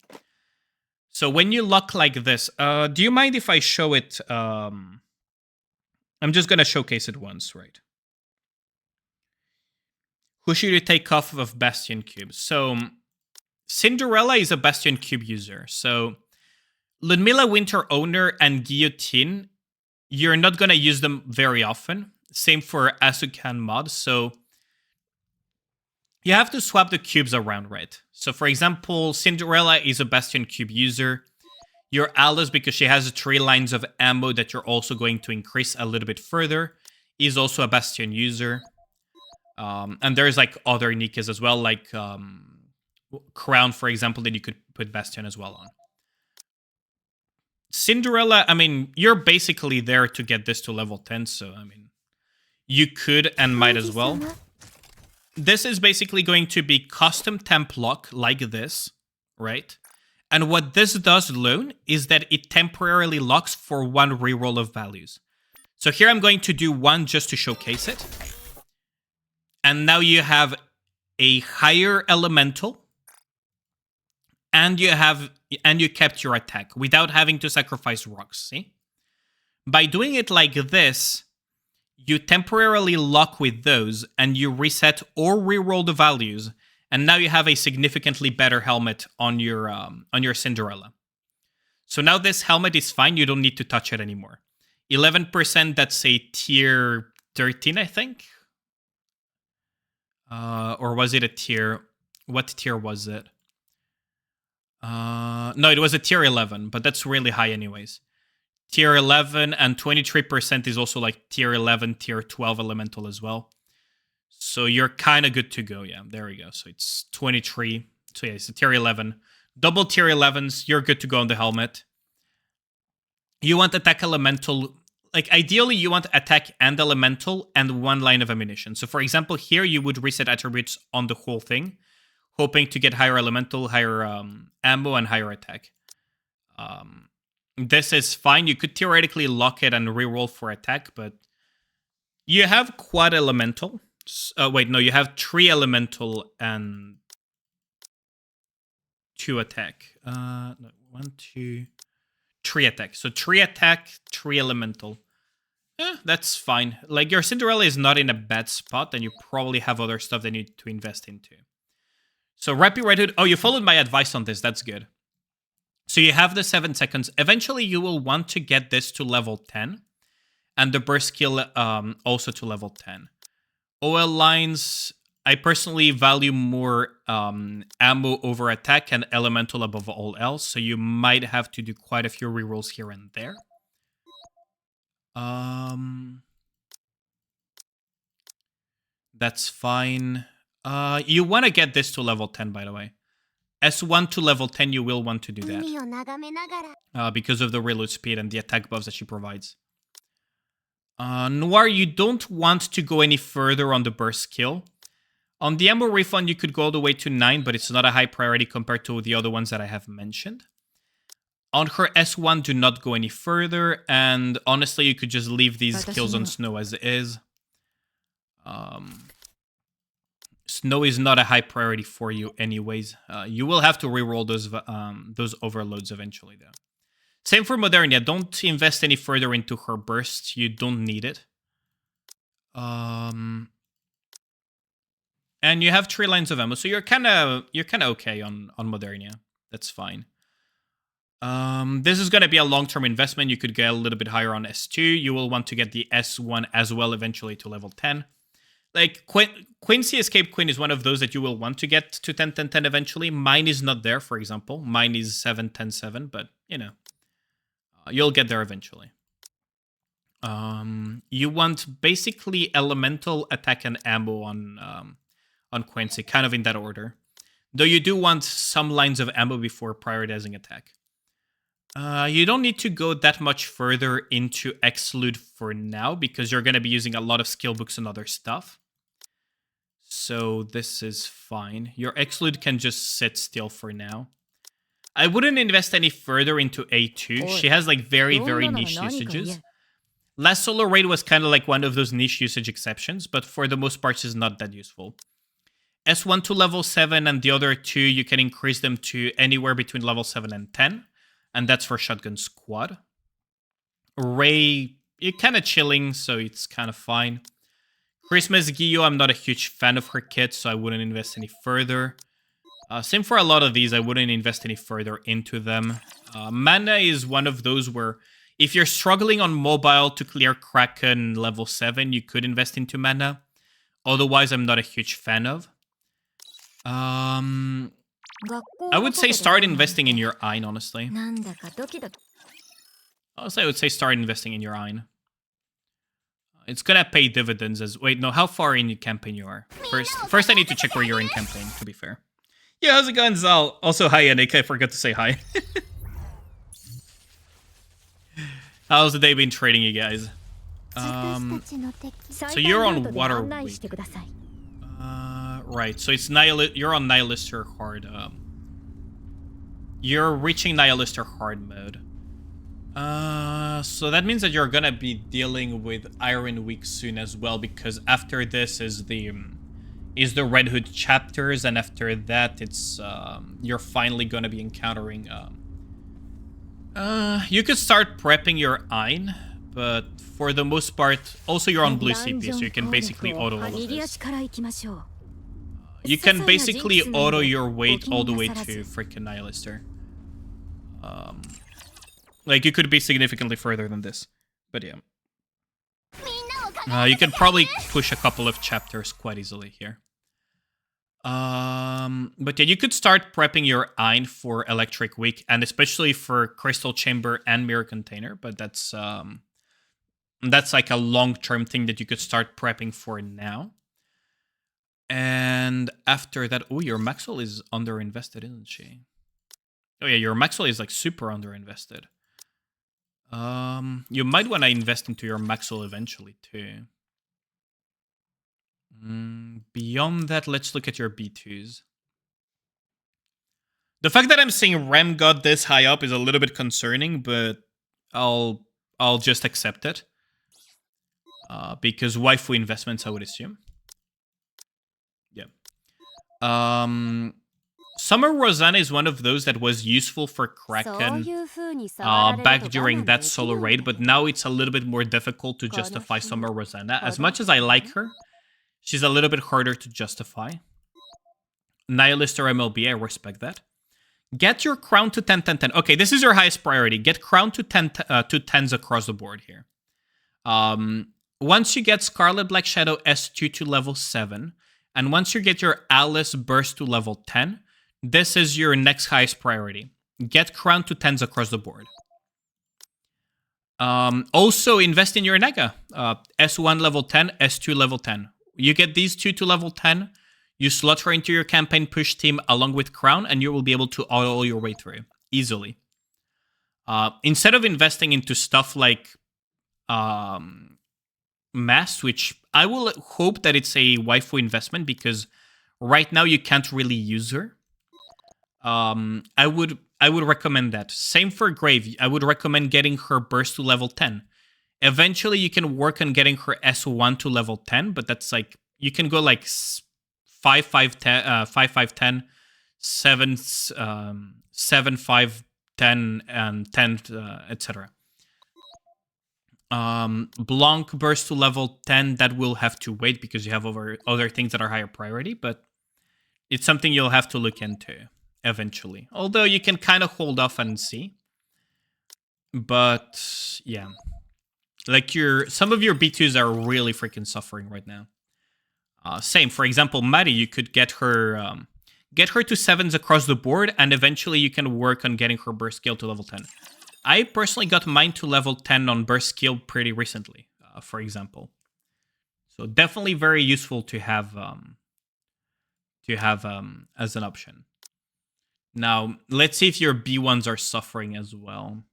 So when you lock like this, do you mind if I show it? I'm just going to showcase it once, right? Who should you take off of Bastion Cube? So Cinderella is a Bastion Cube user. So Ludmilla, Winter Owner, and Guillotine, you're not going to use them very often. Same for Asukan Mod. So you have to swap the cubes around, right? So for example, Cinderella is a Bastion Cube user. Your Alice, because she has 3 lines of ammo that you're also going to increase a little bit further, is also a Bastion user. And there's like other Nikas as well, like Crown, for example, that you could put Bastion as well on. Cinderella, I mean, you're basically there to get this to level 10, so I mean, you could and might as well. This is basically going to be custom temp lock like this, right? And what this does alone is that it temporarily locks for 1 reroll of values. So here I'm going to do 1 just to showcase it. And now you have a higher elemental, and you kept your attack without having to sacrifice rocks. See, by doing it like this, you temporarily lock with those, and you reset or reroll the values, and now you have a significantly better helmet on your Cinderella. So now this helmet is fine. You don't need to touch it anymore. 11%. That's a tier 13, I think. Or was it a tier? What tier was it? No, it was a tier 11, but that's really high anyways. Tier 11 and 23% is also like tier 11, tier 12 elemental as well. So you're kind of good to go. Yeah, there we go. So it's 23. So yeah, it's a tier 11. Double tier 11s, you're good to go on the helmet. You want attack elemental. Like, ideally, you want attack and elemental and 1 line of ammunition. So, for example, here you would reset attributes on the whole thing. hoping to get higher elemental, higher ammo, and higher attack. This is fine. You could theoretically lock it and reroll for attack, but you have quad elemental. Wait, no, you have 3 elemental and 2 attack. No, 1, 2, 3 attack. So 3 attack, 3 elemental. That's fine. Like, your Cinderella is not in a bad spot, and you probably have other stuff that you need to invest into. So Rapid Red Hood. Oh, you followed my advice on this. That's good. So you have the 7 seconds. Eventually, you will want to get this to level 10. And the burst skill also to level 10. OL lines, I personally value more ammo over attack and elemental above all else. So you might have to do quite a few rerolls here and there. That's fine. You want to get this to level 10, by the way. S1 to level 10, you will want to do that. Because of the reload speed and the attack buffs that she provides. Noir, you don't want to go any further on the burst skill. On the ammo refund, you could go all the way to 9, but it's not a high priority compared to the other ones that I have mentioned. On her S1, do not go any further, and honestly, you could just leave these kills on Snow as is. Snow is not a high priority for you anyways. You will have to reroll those overloads eventually, though. Same for Modernia. Don't invest any further into her burst. You don't need it. And you have 3 lines of ammo, so you're kind of okay on Modernia. That's fine. This is going to be a long-term investment. You could get a little bit higher on S2. You will want to get the S1 as well eventually to level 10. Like, Quincy Escape Queen is one of those that you will want to get to 10, 10, 10 eventually. Mine is not there, for example. Mine is 7, 10, 7, but, you know. You'll get there eventually. You want basically elemental, attack, and ammo on Quincy, kind of in that order. Though you do want some lines of ammo before prioritizing attack. You don't need to go that much further into Exclude for now, because you're going to be using a lot of skill books and other stuff. So this is fine. Your Exclude can just sit still for now. I wouldn't invest any further into A2. She has like very, very niche usages. Last solo raid was kind of like one of those niche usage exceptions, but for the most part, she's not that useful. S1 to level 7, and the other 2, you can increase them to anywhere between level 7 and 10. And that's for Shotgun Squad. Ray, you're kind of chilling, so it's kind of fine. Christmas Gio, I'm not a huge fan of her kit, so I wouldn't invest any further. Same for a lot of these, I wouldn't invest any further into them. Mana is one of those where if you're struggling on mobile to clear Kraken level 7, you could invest into Mana. Otherwise, I'm not a huge fan of. I would say start investing in your Ein, honestly. I would say start investing in your Ein. It's gonna pay dividends as... Wait, no, how far in your campaign you are? First I need to check where you're in campaign, to be fair. Yeah, how's it going, Zal? Also, hi, Anik. I forgot to say hi. How's the day been treating you guys? So you're on Water Week. Right, so it's you're on Nihilist or Hard. You're reaching Nihilist or Hard mode. So that means that you're gonna be dealing with Iron Week soon as well, because after this is the Red Hood chapters, and after that it's you're finally gonna be encountering you could start prepping your Ein, but for the most part, also you're on blue CP, so you can basically auto all of this. You can basically auto your weight all the way to freaking Nihilister. Like, you could be significantly further than this, but yeah. You can probably push a couple of chapters quite easily here. But yeah, you could start prepping your Ein for Electric Week, and especially for Crystal Chamber and Mirror Container, but that's like a long-term thing that you could start prepping for now. And after that, oh, your Maxwell is underinvested, isn't she? Oh yeah, your Maxwell is like super underinvested. You might want to invest into your Maxwell eventually too. Beyond that, let's look at your B2s. The fact that I'm seeing Rem got this high up is a little bit concerning, but I'll just accept it. Because waifu investments, I would assume. Yeah. Summer Rosanna is one of those that was useful for Kraken back during that solo raid, but now it's a little bit more difficult to justify Summer Rosanna. As much as I like her, she's a little bit harder to justify. Nihilist or MLB, I respect that. Get your crown to 10, 10, 10. Okay, this is your highest priority. Get crown to 10 to 10s across the board here. Once you get Scarlet Black Shadow S2 to level 7, and once you get your Alice Burst to level 10, this is your next highest priority. Get crown to 10s across the board. Also, invest in your Nega. S1 level 10, S2 level 10. You get these two to level 10, you slot her into your campaign push team along with crown, and you will be able to auto your way through easily. Instead of investing into stuff like Mast, which I will hope that it's a waifu investment, because right now you can't really use her. I would recommend that. Same for Grave. I would recommend getting her burst to level 10. Eventually, you can work on getting her S1 to level 10, but that's like, you can go like 5, 5, 10, 5, 5, 10, 7, 7, 5, 10, and 10, etc. Blanc burst to level 10, that will have to wait because you have other things that are higher priority, but it's something you'll have to look into eventually. Although you can kind of hold off and see. But yeah. Like some of your B2s are really freaking suffering right now. Same, for example, Maddie, you could get her to 7s across the board, and eventually you can work on getting her burst skill to level 10. I personally got mine to level 10 on burst skill pretty recently, for example. So definitely very useful to have as an option. Now, let's see if your B1s are suffering as well.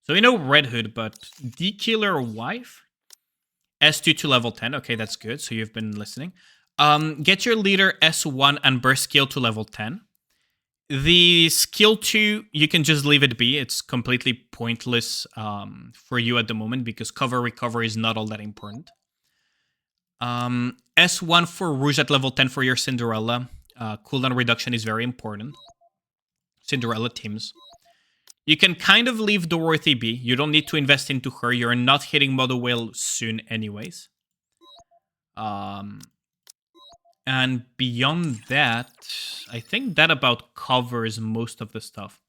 So we know Red Hood, but D-Killer Wife? S2 to level 10. Okay, that's good. So you've been listening. Get your leader S1 and burst skill to level 10. The skill 2, you can just leave it be. It's completely pointless for you at the moment because cover recovery is not all that important. S1 for Rouge at level 10 for your Cinderella. Cooldown reduction is very important. Cinderella teams. You can kind of leave Dorothy be. You don't need to invest into her. You're not hitting Mother Whale soon anyways. And beyond that, I think that about covers most of the stuff.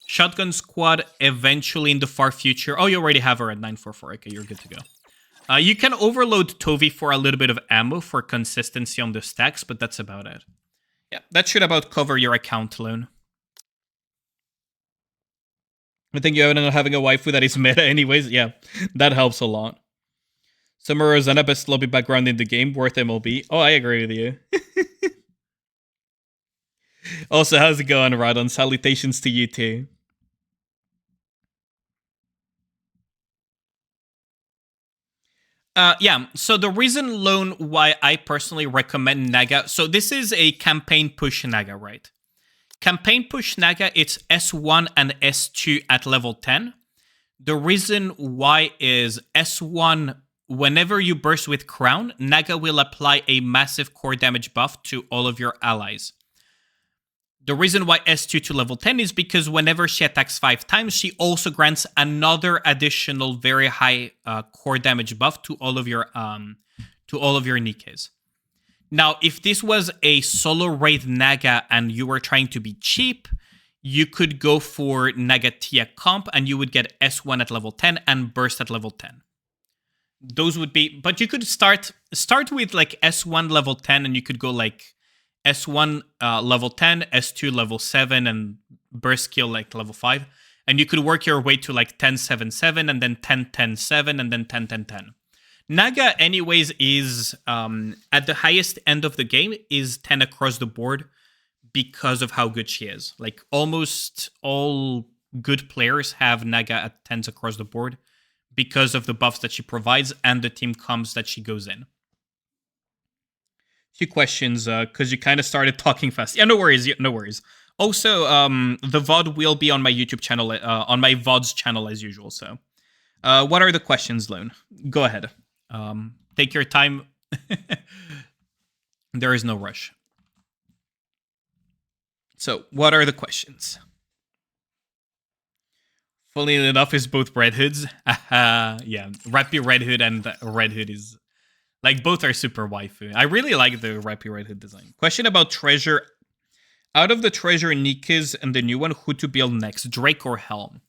Shotgun Squad eventually in the far future. Oh, you already have her at 944. Okay, you're good to go. You can overload Tovi for a little bit of ammo for consistency on the stacks, but that's about it. Yeah, that should about cover your account loan. I think you ended up having a waifu that is meta anyways. Yeah, that helps a lot. Summer Rosanna, best lobby background in the game, worth MLB. Oh, I agree with you. Also, how's it going, Radon? Salutations to you too. Yeah, so the reason loan why I personally recommend Naga, so this is a campaign push Naga, right? Campaign push Naga, it's S1 and S2 at level 10. The reason why is S1, whenever you burst with Crown, Naga will apply a massive core damage buff to all of your allies. The reason why S2 to level 10 is because whenever she attacks 5 times, she also grants another additional very high core damage buff to all of your Nikkes. Now, if this was a solo raid Naga and you were trying to be cheap, you could go for Nagatia comp and you would get S1 at level 10 and burst at level 10. Those would be, but you could start with like S1 level 10 and you could go like S1 level 10, S2 level 7 and burst skill like level 5. And you could work your way to like 10, 7, 7 and then 10, 10, 7 and then 10, 10, 10. Naga, anyways, is at the highest end of the game is 10 across the board because of how good she is. Like almost all good players have Naga at 10s across the board because of the buffs that she provides and the team comps that she goes in. Few questions, because you kind of started talking fast. Yeah, no worries, no worries. Also, the VOD will be on my YouTube channel, on my VOD's channel as usual. So, what are the questions, Lone? Go ahead. Take your time. There is no rush. So, what are the questions? Fully enough is both Red Hoods. Yeah, Rappy Red Hood and Red Hood is... Like, both are super waifu. I really like the Rappy Red Hood design. Question about treasure. Out of the treasure Nikas and the new one, who to build next, Drake or Helm?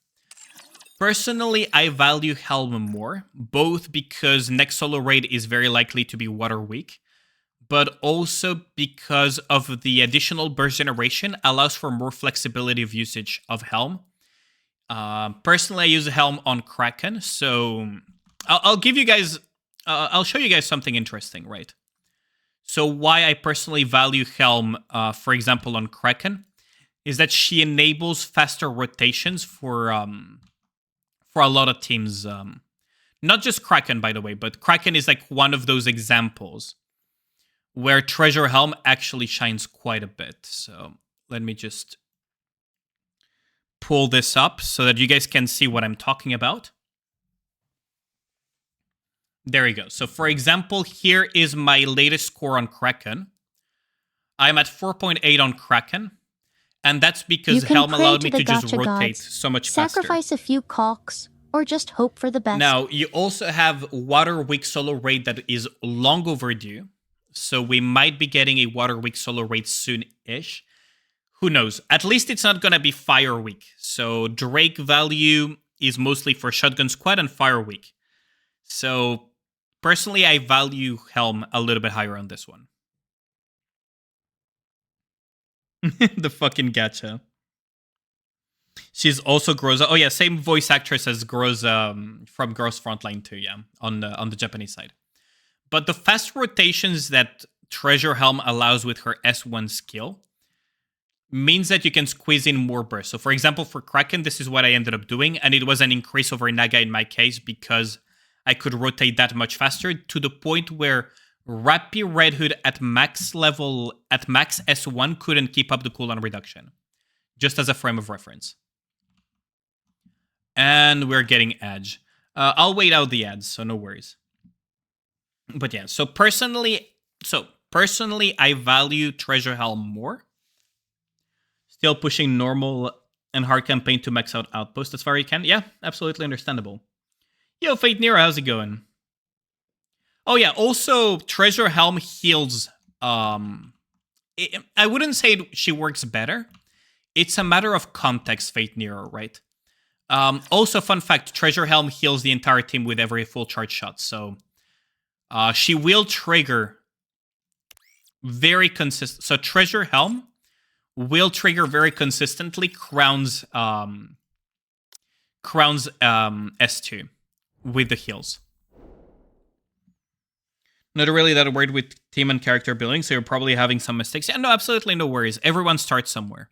Personally, I value Helm more, both because next solo raid is very likely to be water weak, but also because of the additional burst generation allows for more flexibility of usage of Helm. Personally, I use Helm on Kraken, so I'll give you guys... I'll show you guys something interesting, right? So why I personally value Helm, for example, on Kraken, is that she enables faster rotations for a lot of teams. Not just Kraken, by the way, but Kraken is like one of those examples where Treasure Helm actually shines quite a bit. So let me just pull this up so that you guys can see what I'm talking about. There we go. So, for example, here is my latest score on Kraken. I'm at 4.8 on Kraken. And that's because Helm allowed me to just rotate so much faster. Sacrifice a few cocks, or just hope for the best. Now, you also have Water Week solo raid that is long overdue. So we might be getting a Water Week solo raid soon-ish. Who knows? At least it's not going to be Fire Week. So Drake value is mostly for Shotgun Squad and Fire Week. So... personally, I value Helm a little bit higher on this one. The fucking gacha. She's also Groza. Oh yeah, same voice actress as Groza from Girls Frontline too, yeah, on the Japanese side. But the fast rotations that Treasure Helm allows with her S1 skill means that you can squeeze in more bursts. So for example, for Kraken, this is what I ended up doing, and it was an increase over Naga in my case because I could rotate that much faster to the point where Rappy Red Hood at max level, at max S1 couldn't keep up the cooldown reduction. Just as a frame of reference. And we're getting Edge. I'll wait out the ads, so no worries. But yeah, so personally, I value Treasure Helm more. Still pushing normal and hard campaign to max out outpost as far as you can. Yeah, absolutely understandable. Yo, Fate Nero, how's it going? Oh yeah, also Treasure Helm heals. I wouldn't say she works better. It's a matter of context, Fate Nero, right? Also, fun fact, Treasure Helm heals the entire team with every full charge shot. So she will trigger very consistent. So Treasure Helm will trigger very consistently Crown's S2 with the heals. Not really that worried with team and character building, so you're probably having some mistakes. Yeah, no, absolutely no worries. Everyone starts somewhere.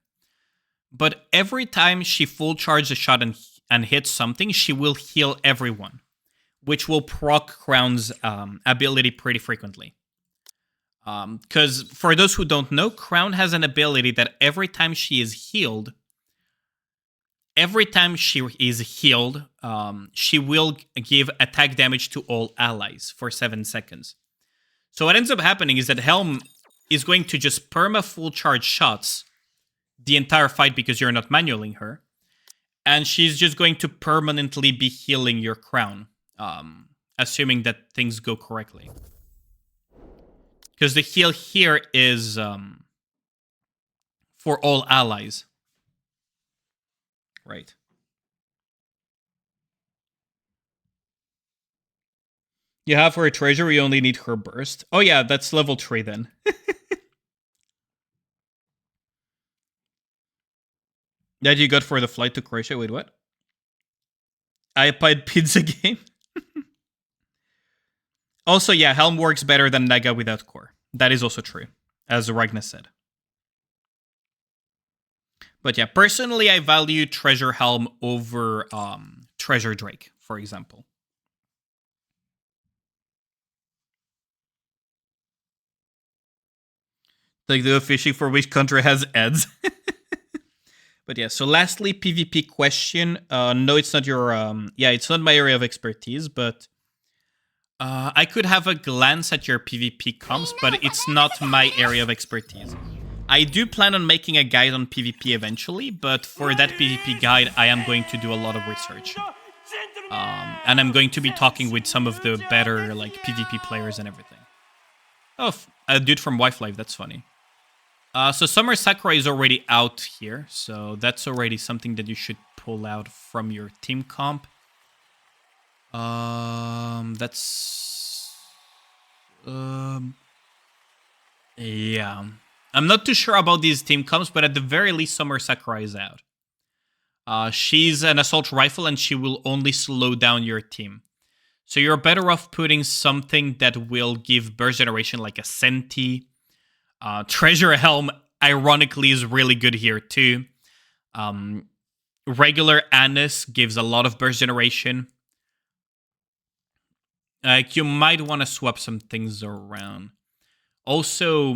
But every time she full charges a shot and hits something, she will heal everyone, which will proc Crown's ability pretty frequently. Because for those who don't know, Crown has an ability that every time she is healed, she will give attack damage to all allies for 7 seconds. So what ends up happening is that Helm is going to just perma full charge shots the entire fight because you're not manualing her. And she's just going to permanently be healing your Crown, assuming that things go correctly. Because the heal here is for all allies. Right. You have her treasure, you only need her burst. Oh yeah, that's level 3 then. That you got for the flight to Croatia? Wait, what? iPad pizza game? Also, yeah, Helm works better than Naga without core. That is also true, as Ragnar said. But yeah, personally, I value Treasure Helm over Treasure Drake, for example. Like the fishing for which country has ads. But yeah, so lastly, PvP question. No, it's not your it's not my area of expertise, but I could have a glance at your PvP comps, but it's not my area of expertise. I do plan on making a guide on PvP eventually, but for that PvP guide, I am going to do a lot of research. And I'm going to be talking with some of the better like PvP players and everything. Oh, a dude from Wife Life, that's funny. So Summer Sakura is already out here, so that's already something that you should pull out from your team comp. Yeah. I'm not too sure about these team comps, but at the very least, Summer Sakura is out. She's an assault rifle, and she will only slow down your team. So you're better off putting something that will give burst generation, like a Senti. Treasure Helm, ironically, is really good here too. Regular Anise gives a lot of burst generation. Like, you might want to swap some things around. Also,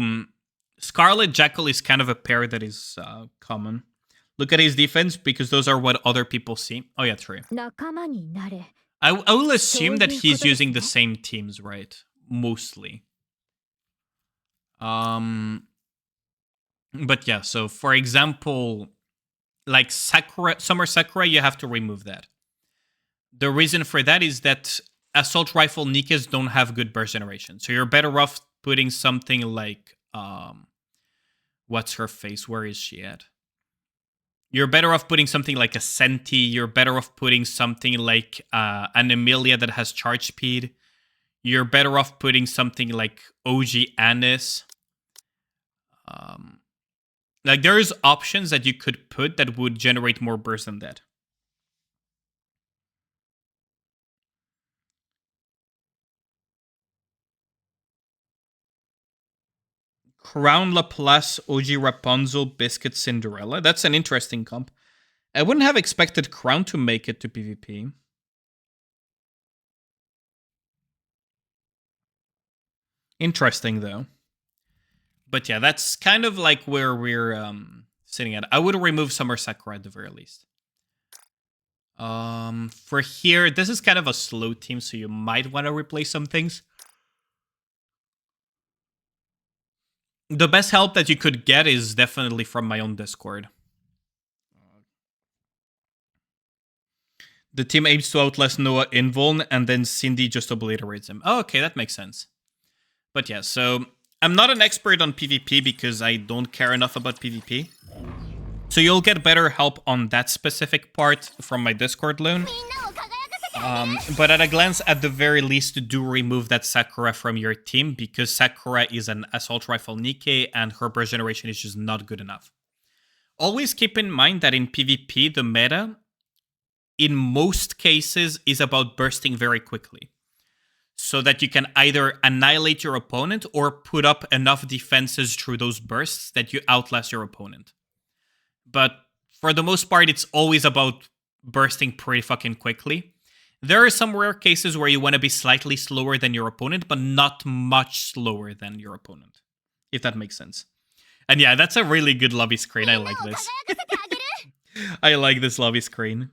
Scarlet Jackal is kind of a pair that is common. Look at his defense, because those are what other people see. Oh yeah, true. I will assume that he's using the same teams, right? Mostly. But yeah, so for example, like Summer Sakura, you have to remove that. The reason for that is that Assault Rifle Nikas don't have good burst generation. So you're better off putting something like, what's her face? Where is she at? You're better off putting something like a Senti. You're better off putting something like an Emilia that has charge speed. You're better off putting something like OG Anise. Like, there's options that you could put that would generate more burst than that. Crown Laplace, OG Rapunzel, Biscuit Cinderella. That's an interesting comp. I wouldn't have expected Crown to make it to PvP. Interesting, though. But yeah, that's kind of like where we're sitting at. I would remove Summer Sakura at the very least. For here, this is kind of a slow team, so you might want to replace some things. The best help that you could get is definitely from my own Discord. The team aims to outlast Noah Invuln, and then Cindy just obliterates him. Oh, okay, that makes sense. But yeah, so I'm not an expert on PvP because I don't care enough about PvP. So you'll get better help on that specific part from my Discord loan. But at a glance, at the very least, do remove that Sakura from your team, because Sakura is an Assault Rifle Nikke and her burst generation is just not good enough. Always keep in mind that in PvP, the meta, in most cases, is about bursting very quickly. So that you can either annihilate your opponent or put up enough defenses through those bursts that you outlast your opponent. But for the most part, it's always about bursting pretty fucking quickly. There are some rare cases where you want to be slightly slower than your opponent, but not much slower than your opponent, if that makes sense. And yeah, that's a really good lobby screen. I like this. I like this lobby screen.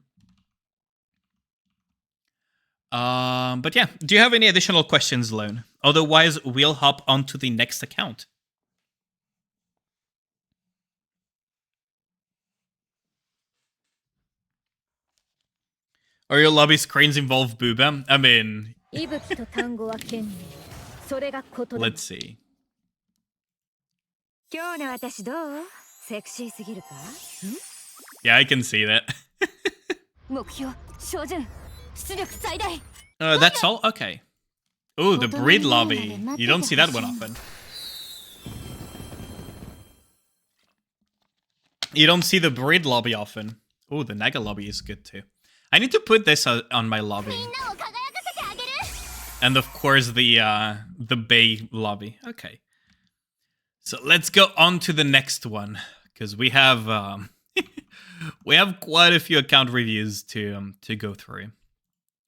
But yeah, do you have any additional questions, Lone? Otherwise, we'll hop onto the next account. Or your lobby screens involve booba? I mean, let's see. Yeah, I can see that. That's all? Okay. Oh, the breed lobby. You don't see that one often. You don't see the breed lobby often. Oh, the Naga lobby is good too. I need to put this on my lobby. And of course the Bay lobby. Okay. So let's go on to the next one, because we have we have quite a few account reviews to go through.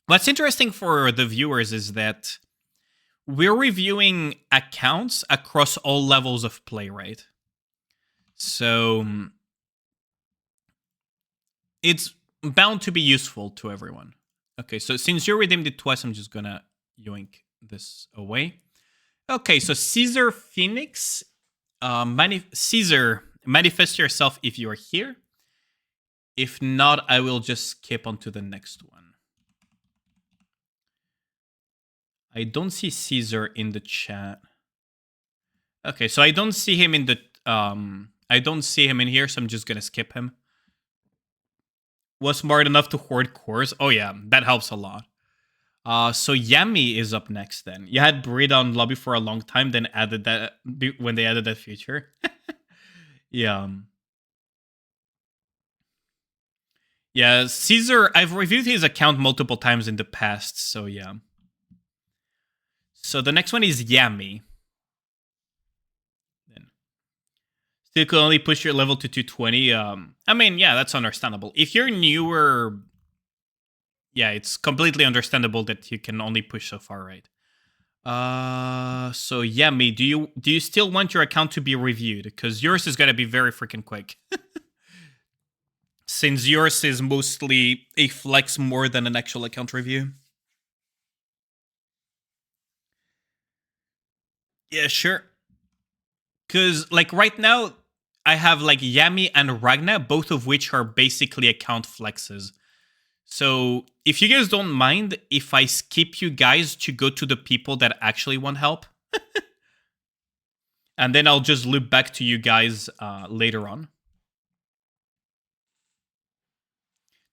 What's interesting for the viewers is that we're reviewing accounts across all levels of play, right? So it's bound to be useful to everyone. Okay, so since you redeemed it twice, I'm just gonna yoink this away. Okay, so Caesar Phoenix, Caesar, manifest yourself if you are here. If not, I will just skip on to the next one. I don't see Caesar in the chat. Okay, so I don't see him in the I don't see him in here, so I'm just gonna skip him. Was smart enough to hoard cores. Oh yeah, that helps a lot. So Yami is up next then. You had Brita on lobby for a long time, then added that when they added that feature. Yeah. Yeah, Caesar, I've reviewed his account multiple times in the past, so yeah. So the next one is Yami. Then still could only push your level to 220. I mean, yeah, that's understandable. If you're newer, yeah, it's completely understandable that you can only push so far, right? So Yami, do you still want your account to be reviewed? Because yours is gonna be very freaking quick. Since yours is mostly a flex more than an actual account review. Yeah, sure. Because, like, right now, I have, like, Yami and Ragna, both of which are basically account flexes. So, if you guys don't mind, if I skip you guys to go to the people that actually want help. And then I'll just loop back to you guys later on.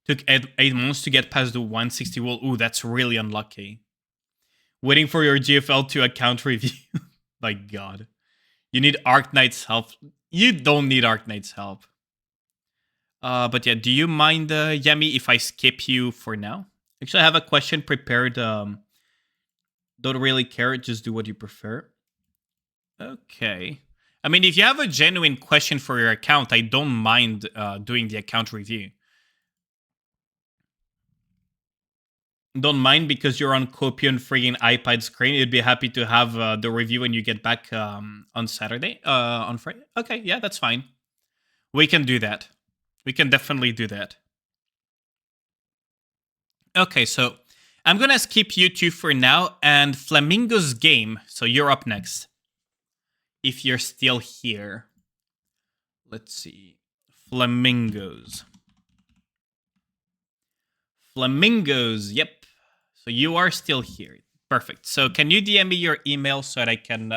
Took 8 months to get past the 160 wall. Ooh, that's really unlucky. Waiting for your GFL to account review. My god. You need Arc Knight's help. You don't need Arc Knight's help. But yeah, do you mind, Yami, if I skip you for now? Actually, I have a question prepared. Don't really care. Just do what you prefer. Okay. I mean, if you have a genuine question for your account, I don't mind doing the account review. Don't mind because you're on Copion friggin' iPad screen. You'd be happy to have the review when you get back on Saturday, on Friday. Okay, yeah, that's fine. We can do that. We can definitely do that. Okay, so I'm gonna skip you two for now, and Flamingo's game. So you're up next. If you're still here. Let's see. Flamingos. Flamingos, yep. So you are still here. Perfect. So can you DM me your email so that I can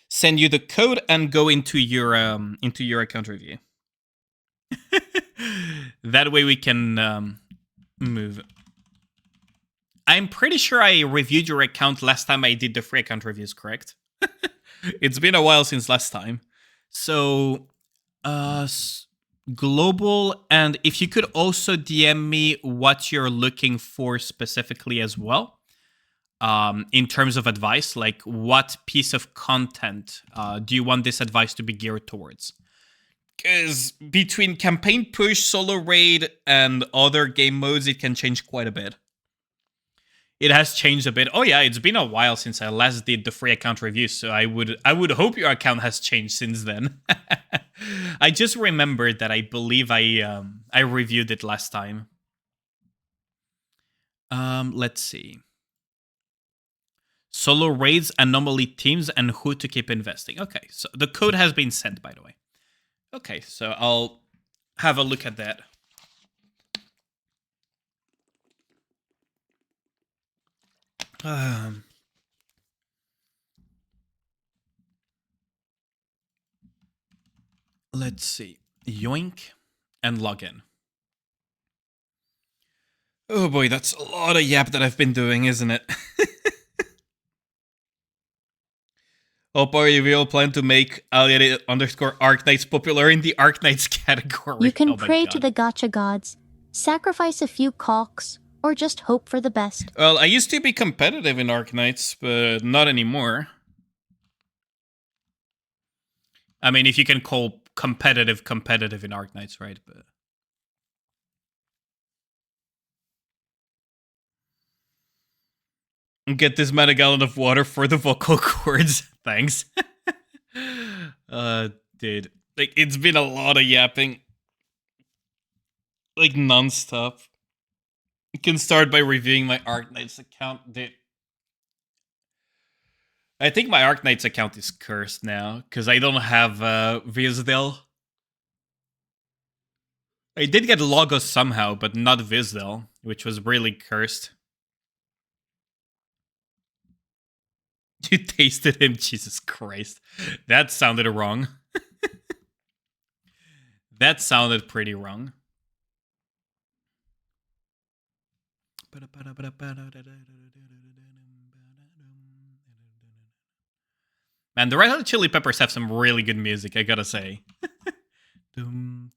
send you the code and go into your account review? That way we can move. I'm pretty sure I reviewed your account last time I did the free account reviews, correct? It's been a while since last time. So, global, and if you could also DM me what you're looking for specifically as well, in terms of advice, like what piece of content do you want this advice to be geared towards? Because between campaign push, solo raid, and other game modes, it can change quite a bit. It has changed a bit. Oh yeah, it's been a while since I last did the free account review, so I would hope your account has changed since then. I just remembered that I believe I reviewed it last time. Let's see. Solo raids, anomaly teams, and who to keep investing. Okay, so the code has been sent, by the way. Okay, so I'll have a look at that. Let's see. Yoink and login. Oh boy, that's a lot of yap that I've been doing, isn't it? Hope you will plan to make _Arknights popular in the Arknights category. You can pray to the gacha gods, sacrifice a few cocks, or just hope for the best. Well, I used to be competitive in Arknights, but not anymore. I mean, if you can call competitive in Arknights, right? But get this man a gallon of water for the vocal cords. Thanks. Dude. Like, it's been a lot of yapping. like non-stop. You can start by reviewing my Arknights account. Dude. I think my Arknights account is cursed now, because I don't have Vizdel. I did get Logos somehow, but not Vizdel, which was really cursed. You tasted him? Jesus Christ. That sounded wrong. That sounded pretty wrong. Man, the Red Hot Chili Peppers have some really good music, I gotta say. You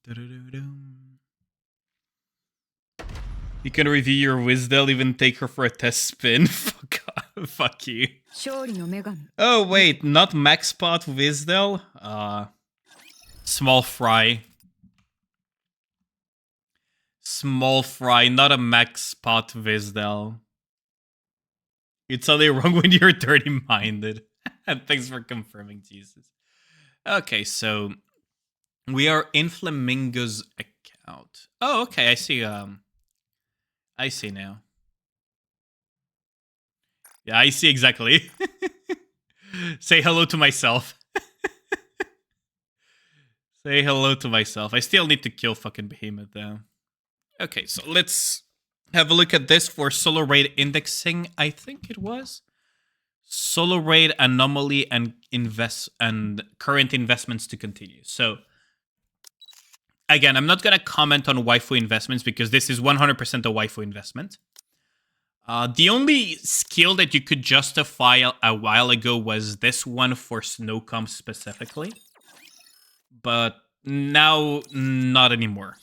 can review your Wizdel, even take her for a test spin. Fuck you. 勝利の女神 Oh, wait, not Maxpot Wizdel? Small Fry. Small Fry, not a Maxpot Wizdel. It's only wrong when you're dirty-minded. Thanks for confirming, Jesus. Okay, so we are in Flamingo's account. Oh, okay, I see. I see now. Yeah, I see exactly. Say hello to myself. Say hello to myself. I still need to kill fucking Behemoth, though. Okay, so let's have a look at this for solo raid indexing. I think it was solo raid anomaly and current investments to continue. So again, I'm not gonna comment on waifu investments because this is 100% a waifu investment. The only skill that you could justify a while ago was this one for Snowcomb specifically, but now not anymore.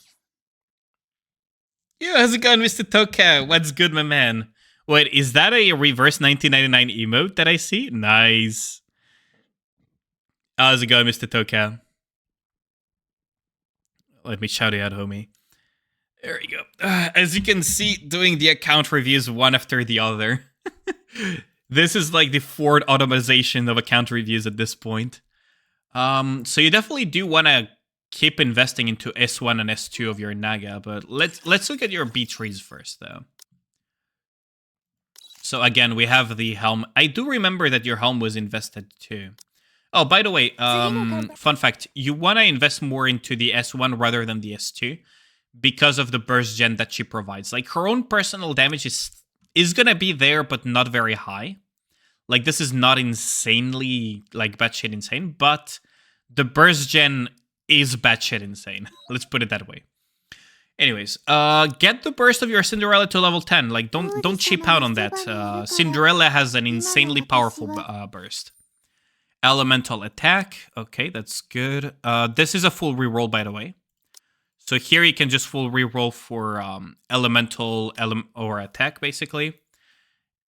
Yeah, how's it going, Mr. Toka? What's good, my man? Wait, is that a reverse 1999 emote that I see? Nice. How's it going, Mr. Toka? Let me shout it out, homie. There we go. As you can see, doing the account reviews one after the other. This is like the fourth automation of account reviews at this point. So you definitely do want to keep investing into S1 and S2 of your Naga, but let's look at your B trees first, though. So again, we have the helm. I do remember that your helm was invested too. Oh, by the way, fun fact, you want to invest more into the S1 rather than the S2 because of the burst gen that she provides. Like, her own personal damage is going to be there, but not very high. Like, this is not insanely, like, batshit insane, but the burst gen is batshit insane. Let's put it that way. Anyways, get the burst of your Cinderella to level 10. Like, don't cheap out on that. Cinderella has an insanely powerful burst. Elemental attack. Okay, that's good. This is a full reroll, by the way. So here you can just full reroll for elemental or attack, basically.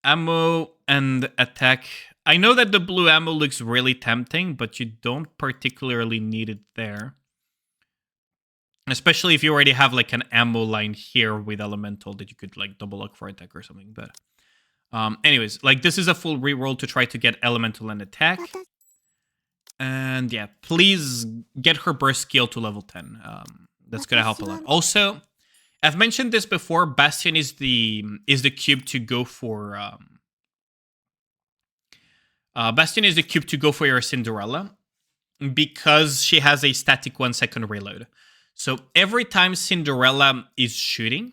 Ammo and attack. I know that the blue ammo looks really tempting, but you don't particularly need it there. Especially if you already have like an ammo line here with elemental that you could like double lock for attack or something. But anyways, like this is a full reroll to try to get elemental and attack. And yeah, please get her burst skill to level 10. That's gonna help a lot. Also, I've mentioned this before. Bastion is the cube to go for. Bastion is the cube to go for your Cinderella because she has a static 1 second reload. So every time Cinderella is shooting,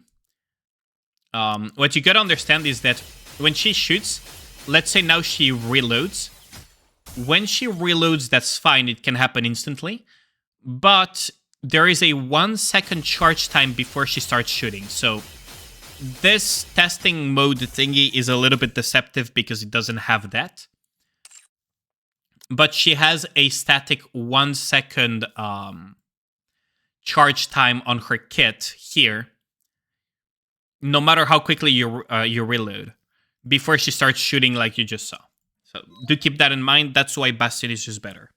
what you gotta understand is that when she shoots, let's say now she reloads. When she reloads, that's fine. It can happen instantly. But there is a 1 second charge time before she starts shooting. So this testing mode thingy is a little bit deceptive because it doesn't have that. But she has a static 1 second charge time on her kit here. No matter how quickly you reload. Before she starts shooting like you just saw. So do keep that in mind. That's why Bastion is just better.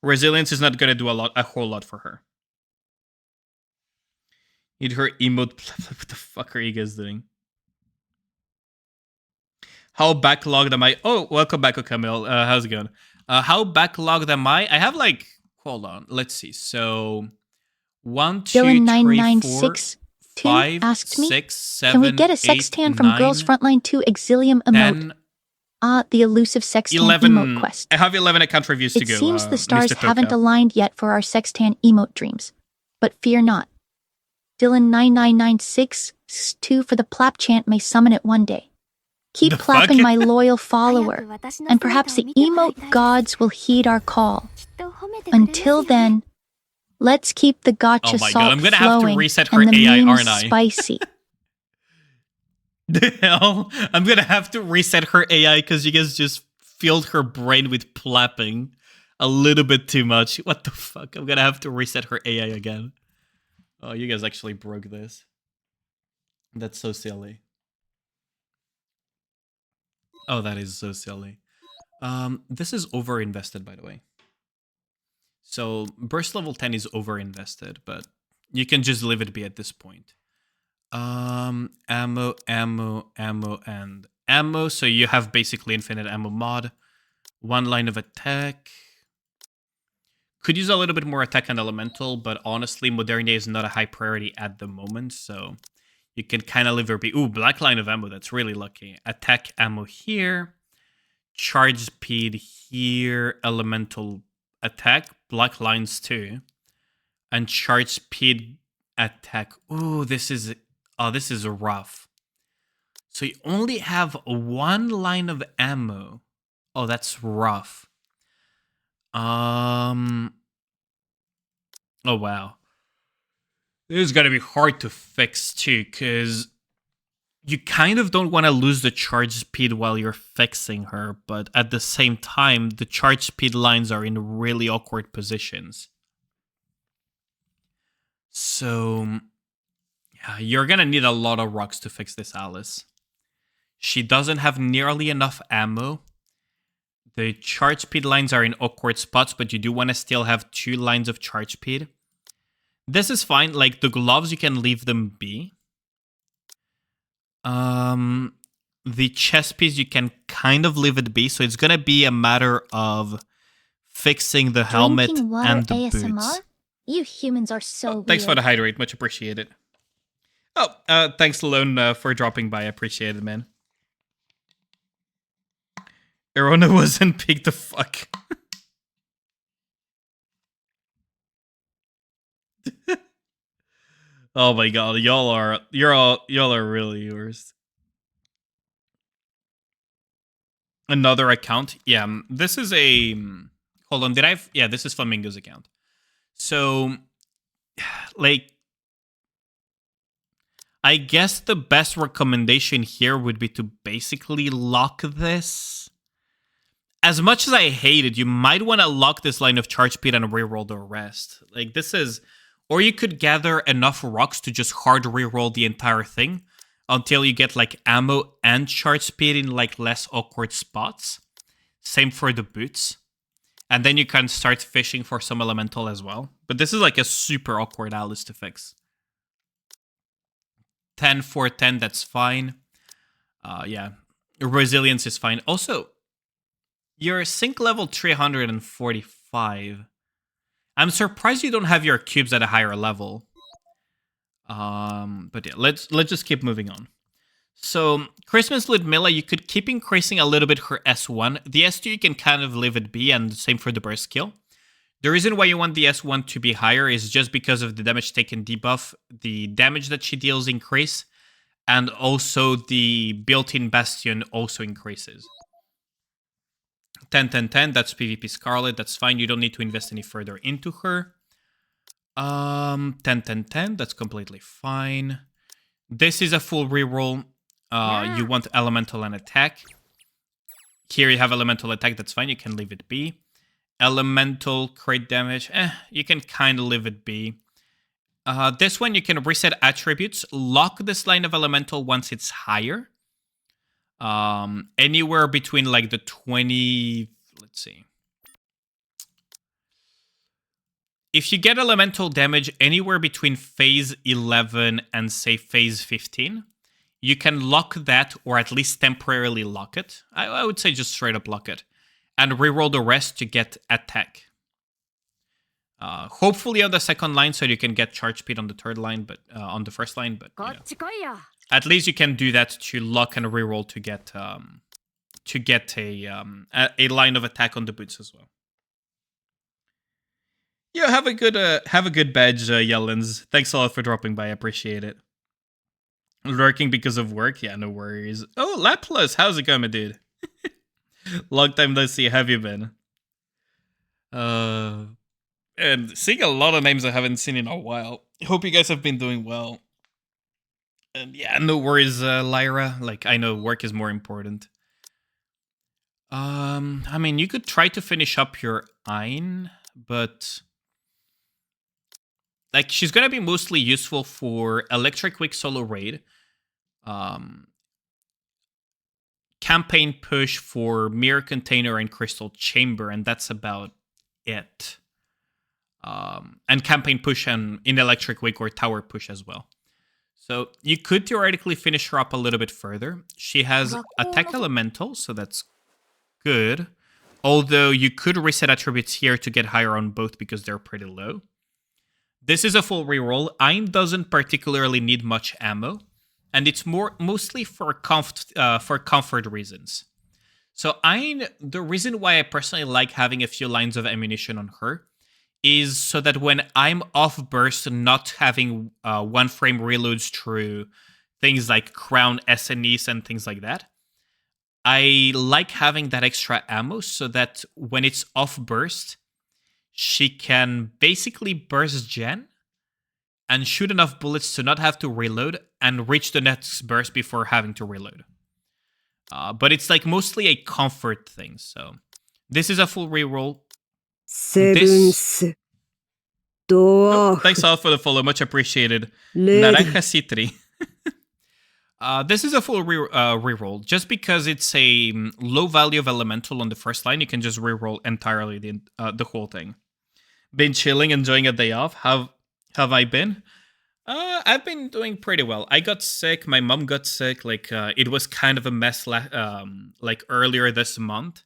Resilience is not going to do a whole lot for her. Need her emote. What the fuck are you guys doing? How backlogged am I? Oh, welcome back, Camille. How's it going? How backlogged am I? I have like, hold on. Let's see. So 1, 2, 3, 4, Tim 5, asked me, 6, 7, can we get a 8, sextan from 9, Girls Frontline 2 Exilium emote? 10, The elusive sextan 11. emote quest. I have 11 account reviews to It go. seems the stars Mr. haven't Toka. aligned yet for our sextan emote dreams. But fear not. Dylan9996 for the plap chant may summon it one day. Keep The clapping, fuck? my loyal follower, and perhaps the emote gods will heed our call. Until then, let's keep the gotcha Oh my god, salt I'm gonna have to flowing reset her and the AI, memes aren't I? spicy. The hell? I'm gonna have to reset her AI because you guys just filled her brain with plapping a little bit too much. What the fuck? I'm gonna have to reset her AI again. Oh, you guys actually broke this. That's so silly. Oh, that is so silly. This is over-invested, by the way. So burst level 10 is over-invested, but you can just leave it be at this point. Ammo, and ammo. So you have basically infinite ammo mod. One line of attack. Could use a little bit more attack and elemental, but honestly, Modernity is not a high priority at the moment, so you can kind of leave her be. Ooh, black line of ammo. That's really lucky. Attack ammo here. Charge speed here. Elemental attack. Black lines too. And charge speed attack. Ooh, this is rough. So you only have one line of ammo. Oh, that's rough. Oh wow. This is gonna be hard to fix too, because you kind of don't want to lose the charge speed while you're fixing her, but at the same time, the charge speed lines are in really awkward positions. So yeah, you're gonna need a lot of rocks to fix this Alice. She doesn't have nearly enough ammo. The charge speed lines are in awkward spots, but you do want to still have 2 lines of charge speed. This is fine. Like, the gloves, you can leave them be. The chest piece, you can kind of leave it be. So it's going to be a matter of fixing the helmet Drinking water and the ASMR? boots. You humans are so weird. Thanks for the hydrate. Much appreciated. Oh, thanks, Lone, for dropping by. I appreciate it, man. Erona wasn't big the fuck. Oh my god, y'all are really worst. Another account. Yeah, this is a hold on, yeah, this is Flamingo's account. So like I guess the best recommendation here would be to basically lock this. As much as I hate it, you might want to lock this line of charge speed and reroll the rest. Like, this is... Or you could gather enough rocks to just hard reroll the entire thing until you get, like, ammo and charge speed in, like, less awkward spots. Same for the boots. And then you can start fishing for some elemental as well. But this is, like, a super awkward Alice to fix. 10 for 10, that's fine. Yeah. Resilience is fine. Also... You're sync level 345. I'm surprised you don't have your cubes at a higher level. But yeah, let's just keep moving on. So, Christmas Ludmilla, you could keep increasing a little bit her S1. The S2 you can kind of leave it be, and same for the burst skill. The reason why you want the S1 to be higher is just because of the damage taken debuff, the damage that she deals increase, and also the built-in bastion also increases. 10, 10, 10, that's PvP Scarlet, that's fine, you don't need to invest any further into her. 10, 10, 10, that's completely fine. This is a full reroll. You want Elemental and Attack. Here you have Elemental Attack, that's fine, you can leave it be. Elemental crit damage, you can kind of leave it be. This one you can reset attributes, lock this line of Elemental once it's higher. Anywhere between like the 20, let's see. If you get elemental damage anywhere between phase 11 and say phase 15, you can lock that or at least temporarily lock it. I would say just straight up lock it and reroll the rest to get attack. Hopefully on the second line, so you can get charge speed on the third line, but on the first line. But you know, at least you can do that to lock and reroll to get a line of attack on the boots as well. Yeah, have a good badge, Yellens. Thanks a lot for dropping by. I appreciate it. Lurking because of work? Yeah, no worries. Oh, Laplas, how's it going, my dude? Long time no see. How have you been? And seeing a lot of names I haven't seen in a while. Hope you guys have been doing well. And yeah, no worries, Lyra. Like, I know work is more important. I mean, you could try to finish up your Ein, but like, she's gonna be mostly useful for Electric Week solo raid, campaign push for Mirror Container and Crystal Chamber, and that's about it. And campaign push and in Electric Week or Tower push as well. So you could theoretically finish her up a little bit further. She has Attack Elemental, so that's good. Although you could reset attributes here to get higher on both because they're pretty low. This is a full reroll. Ein doesn't particularly need much ammo, and it's mostly for comfort reasons. So Ein, the reason why I personally like having a few lines of ammunition on her is so that when I'm off burst, not having one frame reloads through things like Crown, SNEs, and things like that, I like having that extra ammo so that when it's off burst, she can basically burst gen and shoot enough bullets to not have to reload and reach the next burst before having to reload. But it's like mostly a comfort thing. So this is a full reroll. Thanks all for the follow, much appreciated. Naranja Citri. This is a full reroll. Just because it's a low value of elemental on the first line, you can just reroll entirely the whole thing. Been chilling, enjoying a day off. Have I been? I've been doing pretty well. I got sick. My mom got sick. Like it was kind of a mess. Like earlier this month.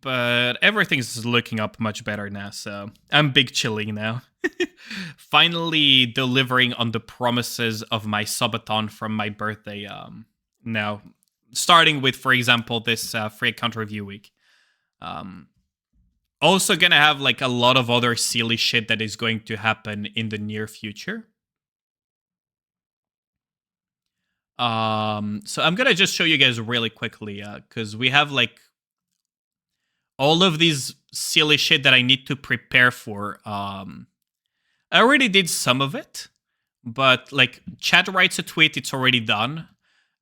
But everything's looking up much better now, so I'm big chilling now. Finally delivering on the promises of my subathon from my birthday now. Starting with, for example, this free account review week. Also gonna have like a lot of other silly shit that is going to happen in the near future. So I'm gonna just show you guys really quickly, because we have like all of these silly shit that I need to prepare for. I already did some of it, but like chat writes a tweet, it's already done.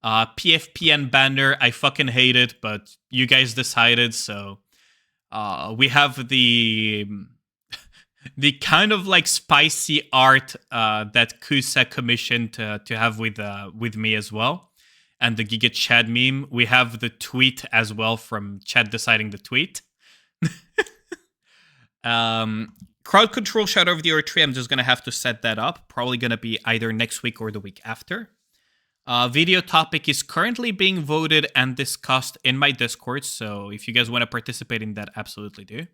PFPN banner, I fucking hate it, but you guys decided, so we have the kind of like spicy art that Kusa commissioned to have with me as well. And the Giga Chad meme. We have the tweet as well from Chad deciding the tweet. Crowd control Shadow of the Earth tree. I'm just going to have to set that up. Probably going to be either next week or the week after. Video topic is currently being voted and discussed in my Discord. So if you guys want to participate in that, absolutely do.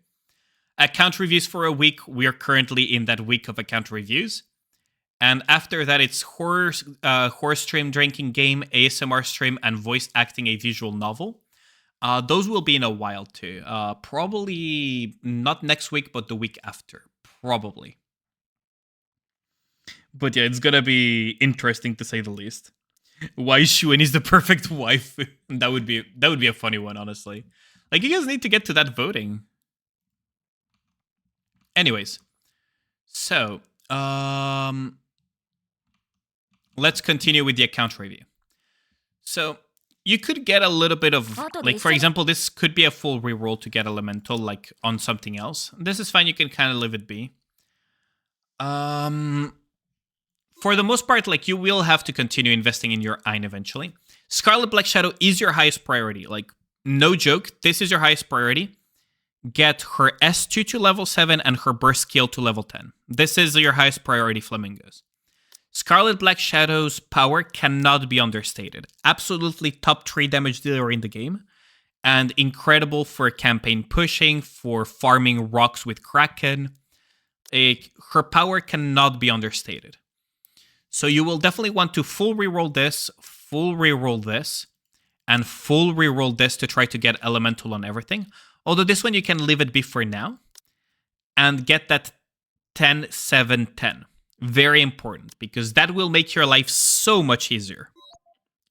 Account reviews for a week. We are currently in that week of account reviews. And after that, it's horror stream, drinking game, ASMR stream, and voice acting a visual novel. Those will be in a while too. Probably not next week, but the week after. Probably. But yeah, it's gonna be interesting to say the least. Why Shuen is the perfect wife? that would be a funny one, honestly. Like, you guys need to get to that voting. Anyways, so let's continue with the account review. So you could get a little bit of, like, for example, this could be a full reroll to get elemental, like, on something else. This is fine. You can kind of leave it be. For the most part, like, you will have to continue investing in your Ein eventually. Scarlet Black Shadow is your highest priority. Like, no joke. This is your highest priority. Get her S2 to level 7 and her burst skill to level 10. This is your highest priority, Flamingos. Scarlet Black Shadow's power cannot be understated. Absolutely top 3 damage dealer in the game. And incredible for campaign pushing, for farming rocks with Kraken. her power cannot be understated. So you will definitely want to full reroll this, full reroll this, and full reroll this to try to get elemental on everything. Although this one you can leave it be for now. And get that 10, 7, 10. Very important, because that will make your life so much easier.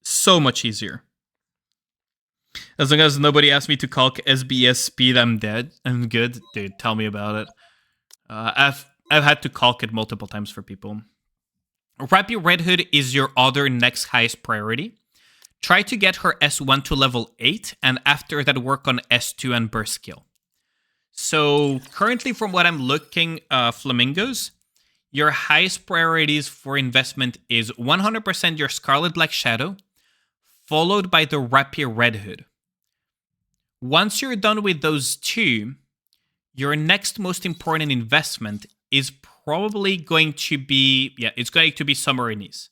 So much easier. As long as nobody asks me to calc SBS speed, I'm dead. I'm good. Dude, tell me about it. I've had to calc it multiple times for people. Rapier Red Hood is your other next highest priority. Try to get her S1 to level 8, and after that work on S2 and burst skill. So currently from what I'm looking, Flamingos, your highest priorities for investment is 100% your Scarlet Black Shadow, followed by the Rapier Red Hood. Once you're done with those two, your next most important investment is probably going to be, it's going to be Summer-Nis.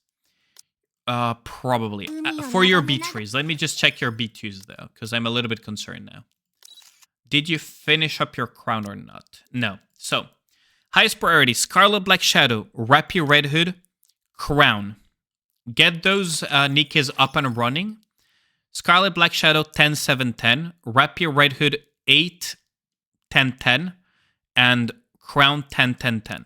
Probably. For your B3s. Let me just check your B2s though, because I'm a little bit concerned now. Did you finish up your crown or not? No. So, highest priority, Scarlet Black Shadow, Rapier Red Hood, crown. Get those Nikes up and running. Scarlet Black Shadow 10, 7, 10. Rapier Red Hood 8, 10, 10. And crown 10, 10, 10.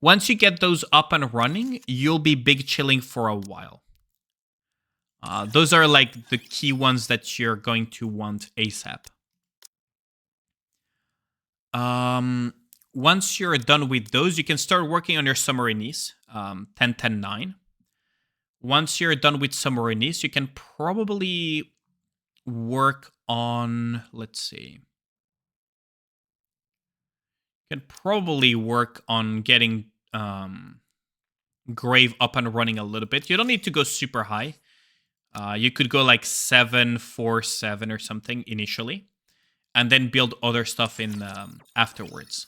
Once you get those up and running, you'll be big chilling for a while. Those are like the key ones that you're going to want ASAP. Once you're done with those, you can start working on your Summer-Nis, 10, 10, 9. Once you're done with Summer-Nis, you can probably work on, let's see. You can probably work on getting Grave up and running a little bit. You don't need to go super high. You could go like 7, 4, 7 or something initially. And then build other stuff in afterwards.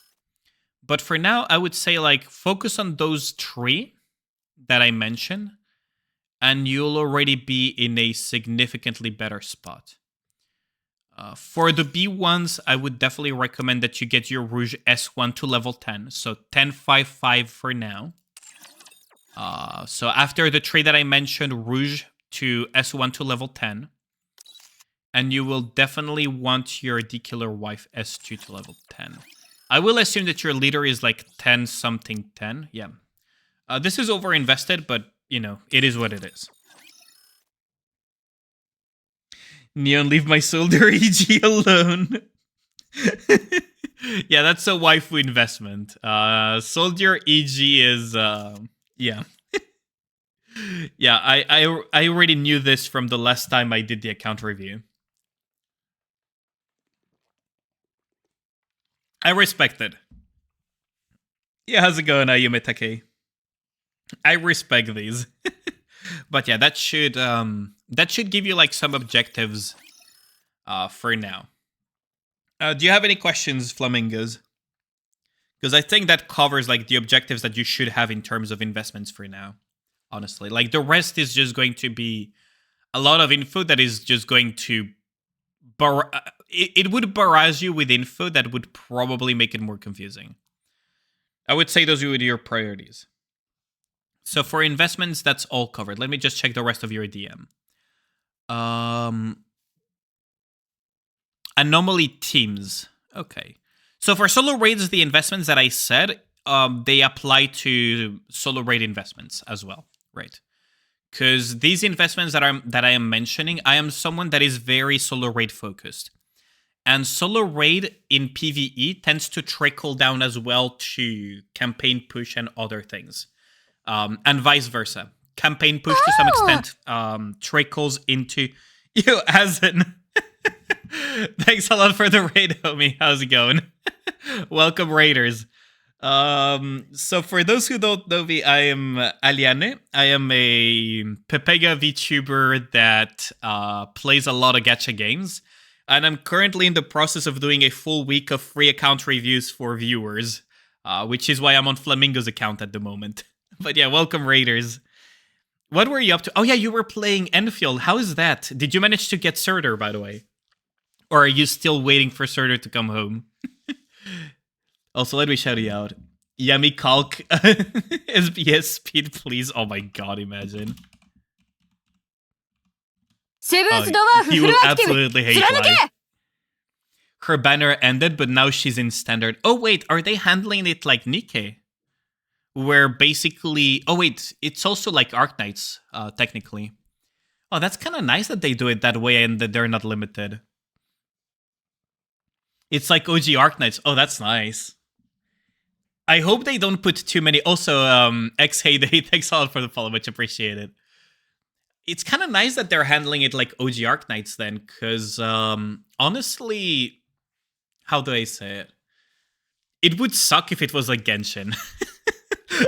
But for now, I would say like focus on those 3 that I mentioned, and you'll already be in a significantly better spot. For the B1s, I would definitely recommend that you get your Rouge S1 to level 10. So 10, 5, 5 for now. So after the 3 that I mentioned, Rouge to S1 to level 10. And you will definitely want your D-Killer Wife S2 to level 10. I will assume that your leader is like 10 something 10. Yeah. This is over-invested, but, you know, it is what it is. Neon, leave my soldier EG alone. Yeah, that's a waifu investment. Soldier EG is, yeah. Yeah, I already knew this from the last time I did the account review. I respect it. Yeah, how's it going, Ayume Take? I respect these. But yeah, that should give you like some objectives for now. Do you have any questions, Flamingos? Because I think that covers like the objectives that you should have in terms of investments for now. Honestly, like the rest is just going to be a lot of info that is just going to it would barrage you with info that would probably make it more confusing. I would say those would be your priorities. So for investments, that's all covered. Let me just check the rest of your DM. Anomaly teams. Okay. So for solo raids, the investments that I said, they apply to solo raid investments as well, right? Because these investments that I am mentioning, I am someone that is very solo raid focused. And solo raid in PvE tends to trickle down as well to campaign push and other things. And vice versa. Campaign push to some extent trickles into... You, Azen. Thanks a lot for the raid, homie. How's it going? Welcome, raiders. So for those who don't know me, I am Aliane. I am a Pepega VTuber that plays a lot of gacha games. And I'm currently in the process of doing a full week of free account reviews for viewers. Which is why I'm on Flamingo's account at the moment. But yeah, welcome, raiders. What were you up to? Oh yeah, you were playing Enfield. How is that? Did you manage to get Surtur, by the way? Or are you still waiting for Surtur to come home? Also, let me shout you out. Yummy Calc SBS speed, please. Oh my god, imagine. セブン Oh, スドワーフ he フル will アクティブ absolutely hate 貫け life. Her banner ended, but now she's in standard. Oh wait, are they handling it like Nikke? Where basically... Oh wait, it's also like Arknights, technically. Oh, that's kind of nice that they do it that way and that they're not limited. It's like OG Arknights. Oh, that's nice. I hope they don't put too many... Also, X-Heyday, thanks a lot for the follow, much appreciated. It's kind of nice that they're handling it like OG Arknights then, because honestly... How do I say it? It would suck if it was like Genshin.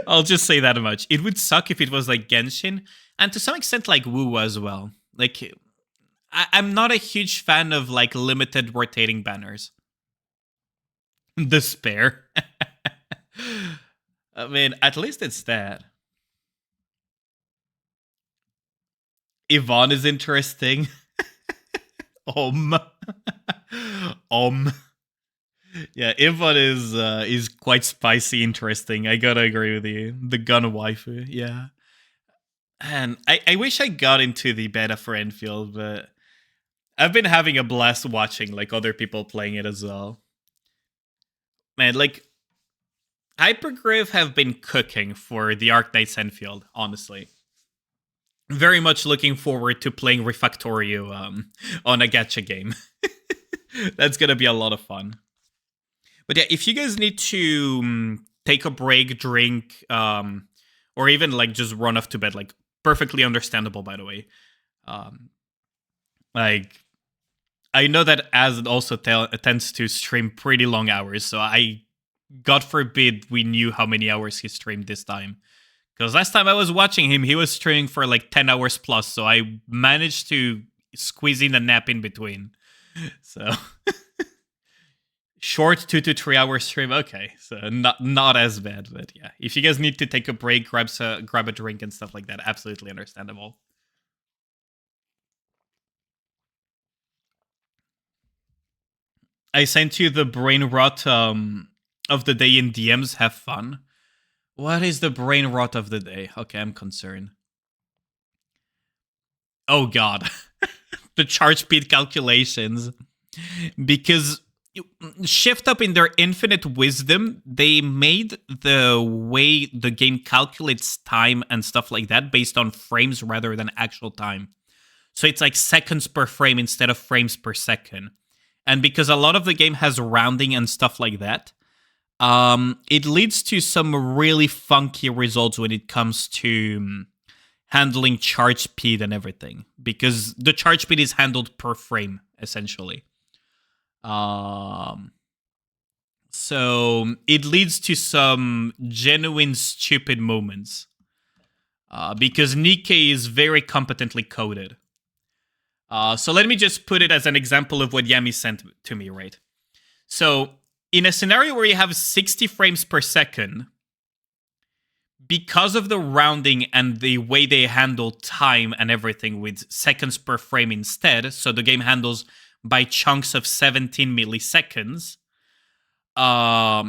I'll just say that much. It would suck if it was like Genshin, and to some extent like WoW as well. Like, I'm not a huge fan of like limited rotating banners. Despair. I mean, at least it's that. Yvonne is interesting. Yeah, Yvonne is quite spicy interesting. I gotta agree with you. The gun waifu, yeah. And I wish I got into the beta for Enfield, but I've been having a blast watching like other people playing it as well. Man, like Hypergrave have been cooking for the Arknights Enfield, honestly. Very much looking forward to playing Refactorio on a gacha game. That's gonna be a lot of fun. But yeah, if you guys need to take a break, drink, or even like just run off to bed, like perfectly understandable, by the way. Like, I know that Az also tends to stream pretty long hours, so God forbid we knew how many hours he streamed this time. Because last time I was watching him, he was streaming for like 10 hours plus, so I managed to squeeze in a nap in between. So... Short 2 to 3 hour stream, okay, so not as bad, but yeah. If you guys need to take a break, grab a drink and stuff like that, absolutely understandable. I sent you the brain rot of the day in DMs. Have fun. What is the brain rot of the day? Okay, I'm concerned. Oh god, the charge speed calculations, because. Shift Up in their infinite wisdom, they made the way the game calculates time and stuff like that based on frames rather than actual time. So it's like seconds per frame instead of frames per second. And because a lot of the game has rounding and stuff like that, it leads to some really funky results when it comes to handling charge speed and everything. Because the charge speed is handled per frame, essentially. So it leads to some genuine stupid moments. Because Nikke is very competently coded. So let me just put it as an example of what Yami sent to me, right? So in a scenario where you have 60 frames per second, because of the rounding and the way they handle time and everything with seconds per frame instead, so the game handles by chunks of 17 milliseconds,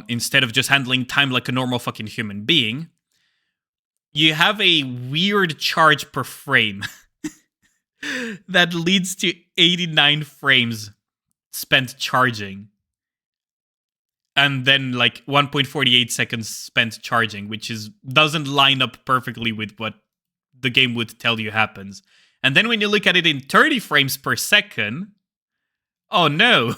instead of just handling time like a normal fucking human being, you have a weird charge per frame that leads to 89 frames spent charging. And then like 1.48 seconds spent charging, which doesn't line up perfectly with what the game would tell you happens. And then when you look at it in 30 frames per second, oh no,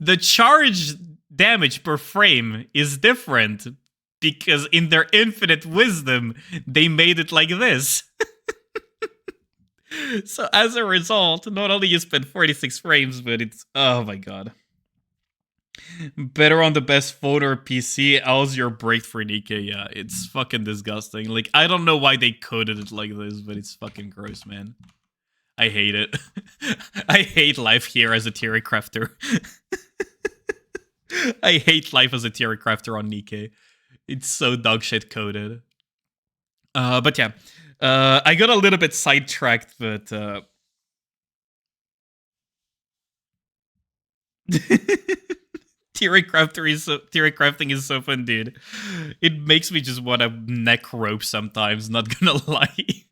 the charge damage per frame is different because in their infinite wisdom, they made it like this. So as a result, not only you spend 46 frames, but it's, oh my god. Better on the best phone or PC. How's your break for Nikke? Yeah, it's fucking disgusting. Like, I don't know why they coded it like this, but it's fucking gross, man. I hate it. I hate life here as a theory crafter. I hate life as a theory crafter on Nikke. It's so dogshit coded. But yeah. I got a little bit sidetracked, but... Theory crafting is so fun, dude. It makes me just want to neck rope sometimes, not gonna lie.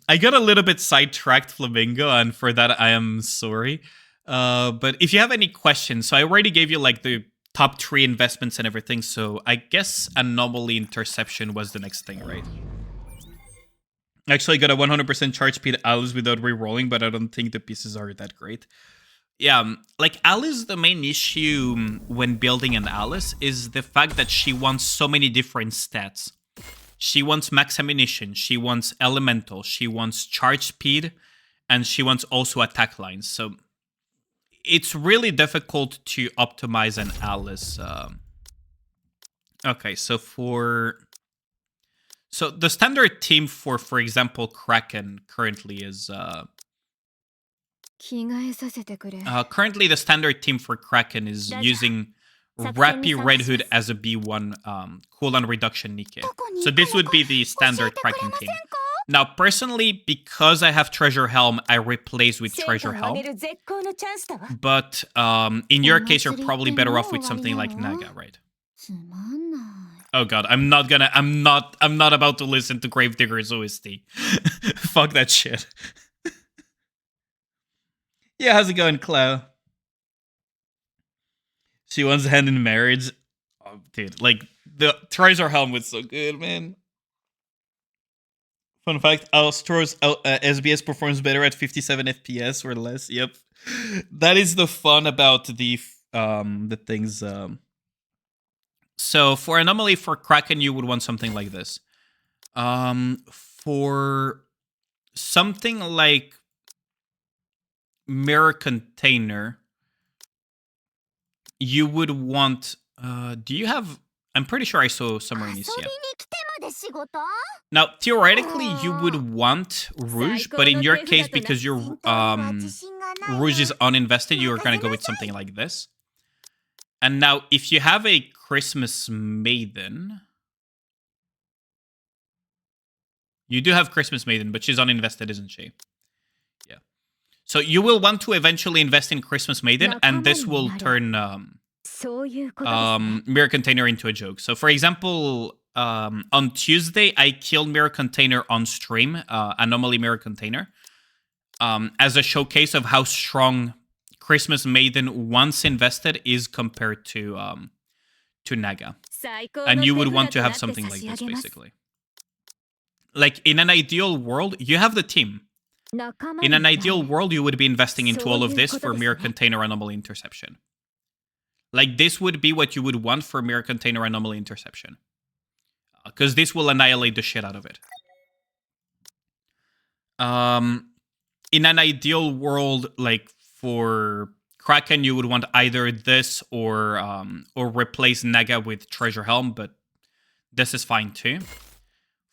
I got a little bit sidetracked, Flamingo, and for that I am sorry. But if you have any questions, so I already gave you like the top 3 investments and everything, so I guess anomaly interception was the next thing, right? Actually got a 100% charge speed Alice without re-rolling, but I don't think the pieces are that great. Yeah, like Alice, the main issue when building an Alice is the fact that she wants so many different stats. She wants max ammunition, she wants elemental, she wants charge speed, and she wants also attack lines. So it's really difficult to optimize an Alice. Okay, so the standard team for example, Kraken currently is currently the standard team for Kraken is using Rappy Red Hood as a B1 cooldown reduction Nikke. So this would be the standard Kraken team. Now, personally, because I have Treasure Helm, I replace with Treasure Helm. But in your case, you're probably better off with something like Naga, right? Oh god, I'm not about to listen to Gravedigger's OST. Fuck that shit. Yeah, how's it going, Clau? She wants a hand in marriage. Oh, dude, like, the Treasure Helm was so good, man. Fun fact, Astro's SBS performs better at 57 FPS or less. Yep. That is the fun about the things. So for anomaly for Kraken, you would want something like this. For something like Mirror Container, you would want do you have I'm pretty sure I saw Submarine yeah. Now theoretically you would want Rouge, but in your case, because your Rouge is uninvested, you're gonna go with something like this. And now if you have a Christmas Maiden, you do have Christmas Maiden, but she's uninvested, isn't she? Yeah. So you will want to eventually invest in Christmas Maiden, and this will turn Mirror Container into a joke. So for example, on Tuesday, I killed Mirror Container on stream, Anomaly Mirror Container, as a showcase of how strong Christmas Maiden once invested is compared to Naga. And you would want to have something like this, basically. Like, in an ideal world, you have the team. In an ideal world, you would be investing into all of this for Mirror Container Anomaly Interception. Like, this would be what you would want for Mirror Container Anomaly Interception. Because this will annihilate the shit out of it. In an ideal world, like, for Kraken, you would want either this or replace Naga with Treasure Helm, but this is fine too.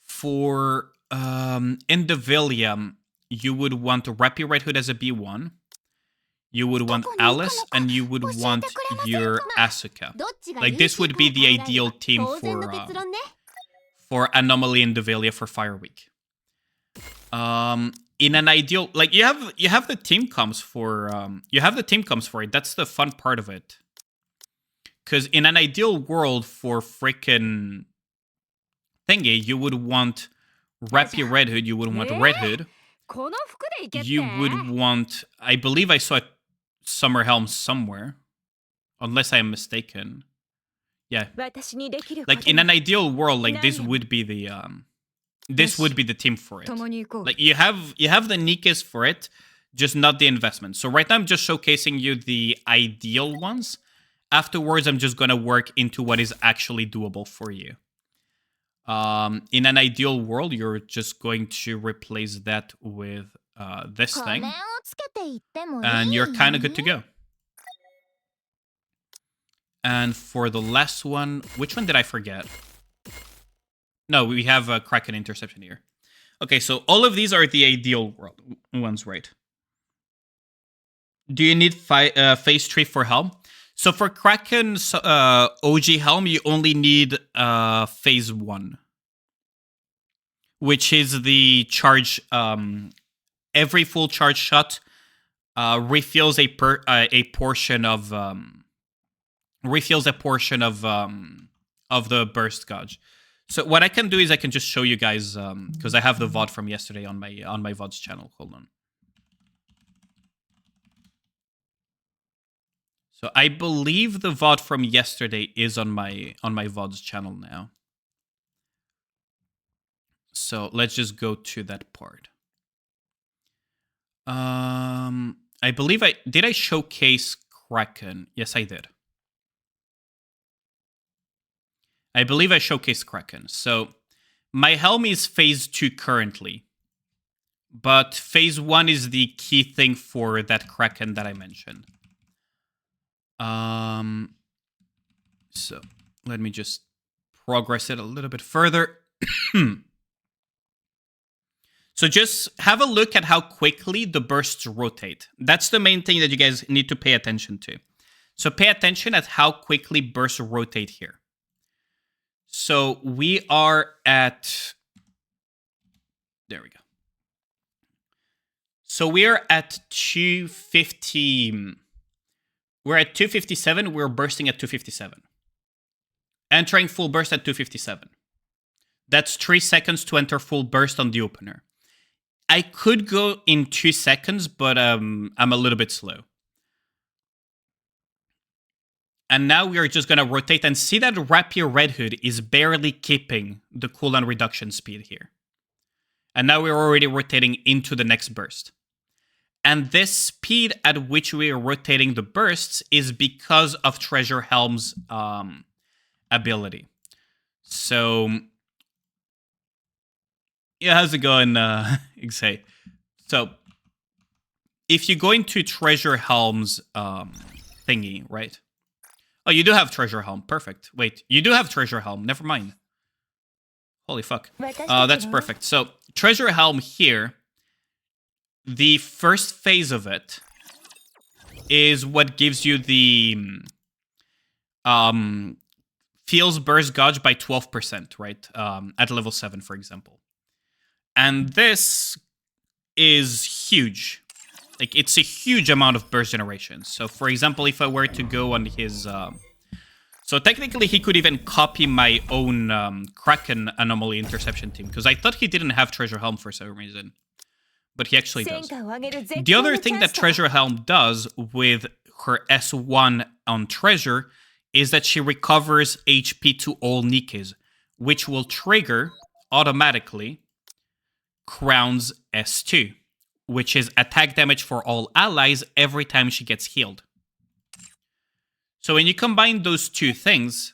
For Indivilia, you would want Rappy Red Hood as a B1. You would want Alice, and you would want your Asuka. Like, this would be the ideal team for Anomaly Indivilia for Fire Week. In an ideal, like, you have the team comps for it. That's the fun part of it. Because in an ideal world for frickin' thingy, you would want Rappy Red Hood, you would want Red Hood. You would want, I believe I saw a Summer Helm somewhere. Unless I am mistaken. Yeah. Like, in an ideal world, like, this would be the team for it. Like, you have the Nikkes for it, just not the investment. So right now I'm just showcasing you the ideal ones. Afterwards, I'm just gonna work into what is actually doable for you. In an ideal world, you're just going to replace that with this thing, and you're kind of good to go. And for the last one, which one did I forget? No, we have a Kraken Interception here. Okay, so all of these are the ideal world ones, right? Do you need phase 3 for Helm? So for Kraken's OG Helm, you only need phase 1. Which is the charge, every full charge shot refills a portion of the burst gauge. So what I can do is I can just show you guys because I have the VOD from yesterday on my VOD's channel. Hold on. So I believe the VOD from yesterday is on my VOD's channel now. So let's just go to that part. I believe I showcase Kraken? Yes, I did. I believe I showcased Kraken. So my helm is phase 2 currently. But phase 1 is the key thing for that Kraken that I mentioned. So let me just progress it a little bit further. So just have a look at how quickly the bursts rotate. That's the main thing that you guys need to pay attention to. So pay attention at how quickly bursts rotate here. So we are at... There we go. So we're at 250... We're at 257. We're bursting at 257. Entering full burst at 257. That's 3 seconds to enter full burst on the opener. I could go in 2 seconds, but I'm a little bit slow. And now we are just going to rotate and see that Rapier Red Hood is barely keeping the cooldown reduction speed here. And now we're already rotating into the next burst. And this speed at which we are rotating the bursts is because of Treasure Helm's ability. So... Yeah, how's it going, Ixay? So, if you go into Treasure Helm's thingy, right? Oh, you do have Treasure Helm. Perfect. Wait, you do have Treasure Helm. Never mind. Holy fuck. That's perfect. So, Treasure Helm here, the first phase of it is what gives you the feels burst gauge by 12%, right? At level 7, for example. And this is huge. Like, it's a huge amount of burst generation. So, for example, if I were to go on his... So, technically, he could even copy my own Kraken Anomaly Interception team. Because I thought he didn't have Treasure Helm for some reason. But he actually does. The other thing that Treasure Helm does with her S1 on Treasure is that she recovers HP to all Nikes. Which will trigger, automatically... Crown's S2, which is attack damage for all allies every time she gets healed. So when you combine those two things,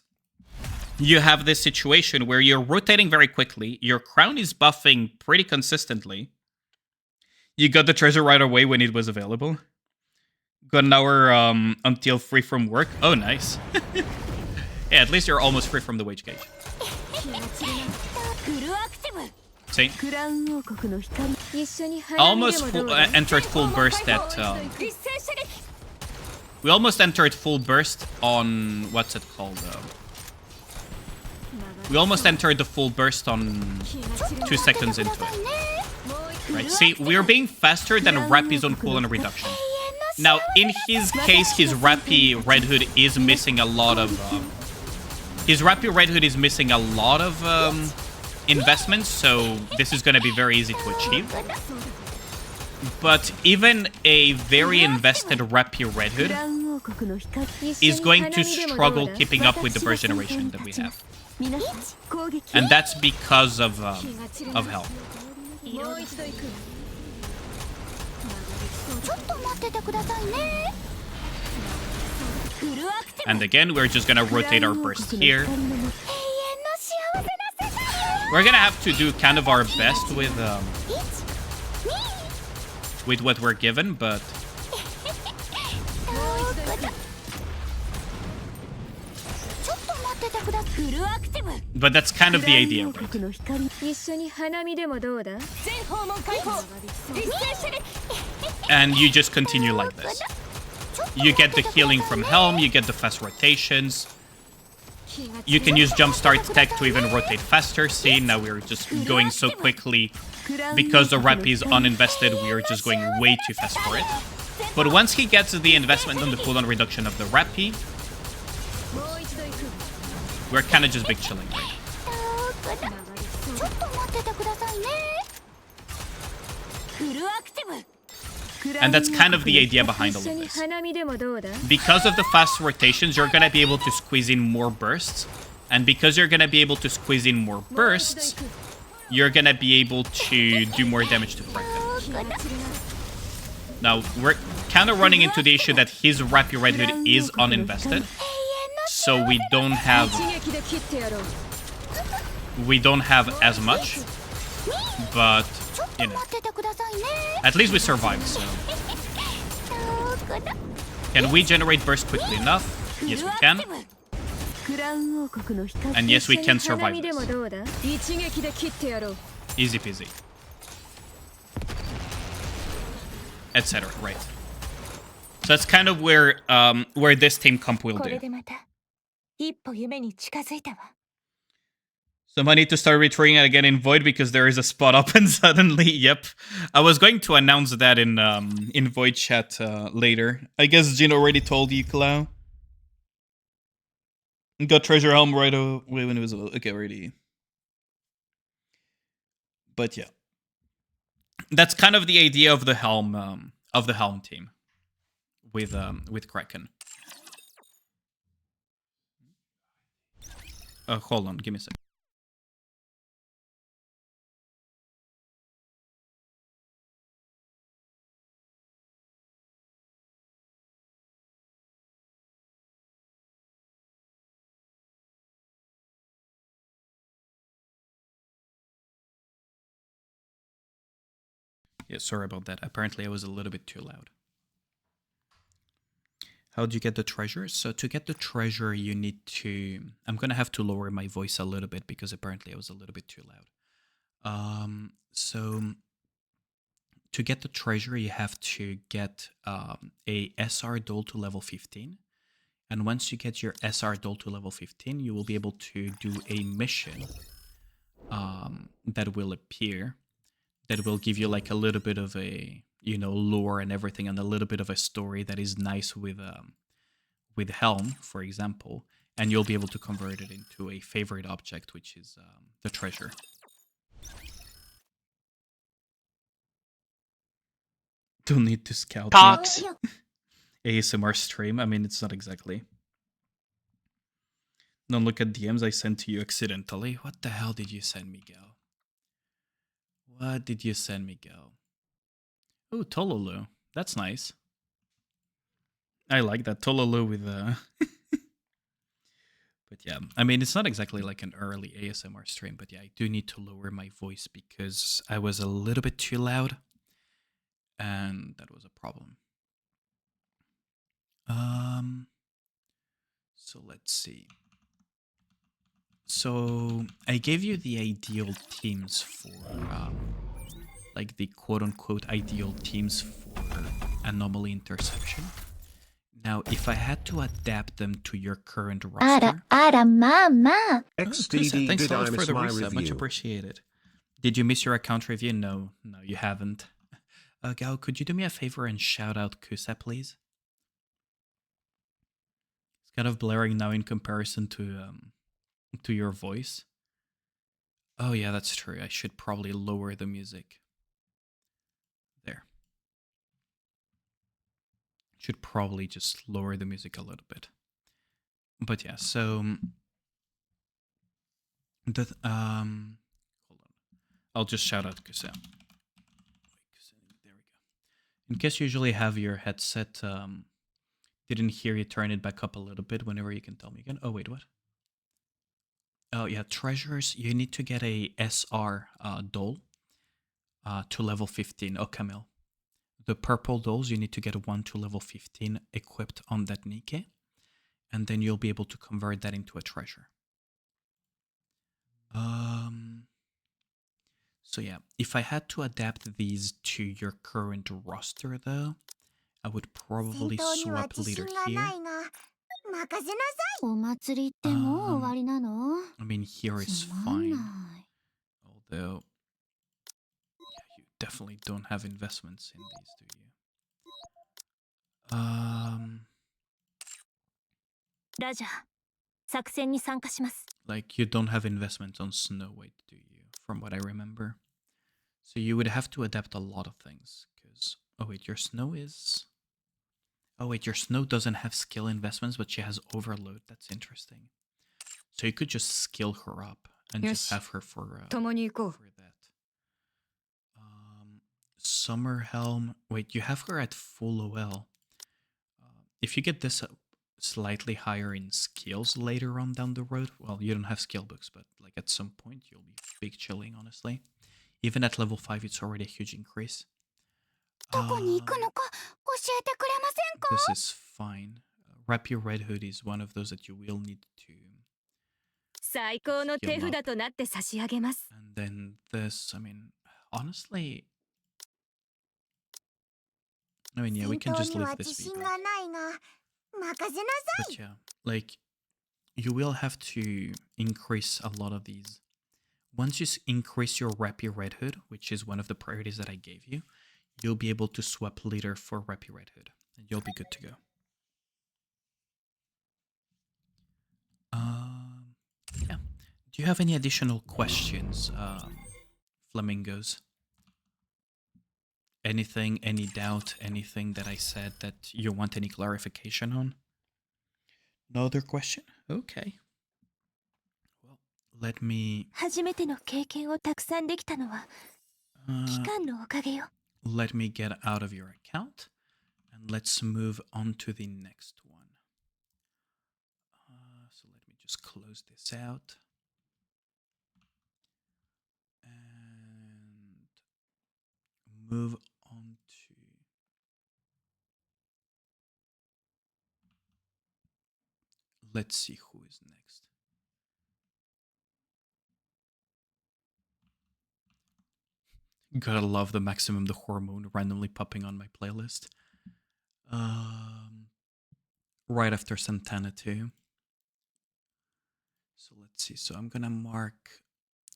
you have this situation where you're rotating very quickly, your crown is buffing pretty consistently. You got the treasure right away when it was available. Got an hour until free from work. Oh, nice. Yeah, at least you're almost free from the wage gauge. See? Almost entered full burst at... we almost entered full burst on... What's it called? We almost entered the full burst on 2 seconds into it. Right, see, we're being faster than Rappy's own cooldown reduction. Now, in his case, his Rappy Red Hood is missing a lot of... investments, so this is going to be very easy to achieve. But even a very invested Rapier Red Hood is going to struggle keeping up with the burst generation that we have. And that's because of health. And again, we're just going to rotate our burst here. We're gonna have to do kind of our best with what we're given, but that's kind of the idea, right? And you just continue like this. You get the healing from Helm, you get the fast rotations. You can use Jumpstart tech to even rotate faster. See, now we're just going so quickly. Because the Rappy is uninvested, we are just going way too fast for it. But once he gets the investment on the cooldown reduction of the Rappy, we're kind of just big chilling, right? And that's kind of the idea behind all of this. Because of the fast rotations, you're gonna be able to squeeze in more bursts. And because you're gonna be able to squeeze in more bursts, you're gonna be able to do more damage to Kraken. Now, we're kind of running into the issue that his Rappy Red Hood is uninvested. So we don't have as much. But, you know, at least we survived, so. Can we generate burst quickly enough? Yes, we can. And yes, we can survive this. Easy peasy. Etc. Right. So that's kind of where this team comp will do. So I need to start retreating again in Void because there is a spot open suddenly. Yep. I was going to announce that in Void chat later. I guess Jin already told you, Clau. Got Treasure Helm right away when it was okay already. But yeah. That's kind of the idea of the Helm team with Kraken. Hold on, give me a second. Yeah, sorry about that. Apparently I was a little bit too loud. How do you get the treasure? So to get the treasure, you need to... I'm going to have to lower my voice a little bit because apparently I was a little bit too loud. So to get the treasure, you have to get a SR Dole to level 15. And once you get your SR Dole to level 15, you will be able to do a mission that will appear. That will give you like a little bit of a, you know, lore and everything, and a little bit of a story that is nice with Helm, for example, and you'll be able to convert it into a favorite object, which is the treasure. Don't need to scout Talks. ASMR stream. I mean, it's not exactly. Don't look at DMs I sent to you accidentally. What the hell did you send me, Go? What did you send me, Go? Oh, Tololo. That's nice. I like that. Tololo with But yeah, I mean, it's not exactly like an early ASMR stream, but yeah, I do need to lower my voice because I was a little bit too loud. And that was a problem. So let's see. So I gave you the ideal teams for like the quote-unquote ideal teams for anomaly interception. Now, if I had to adapt them to your current roster... Mama. XDD, thanks a lot did I for miss the my reset, much review? appreciated. Did you miss your account review? No, you haven't. Gal, could you do me a favor and shout out Kusa, please? It's kind of blaring now in comparison to your voice. Oh yeah, that's true. I should probably lower the music. There. Should probably just lower the music a little bit. But yeah, so hold on. I'll just shout out Kusa. There we go. In case you usually have your headset didn't hear you, turn it back up a little bit whenever you can tell me again. Oh wait, what? Oh yeah, treasures. You need to get a SR Dole to level 15. Oh, Camille. The purple dolls, you need to get one to level 15 equipped on that Nike. And then you'll be able to convert that into a treasure. So yeah, if I had to adapt these to your current roster though, I would probably swap leader here. I mean, here is fine. Although, yeah, you definitely don't have investments in these, do you? ラジャー、作戦に参加します。Like, you don't have investments on Snow White, do you? From what I remember. So you would have to adapt a lot of things. Because, oh wait, your Snow is... Oh wait, your Snow doesn't have skill investments, but she has Overload. That's interesting. So you could just skill her up and just have her for that. Summer Helm. Wait, you have her at full OL. If you get this slightly higher in skills later on down the road, well, you don't have skill books, but like at some point you'll be big chilling, honestly. Even at level 5, it's already a huge increase. This is fine. Rapier Red Hood is one of those that you will need to. 最高の手札となって差し上げます。 And then this, I mean, honestly, I mean, yeah, we can just leave this be. But yeah, like, you will have to increase a lot of these. Once you increase your Rapier Red Hood, which is one of the priorities that I gave you, you'll be able to swap leader for Rapier Red Hood, and you'll be good to go. Yeah. Do you have any additional questions, Flamingos? Anything, any doubt, anything that I said that you want any clarification on? No other question? Okay. Well, let me... 初めての経験をたくさんできたのは期間のおかげよ。 Let me get out of your account and let's move on to the next one. So let me just close this out. And move on to... Let's see who is next. Gotta love the Maximum the Hormone randomly popping on my playlist. Right after Santana too. So let's see. So I'm gonna mark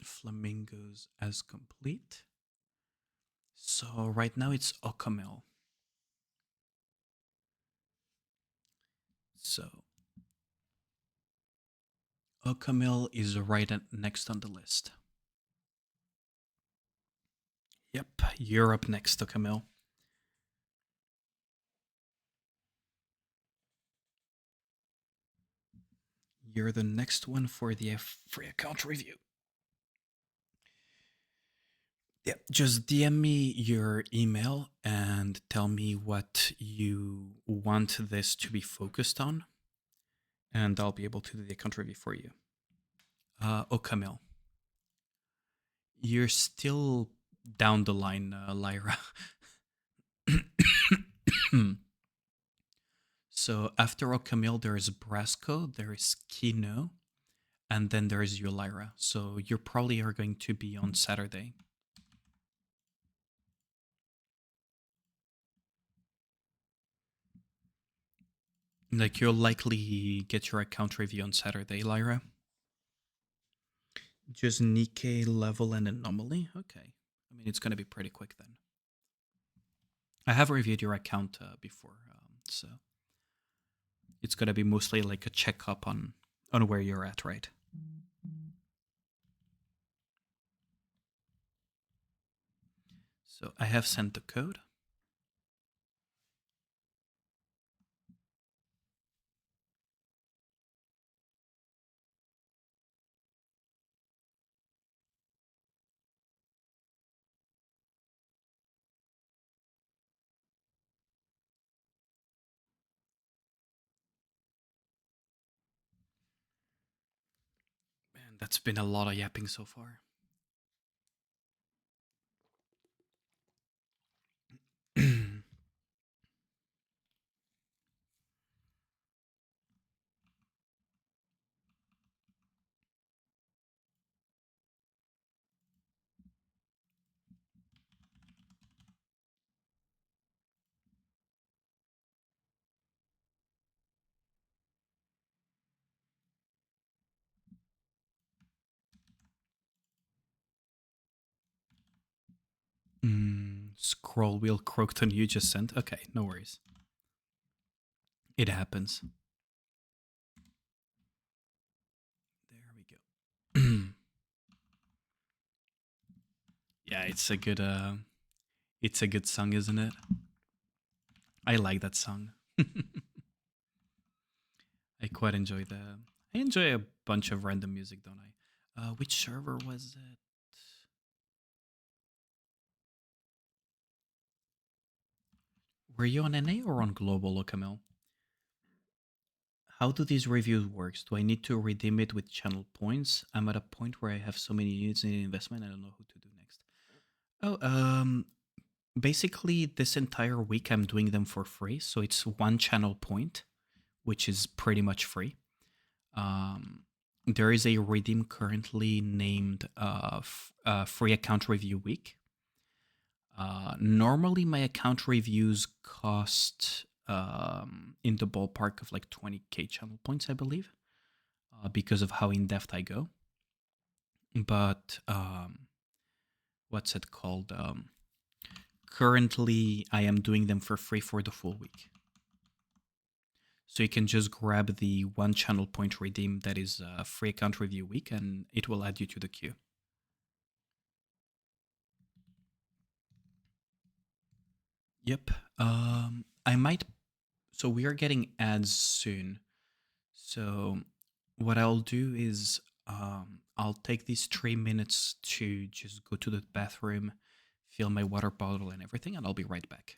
Flamingos as complete. So right now it's Okamel. So Okamel is right next on the list. Yep, you're up next, Okamel. You're the next one for the free account review. Yep, just DM me your email and tell me what you want this to be focused on, and I'll be able to do the account review for you. Okamel. You're still down the line, Lyra. So after Okamil, there is Brasco, there is Kino, and then there is you, Lyra. So you probably are going to be on Saturday. Like, you'll likely get your account review on Saturday, Lyra. Just Nikkei, level, and anomaly? Okay. I mean, it's going to be pretty quick then. I have reviewed your account before, so it's going to be mostly like a checkup on where you're at, right? So I have sent the code. Man, that's been a lot of yapping so far. Scroll wheel Croakton you just sent? Okay, no worries. It happens. There we go. Yeah, it's a good song, isn't it? I like that song. I quite enjoy the. I enjoy a bunch of random music, don't I? Which server was it? Were you on NA or on global, Camille? How do these reviews work? Do I need to redeem it with channel points? I'm at a point where I have so many units in investment, I don't know who to do next. Oh, basically this entire week I'm doing them for free, so it's one channel point, which is pretty much free. There is a redeem currently named Free Account Review Week. Normally, my account reviews cost in the ballpark of like 20k channel points, I believe, because of how in depth I go. But what's it called? Currently, I am doing them for free for the full week. So you can just grab the one channel point redeem that is Free Account Review Week, and it will add you to the queue. Yep. I might. So we are getting ads soon. So what I'll do is I'll take these 3 minutes to just go to the bathroom, fill my water bottle and everything, and I'll be right back.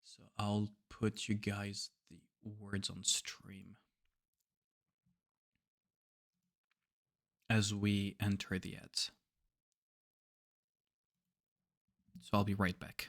So I'll put you guys the words on stream as we enter the ads. So I'll be right back.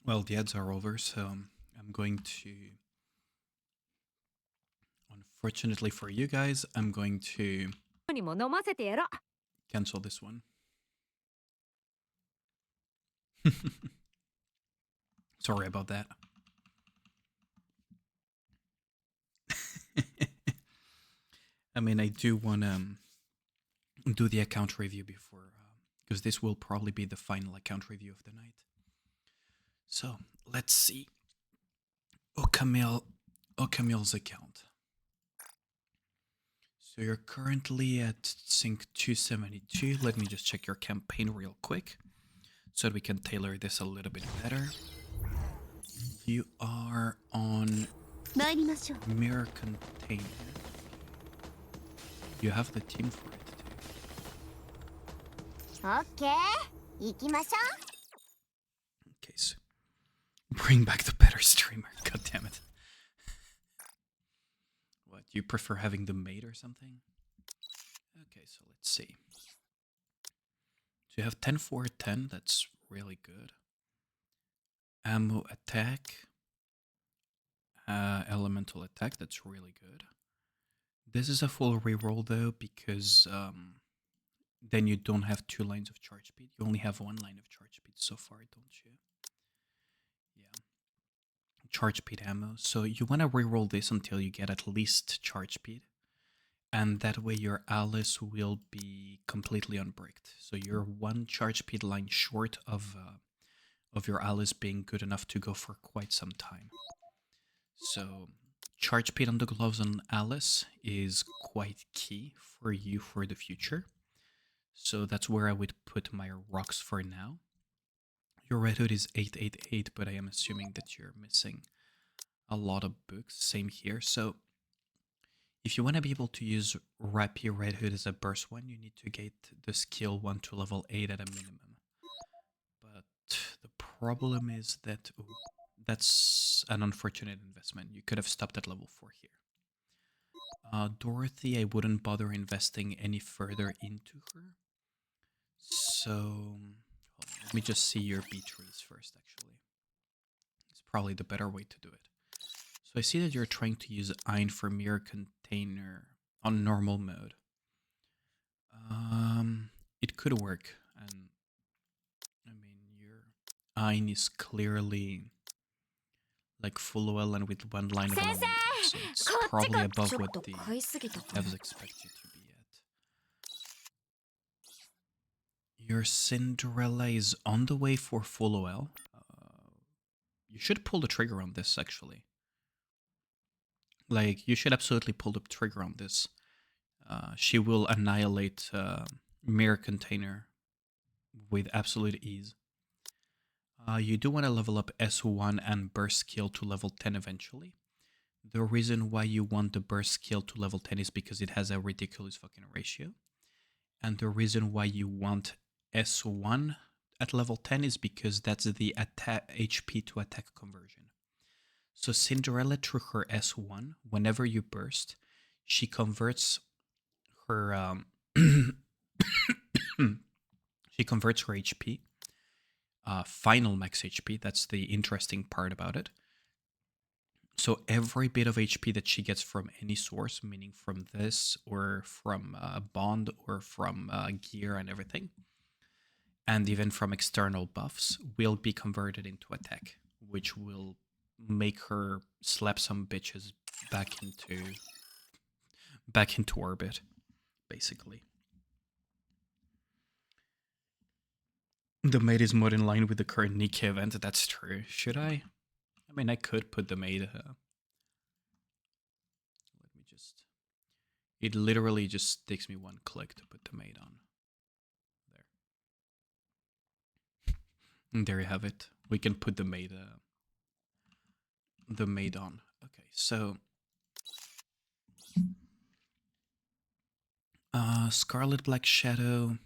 Well, the ads are over, so I'm going to. Unfortunately for you guys, I'm going to にも飲ませてやろう。 cancel this one. Sorry about that. I mean, I do want to do the account review before, because this will probably be the final account review of the night. So let's see. Camille's account. So you're currently at sync 272. Let me just check your campaign real quick so that we can tailor this a little bit better. You are on 参りましょう。 Mirror Container. You have the team for it too. オッケー。行きましょ Okay, so bring back the better streamer. God damn it. What, you prefer having the maid or something? Okay, so let's see. So you have 10 4 10, that's really good. Ammo attack. Elemental attack, that's really good. This is a full reroll though, because then you don't have 2 lines of charge speed. You only have 1 line of charge speed so far, don't you? Yeah. Charge speed ammo. So you want to reroll this until you get at least charge speed. And that way your Alice will be completely unbricked. So you're 1 charge speed line short of your Alice being good enough to go for quite some time. So charge speed on the gloves on Alice is quite key for you for the future. So that's where I would put my rocks for now. Your Red Hood is 888, but I am assuming that you're missing a lot of books. Same here. So if you want to be able to use Rapier Red Hood as a burst one, you need to get the skill 1 to level 8 at a minimum. But the problem is that that's an unfortunate investment. You could have stopped at level 4 here. Dorothy, I wouldn't bother investing any further into her. So hold on, let me just see your B trees first, actually. It's probably the better way to do it. So I see that you're trying to use Ein for Mirror Container on normal mode. It could work, and I mean your Ein is clearly like full well and with 1 line of elimination, so it's probably above what the devs expect you to be at. Your Cinderella is on the way for full OL. You should pull the trigger on this, actually. Like, you should absolutely pull the trigger on this. She will annihilate Mirror Container with absolute ease. You do want to level up S1 and Burst Skill to level 10 eventually. The reason why you want the Burst Skill to level 10 is because it has a ridiculous fucking ratio. And the reason why you want S1 at level 10 is because that's the attack HP to attack conversion. So Cinderella, through her S1, whenever you burst, she converts her she converts her HP, final max HP. That's the interesting part about it. So every bit of HP that she gets from any source, meaning from this or from bond or from gear and everything, and even from external buffs, will be converted into attack, which will make her slap some bitches back into orbit, basically. The maid is more in line with the current Nikkei event. That's true. Should I? I mean, I could put the maid. Let me just. It literally just takes me 1 click to put the maid on. There. And there you have it. We can put the maid on. Okay, so Scarlet Black Shadow.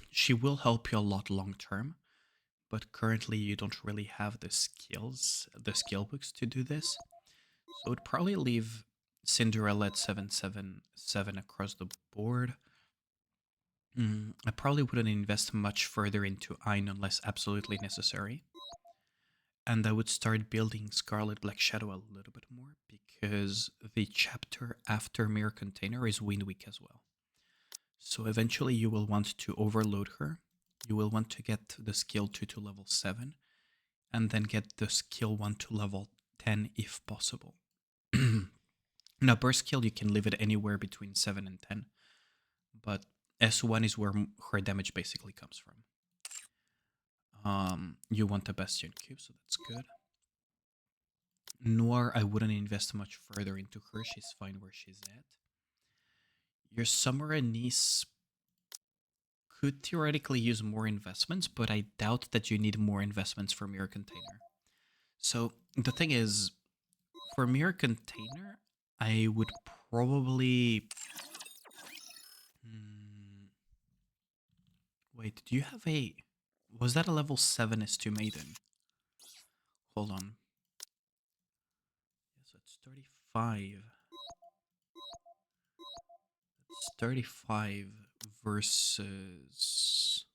She will help you a lot long term, but currently you don't really have the skills, the skill books to do this. So I'd probably leave Cinderella at 777 across the board. I probably wouldn't invest much further into Ein unless absolutely necessary. And I would start building Scarlet Black Shadow a little bit more because the chapter after Mirror Container is Wind Weak as well. So eventually you will want to overload her. You will want to get the skill 2 to level 7 and then get the skill 1 to level 10 if possible. Now burst skill you can leave it anywhere between 7 and 10, but S1 is where her damage basically comes from. You want a Bastion Cube, so that's good. Noir, I wouldn't invest much further into her. She's fine where she's at. Your Summer and Niece could theoretically use more investments, but I doubt that you need more investments for Mirror Container. So the thing is, for Mirror Container, I would probably... Wait, do you have a... Was that a level 7 S2 Maiden? Hold on. Yes, it's 35. It's 35 versus...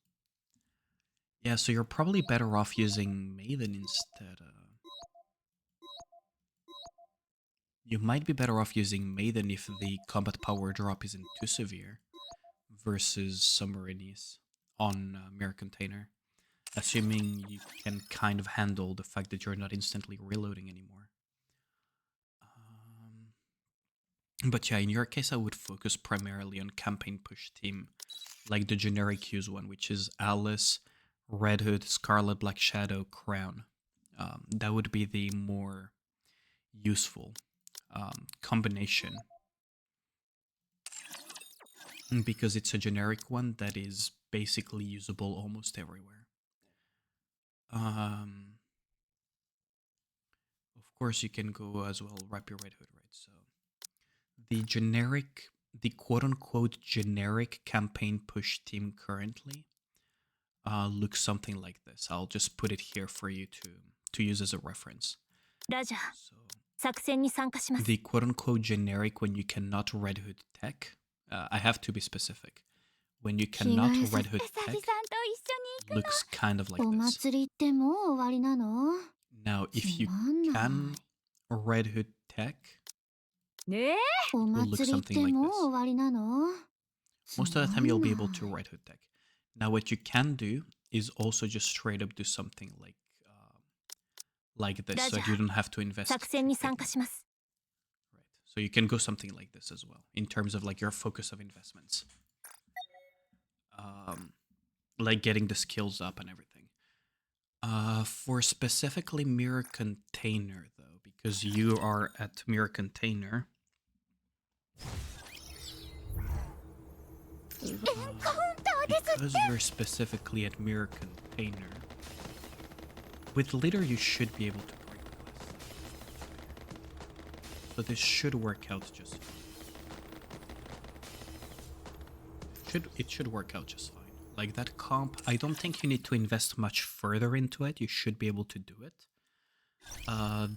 Yeah, so you're probably better off using Maiden instead. You might be better off using Maiden if the combat power drop isn't too severe versus Summerinis on Mirror Container. Assuming you can kind of handle the fact that you're not instantly reloading anymore. But yeah, in your case, I would focus primarily on campaign push team, like the generic use one, which is Alice, Red Hood, Scarlet Black Shadow, Crown. That would be the more useful combination, because it's a generic one that is basically usable almost everywhere. Of course, you can go as well, wrap your Red Hood, right? So the quote-unquote generic campaign push team currently looks something like this. I'll just put it here for you to use as a reference. So, the quote-unquote generic when you cannot Red Hood tech, I have to be specific. When you cannot Red Hood tech, looks kind of like this. Now, if you can Red Hood tech, it will look something like this. Most of the time, you'll be able to Red Hood tech. Now, what you can do is also just straight up do something like this, so you don't have to invest. Right. So you can go something like this as well, in terms of like your focus of investments. Like getting the skills up and everything. For specifically Mirror Container, though, because you are at Mirror Container... because you're specifically at Mirror Container, with Leader you should be able to break quests. So this should work out just fine. It should work out just fine. Like that comp, I don't think you need to invest much further into it. You should be able to do it.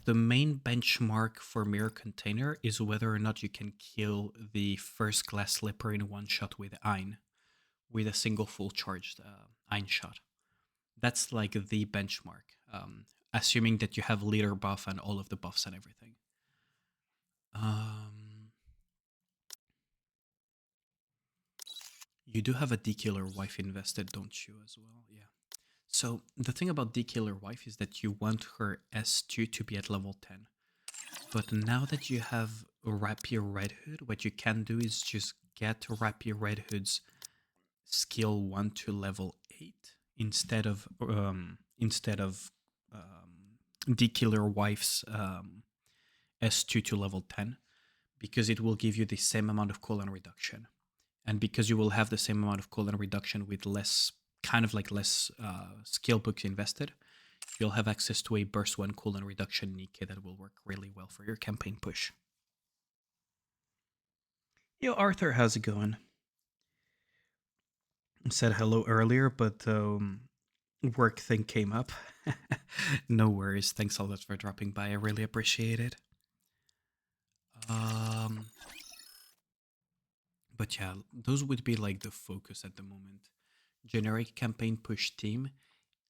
The main benchmark for Mirror Container is whether or not you can kill the first Glass Slipper in one shot with Ein, with a single full charged Ein shot. That's like the benchmark, assuming that you have Leader buff and all of the buffs and everything. You do have a D-Killer Wife invested, don't you, as well? Yeah. So the thing about D-Killer Wife is that you want her S2 to be at level 10. But now that you have Rapier Red Hood, what you can do is just get Rapier Red Hood's skill 1 to level 8 instead of D-Killer Wife's S2 to level 10, because it will give you the same amount of cooldown reduction. And because you will have the same amount of cooldown reduction with less skill books invested, you'll have access to a burst 1 cooldown reduction Nikke that will work really well for your campaign push. Yo, Arthur, how's it going? I said hello earlier, but work thing came up. No worries. Thanks a lot for dropping by. I really appreciate it. But yeah, those would be like the focus at the moment. Generic campaign push team,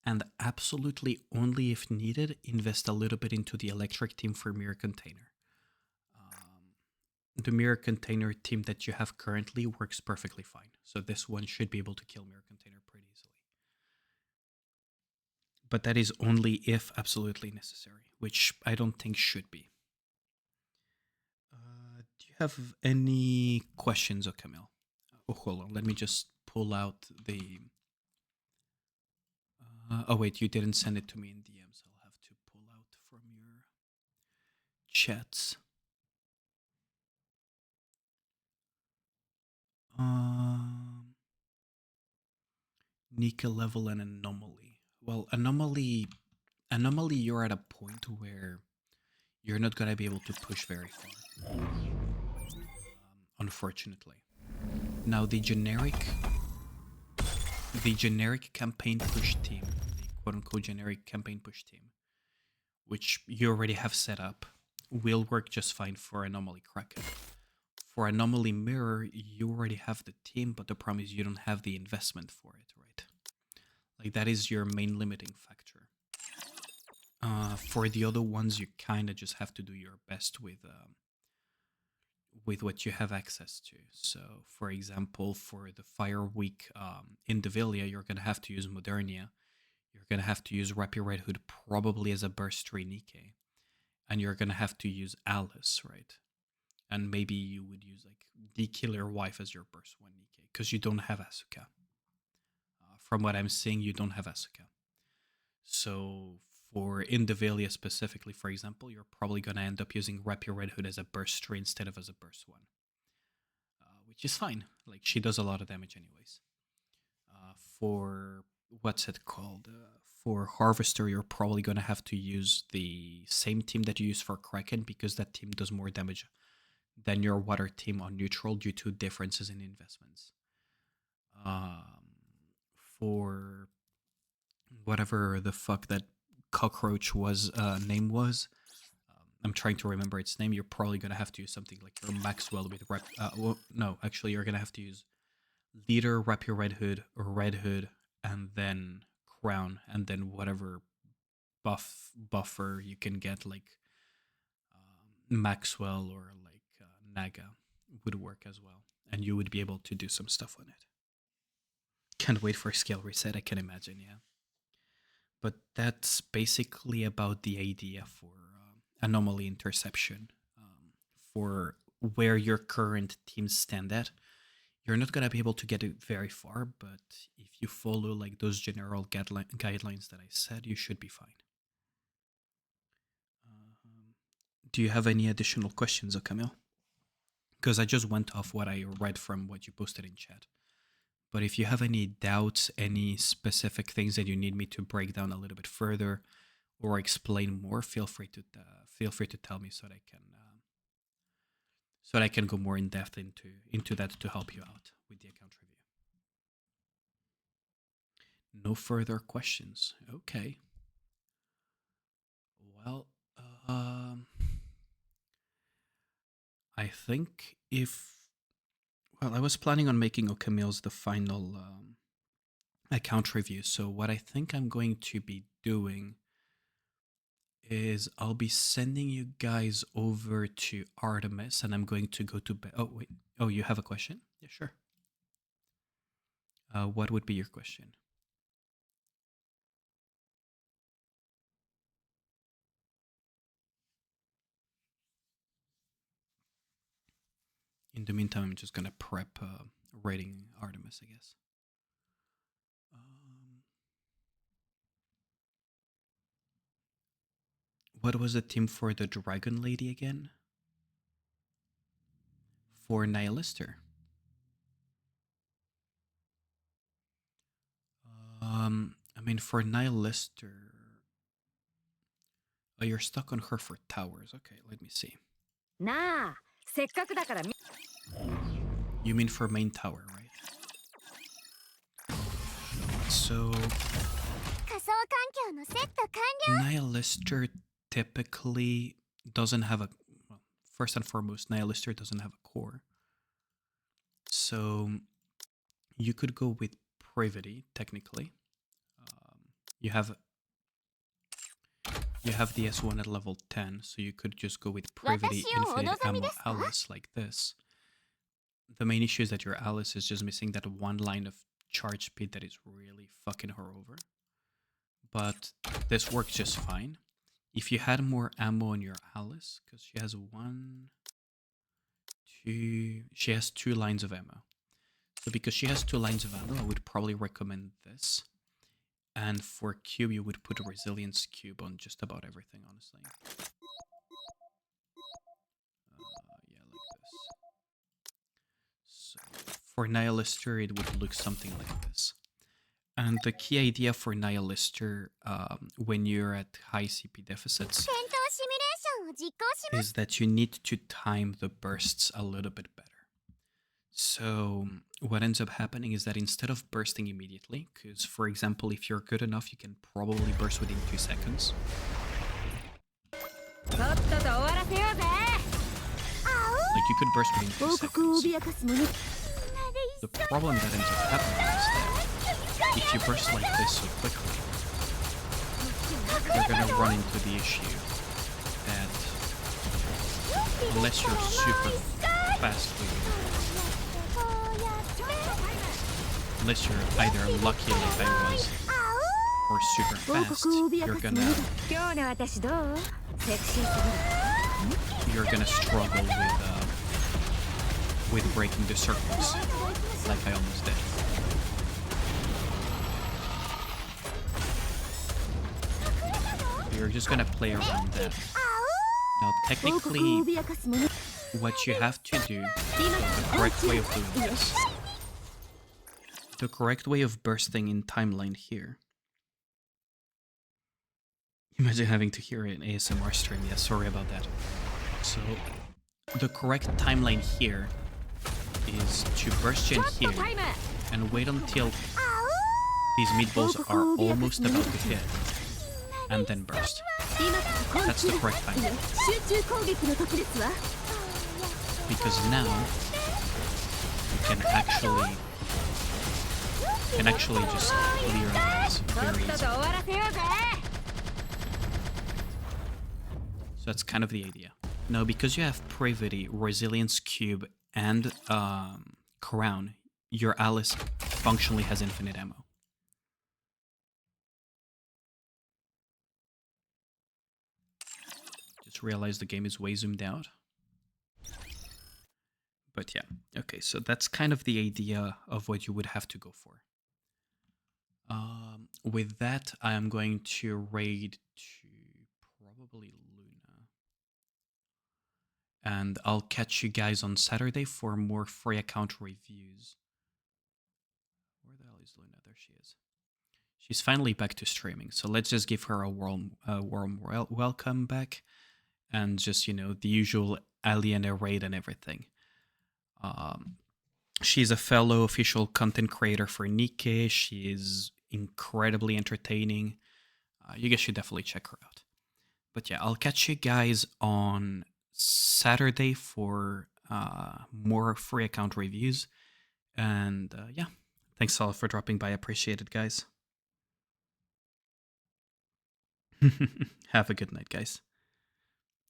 and absolutely only if needed, invest a little bit into the electric team for mirror container. The mirror container team that you have currently works perfectly fine. So this one should be able to kill mirror container pretty easily. But that is only if absolutely necessary, which I don't think should be. Do you have any questions, Camille? Oh, hold on. Let me just pull out the. Oh, wait, you didn't send it to me in DMs. I'll have to pull out from your chats. Nika level and anomaly. Well, anomaly, you're at a point where you're not gonna be able to push very far. Unfortunately. Now the generic campaign push team, the quote unquote generic campaign push team, which you already have set up, will work just fine for Anomaly Kraken. For Anomaly Mirror, you already have the team, but the problem is you don't have the investment for it, right? Like, that is your main limiting factor. For the other ones, you kind of just have to do your best with what you have access to. So, for example, for the Fire Week in Devilia, you're going to have to use Modernia. You're going to have to use Rapier Red Hood probably as a burst 3 Nikke. And you're going to have to use Alice, right? And maybe you would use like the Killer Wife as your burst 1 Nikke, because you don't have Asuka. From what I'm seeing, you don't have Asuka. So for Indevalia specifically, for example, you're probably going to end up using Rapier Red Hood as a burst 3 instead of as a burst 1. Which is fine. Like, she does a lot of damage anyways. For, what's it called? For Harvester, you're probably going to have to use the same team that you use for Kraken, because that team does more damage than your water team on neutral due to differences in investments. For whatever the fuck that cockroach was name was, I'm trying to remember its name. You're probably gonna have to use something like your Maxwell with well, no, actually, you're gonna have to use Leader, Rapier Red Hood, and then Crown, and then whatever buffer you can get, like Maxwell or like Naga would work as well, and you would be able to do some stuff on it. Can't wait for scale reset, I can imagine, yeah. But that's basically about the idea for anomaly interception. For where your current teams stand at, you're not gonna be able to get it very far, but if you follow like those general guidelines that I said, you should be fine. Do you have any additional questions, Camille? Because I just went off what I read from what you posted in chat. But if you have any doubts, any specific things that you need me to break down a little bit further or explain more, feel free to tell me so that I can go more in depth into that to help you out with the account review. No further questions. Okay. Well, I think I was planning on making Camille's the final account review. So what I think I'm going to be doing is I'll be sending you guys over to Artemis, and I'm going to go to bed. Oh, wait. Oh, you have a question? Yeah, sure. What would be your question? In the meantime, I'm just gonna prep rating Artemis, I guess. What was the team for the Dragon Lady again? For Nihilister. I mean, for Nihilister... Oh, you're stuck on her for towers. Okay, let me see. Nah, you mean for main tower, right? So... Nihilister typically doesn't have a... Well, first and foremost, Nihilister doesn't have a core. So you could go with Privity, technically. You have the S1 at level 10, so you could just go with Privity Infinite Ammo Alice like this. The main issue is that your Alice is just missing that one line of charge speed that is really fucking her over. But this works just fine. If you had more ammo on your Alice, because she has she has 2 lines of ammo. So because she has 2 lines of ammo, I would probably recommend this. And for cube, you would put a resilience cube on just about everything, honestly. Yeah, like this. So for Nihilister, it would look something like this. And the key idea for Nihilister, when you're at high CP deficits, is that you need to time the bursts a little bit better. So what ends up happening is that instead of bursting immediately, because for example, if you're good enough, you can probably burst within 2 seconds. Like you could burst within 2 seconds. The problem that ends up happening is that if you burst like this so quickly, you're gonna run into the issue that unless you're super fast with unless you're either lucky like I was or super fast, you're gonna struggle with breaking the circles like I almost did. You're just gonna play around that. Now technically what you have to do, the correct way of doing this, the correct way of bursting in timeline here. Imagine having to hear an ASMR stream. Yeah, sorry about that. So the correct timeline here is to burst in here and wait until these meatballs are almost about to hit and then burst. That's the correct time. Because now you can actually just clear this very easily. So that's kind of the idea. Now, because you have Privity, Resilience Cube, and Crown, your Alice functionally has infinite ammo. Just realized the game is way zoomed out. But yeah, okay, so that's kind of the idea of what you would have to go for. With that, I am going to raid to probably Luna. And I'll catch you guys on Saturday for more free account reviews. Where the hell is Luna? There she is. She's finally back to streaming, so let's just give her a warm welcome back. And just, you know, the usual alien raid and everything. She's a fellow official content creator for Nikke. She is incredibly entertaining. You guys should definitely check her out. But yeah, I'll catch you guys on Saturday for more free account reviews. And yeah, thanks all for dropping by. Appreciate it, guys. Have a good night, guys.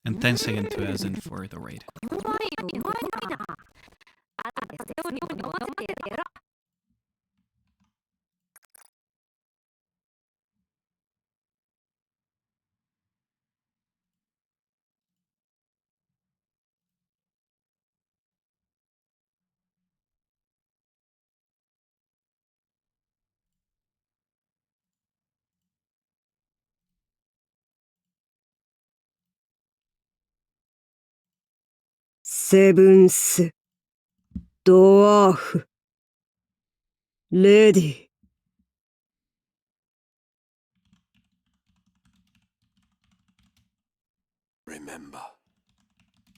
And thanks again to Azen for the raid. Seventh Dwarf Lady.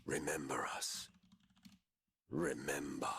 Remember us. Remember.